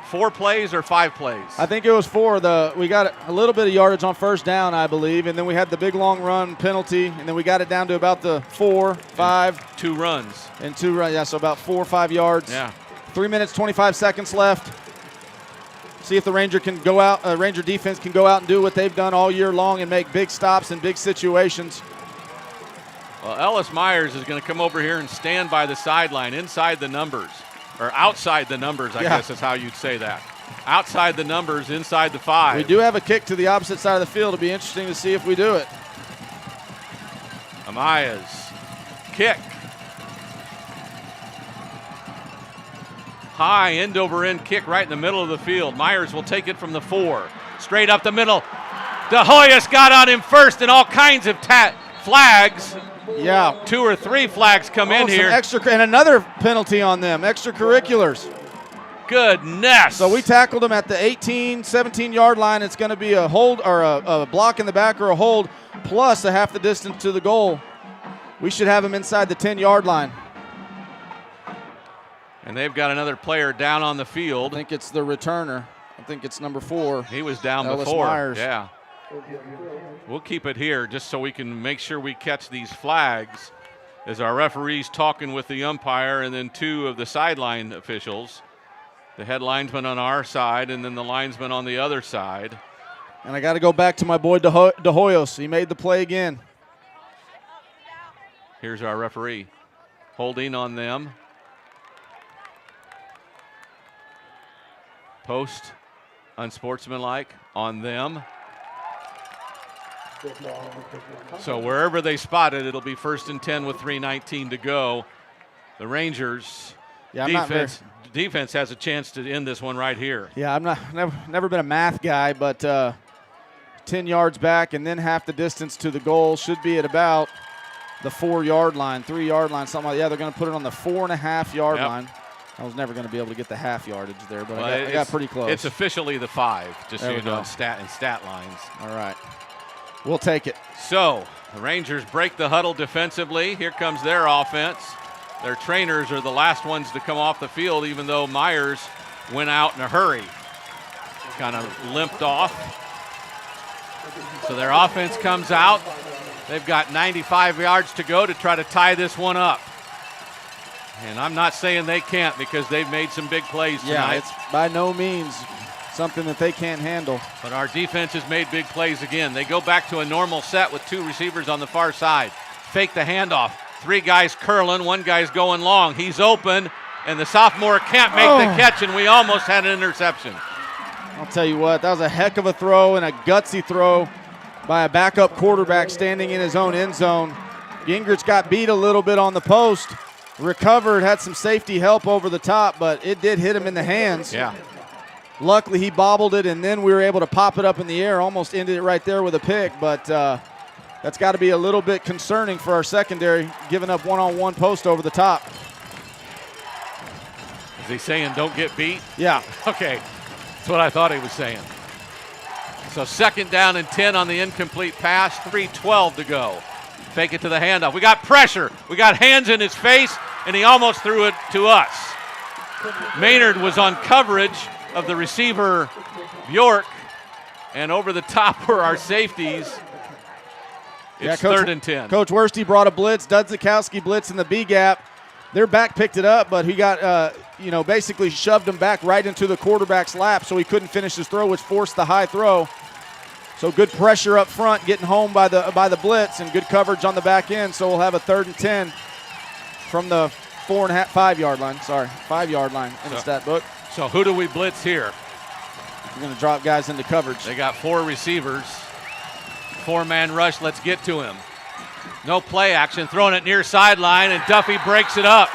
4 plays or 5 plays? I think it was 4. We got a little bit of yardage on first down, I believe, and then we had the big long run penalty, and then we got it down to about the 4, 5. 2 runs. And 2 runs, yeah, so about 4 or 5 yards. Yeah. 3 minutes, 25 seconds left. See if the Ranger defense can go out and do what they've done all year long and make big stops in big situations. Well, Ellis Myers is going to come over here and stand by the sideline inside the numbers, or outside the numbers, I guess is how you'd say that. Outside the numbers, inside the 5. We do have a kick to the opposite side of the field. It'll be interesting to see if we do it. Amaya's kick. High end over end kick right in the middle of the field. Myers will take it from the 4. Straight up the middle. De Hoyos got on him first, and all kinds of flags. Yeah. 2 or 3 flags come in here. And another penalty on them, extracurriculars. Goodness. So we tackled them at the 18, 17-yard line. It's going to be a hold or a block in the back or a hold plus a half the distance to the goal. We should have them inside the 10-yard line. And they've got another player down on the field. I think it's the returner. I think it's number 4. He was down Ellis before. Myers. Yeah. We'll keep it here just so we can make sure we catch these flags as our referee's talking with the umpire and then 2 of the sideline officials. The head linesman on our side and then the linesman on the other side. And I got to go back to my boy De Hoyos. He made the play again. Here's our referee holding on them. Post unsportsmanlike on them. So wherever they spot it, it'll be 1st and 10 with 3:19 to go. The Rangers defense has a chance to end this one right here. Yeah, I'm never been a math guy, but 10 yards back and then half the distance to the goal should be at about the 4-yard line, 3-yard line, something like that. Yeah, they're going to put it on the 4.5-yard line. I was never going to be able to get the half yardage there, but I got pretty close. It's officially the 5, just so you know, in stat lines. All right. We'll take it. So the Rangers break the huddle defensively. Here comes their offense. Their trainers are the last ones to come off the field, even though Myers went out in a hurry. Kind of limped off. So their offense comes out. They've got 95 yards to go to try to tie this one up. And I'm not saying they can't, because they've made some big plays tonight. Yeah, it's by no means something that they can't handle. But our defense has made big plays again. They go back to a normal set with 2 receivers on the far side. Fake the handoff. 3 guys curling, 1 guy's going long. He's open, and the sophomore can't make the catch, and we almost had an interception. I'll tell you what, that was a heck of a throw and a gutsy throw by a backup quarterback standing in his own end zone. Gingrich got beat a little bit on the post, recovered, had some safety help over the top, but it did hit him in the hands. Yeah. Luckily, he bobbled it, and then we were able to pop it up in the air, almost ended it right there with a pick, but that's got to be a little bit concerning for our secondary, giving up one-on-one post over the top. Is he saying don't get beat? Yeah. Okay, that's what I thought he was saying. So 2nd down and 10 on the incomplete pass, 3:12 to go. Fake it to the handoff. We got pressure. We got hands in his face, and he almost threw it to us. Maynard was on coverage of the receiver, Bjork, and over the top were our safeties. It's 3rd and 10. Coach Worsty brought a blitz. Dudzikowski blitz in the B gap. Their back picked it up, but he got, basically shoved him back right into the quarterback's lap, so he couldn't finish his throw, which forced the high throw. So good pressure up front, getting home by the blitz, and good coverage on the back end. So we'll have a 3rd and 10 from the 5-yard line. Sorry, 5-yard line in the stat book. So who do we blitz here? We're going to drop guys into coverage. They got 4 receivers. 4-man rush. Let's get to him. No play action. Throwing it near sideline, and Duffy breaks it up.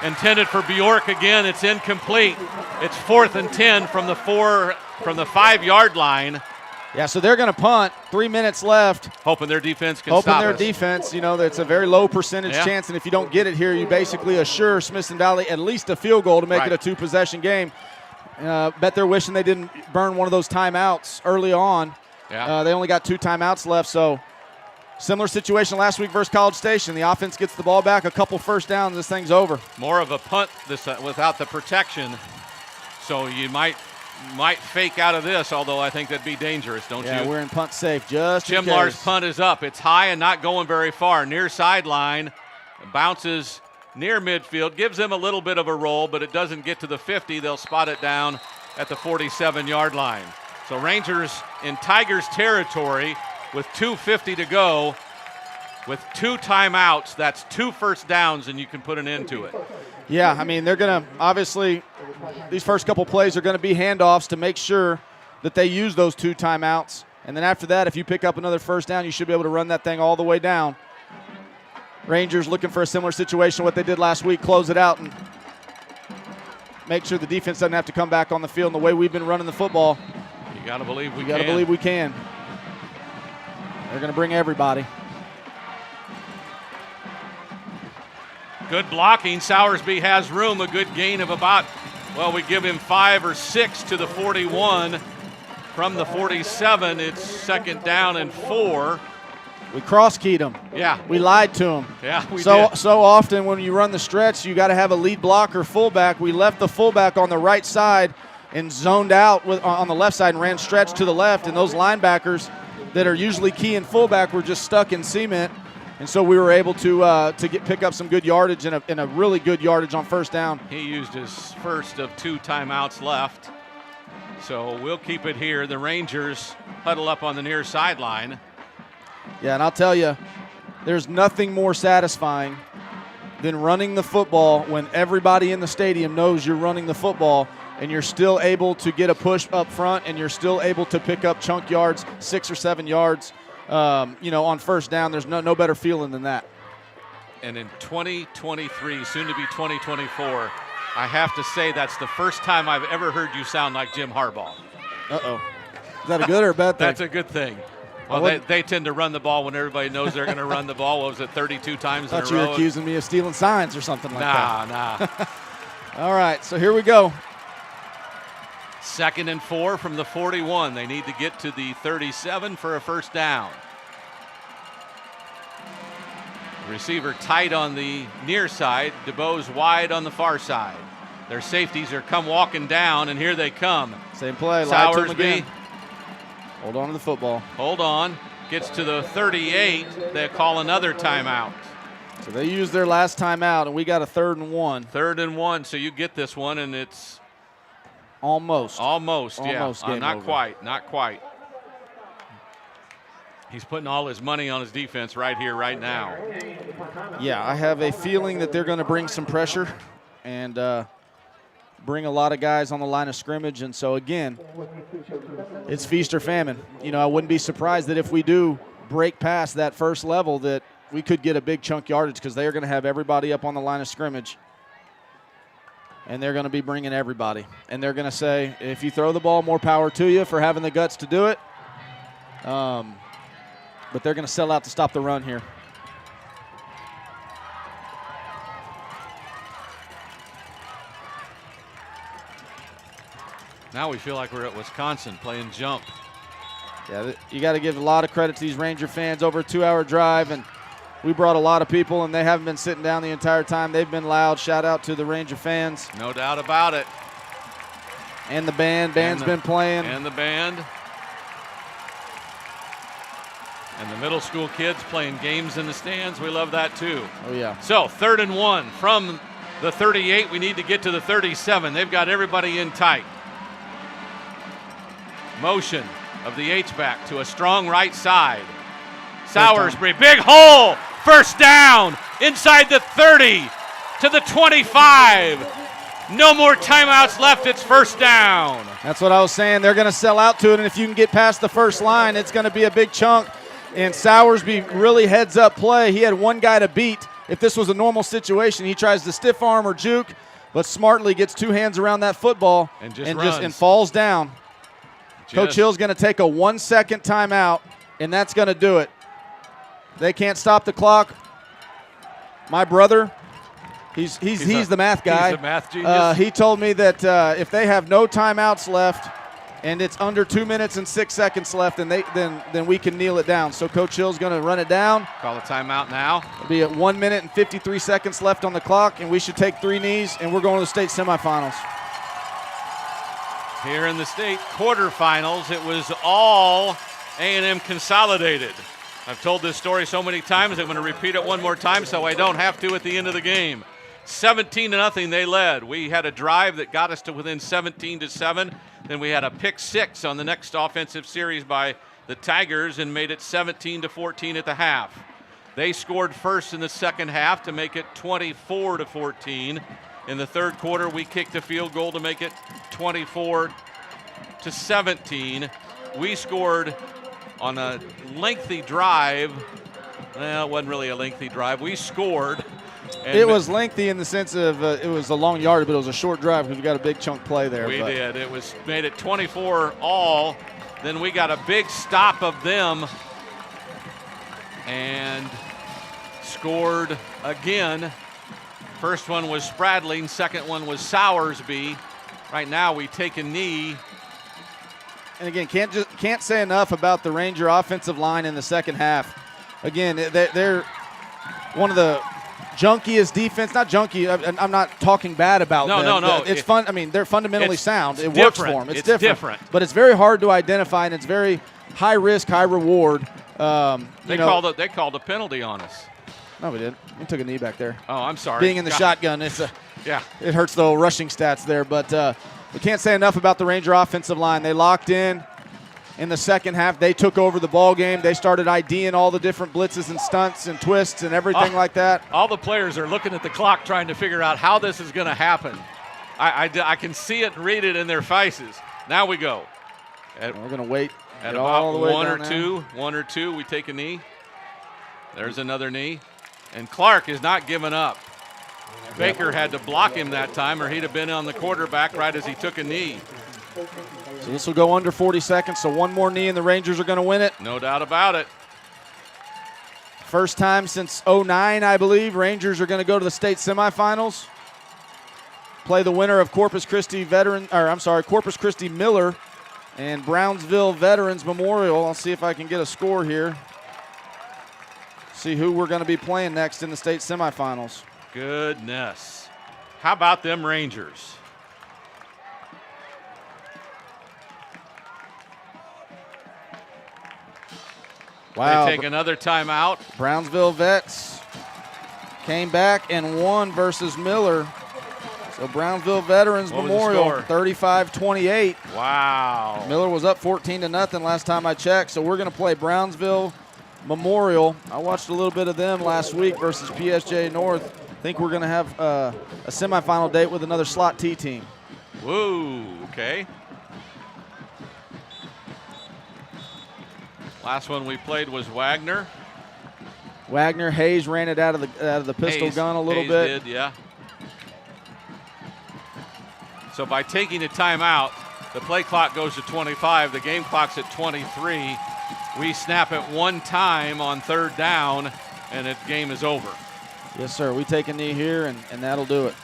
Intended for Bjork again. It's incomplete. It's 4th and 10 from the 5-yard line. Yeah, so they're going to punt. 3 minutes left. Hoping their defense can stop us. Hoping their defense, that's a very low percentage chance, and if you don't get it here, you basically assure Smithson Valley at least a field goal to make it a 2-possession game. Bet they're wishing they didn't burn one of those timeouts early on. Yeah. They only got 2 timeouts left, so similar situation last week versus College Station. The offense gets the ball back, a couple first downs, this thing's over. More of a punt this without the protection, so you might fake out of this, although I think that'd be dangerous, don't you? Yeah, we're in punt safe just in case. Chimlar's punt is up. It's high and not going very far. Near sideline, bounces near midfield, gives them a little bit of a roll, but it doesn't get to the 50. They'll spot it down at the 47-yard line. So Rangers in Tigers territory with 2:50 to go. With 2 timeouts, that's 2 first downs, and you can put an end to it. Yeah, I mean, they're going to obviously these first couple plays are going to be handoffs to make sure that they use those 2 timeouts. And then after that, if you pick up another first down, you should be able to run that thing all the way down. Rangers looking for a similar situation, what they did last week, close it out and make sure the defense doesn't have to come back on the field. And the way we've been running the football, you got to believe we can. You got to believe we can. They're going to bring everybody. Good blocking. Sowersby has room. A good gain of about, we give him 5 or 6 to the 41. From the 47, it's 2nd down and 4. We cross-keyed them. Yeah. We lied to them. Yeah, we did. So often when you run the stretch, you got to have a lead blocker fullback. We left the fullback on the right side and zoned out on the left side and ran stretch to the left, and those linebackers that are usually key and fullback were just stuck in cement. And so we were able to pick up some good yardage and a really good yardage on first down. He used his first of 2 timeouts left. So we'll keep it here. The Rangers huddle up on the near sideline. Yeah, and I'll tell you, there's nothing more satisfying than running the football when everybody in the stadium knows you're running the football and you're still able to get a push up front, and you're still able to pick up chunk yards, 6 or 7 yards, on first down. There's no better feeling than that. And in 2023, soon to be 2024, I have to say that's the first time I've ever heard you sound like Jim Harbaugh. Uh-oh. Is that a good or a bad thing? That's a good thing. Well, they tend to run the ball when everybody knows they're going to run the ball. What was it, 32 times in a row? I thought you were accusing me of stealing signs or something like that. Nah. All right, so here we go. 2nd and 4 from the 41. They need to get to the 37 for a first down. Receiver tight on the near side. DeBoe's wide on the far side. Their safeties are come walking down, and here they come. Same play. Sowersby. Hold on to the football. Hold on. Gets to the 38. They call another timeout. So they used their last timeout, and we got a 3rd and 1. 3rd and 1, so you get this one, and it's almost yeah. Game not over. Not quite. He's putting all his money on his defense right here, right now. Yeah, I have a feeling that they're going to bring some pressure and bring a lot of guys on the line of scrimmage. And so, again, it's feast or famine. I wouldn't be surprised that if we do break past that first level that we could get a big chunk yardage, because they are going to have everybody up on the line of scrimmage. And they're going to be bringing everybody. And they're going to say, if you throw the ball, more power to you for having the guts to do it. But they're going to sell out to stop the run here. Now we feel like we're at Wisconsin playing jump. Yeah, you got to give a lot of credit to these Ranger fans. Over a 2-hour drive, and we brought a lot of people, and they haven't been sitting down the entire time. They've been loud. Shout out to the Ranger fans. No doubt about it. And the band. Band's been playing. And the band. And the middle school kids playing games in the stands. We love that too. Oh, yeah. So 3rd and 1 from the 38. We need to get to the 37. They've got everybody in tight. Motion of the H-back to a strong right side. Sowersby, big hole, first down, inside the 30 to the 25. No more timeouts left, it's first down. That's what I was saying. They're going to sell out to it, and if you can get past the first line, it's going to be a big chunk. And Sowersby really heads up play. He had one guy to beat. If this was a normal situation, he tries to stiff arm or juke, but smartly gets 2 hands around that football and falls down. Coach Hill's going to take a 1-second timeout, and that's going to do it. They can't stop the clock. My brother, he's the math guy. He's the math genius. He told me that if they have no timeouts left and it's under 2 minutes and 6 seconds left, then we can kneel it down. So Coach Hill's going to run it down. Call a timeout now. It'll be at 1 minute and 53 seconds left on the clock, and we should take 3 knees, and we're going to the state semifinals. Here in the state quarterfinals, it was all A&M Consolidated. I've told this story so many times, I'm going to repeat it one more time so I don't have to at the end of the game. 17-0 they led. We had a drive that got us to within 17-7. Then we had a pick 6 on the next offensive series by the Tigers and made it 17-14 at the half. They scored first in the second half to make it 24-14. In the third quarter, we kicked a field goal to make it 24-17. We scored on a lengthy drive. Well, it wasn't really a lengthy drive. We scored. It was lengthy in the sense of it was a long yard, but it was a short drive because we got a big chunk play there. We did. It was made it 24 all. Then we got a big stop of them and scored again. First one was Spradling, second one was Sowersby. Right now we take a knee. And again, can't say enough about the Ranger offensive line in the second half. Again, they're one of the junkiest defense. Not junky. I'm not talking bad about them. No. It's fun. I mean, they're fundamentally sound. It different. Works for them. It's different. But it's very hard to identify, and it's very high risk, high reward. They called a penalty on us. No, we didn't. We took a knee back there. Oh, I'm sorry. Being in the shotgun, it hurts the rushing stats there. But we can't say enough about the Ranger offensive line. They locked in the second half. They took over the ball game. They started IDing all the different blitzes and stunts and twists and everything like that. All the players are looking at the clock trying to figure out how this is going to happen. I can see it and read it in their faces. Now we go. We're going to wait. At all about the way one or two, we take a knee. There's another knee. And Clark is not giving up. Baker had to block him that time, or he'd have been on the quarterback right as he took a knee. So this will go under 40 seconds, so one more knee and the Rangers are going to win it. No doubt about it. First time since '09, I believe, Rangers are going to go to the state semifinals. Play the winner of Corpus Christi Miller and Brownsville Veterans Memorial. I'll see if I can get a score here. See who we're going to be playing next in the state semifinals. Goodness. How about them Rangers? Wow. They take another timeout. Brownsville Vets came back and won versus Miller. So Brownsville Veterans Memorial, 35-28. Wow. Miller was up 14-0 last time I checked. So we're going to play Brownsville Memorial. I watched a little bit of them last week versus PSJ North. I think we're going to have a semifinal date with another Slot T team. Whoa, okay. Last one we played was Wagner. Hayes ran it out of the pistol gun a little bit. Hayes did, yeah. So by taking a timeout, the play clock goes to 25. The game clock's at 23. We snap it one time on third down, and the game is over. Yes, sir. We take a knee here, and that'll do it.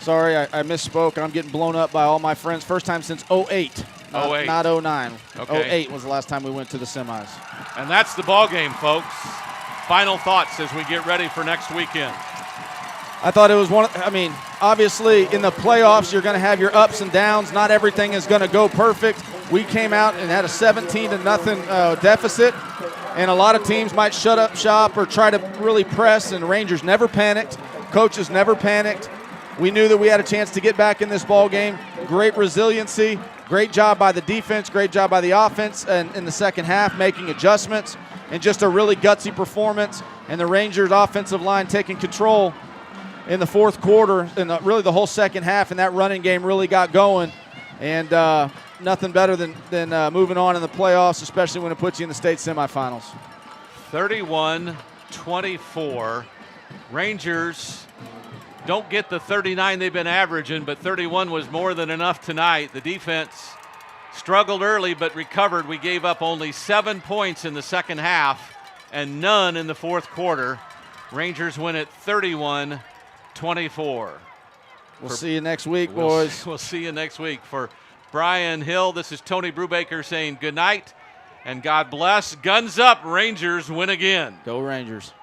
Sorry, I misspoke. I'm getting blown up by all my friends. First time since '08. Not '09. Okay. '08 was the last time we went to the semis. And that's the ball game, folks. Final thoughts as we get ready for next weekend. I thought it was obviously in the playoffs, you're going to have your ups and downs. Not everything is going to go perfect. We came out and had a 17-0 deficit, and a lot of teams might shut up shop or try to really press, and the Rangers never panicked. Coaches never panicked. We knew that we had a chance to get back in this ball game. Great resiliency, great job by the defense, great job by the offense, and in the second half making adjustments, and just a really gutsy performance. And the Rangers' offensive line taking control in the fourth quarter and really the whole second half, and that running game really got going. And nothing better than moving on in the playoffs, especially when it puts you in the state semifinals. 31-24. Rangers don't get the 39 they've been averaging, but 31 was more than enough tonight. The defense struggled early but recovered. We gave up only 7 points in the second half and none in the fourth quarter. Rangers win it 31-24. We'll see you next week, boys. We'll see you next week. For Brian Hill, this is Tony Brubaker saying good night and God bless. Guns up, Rangers win again. Go Rangers.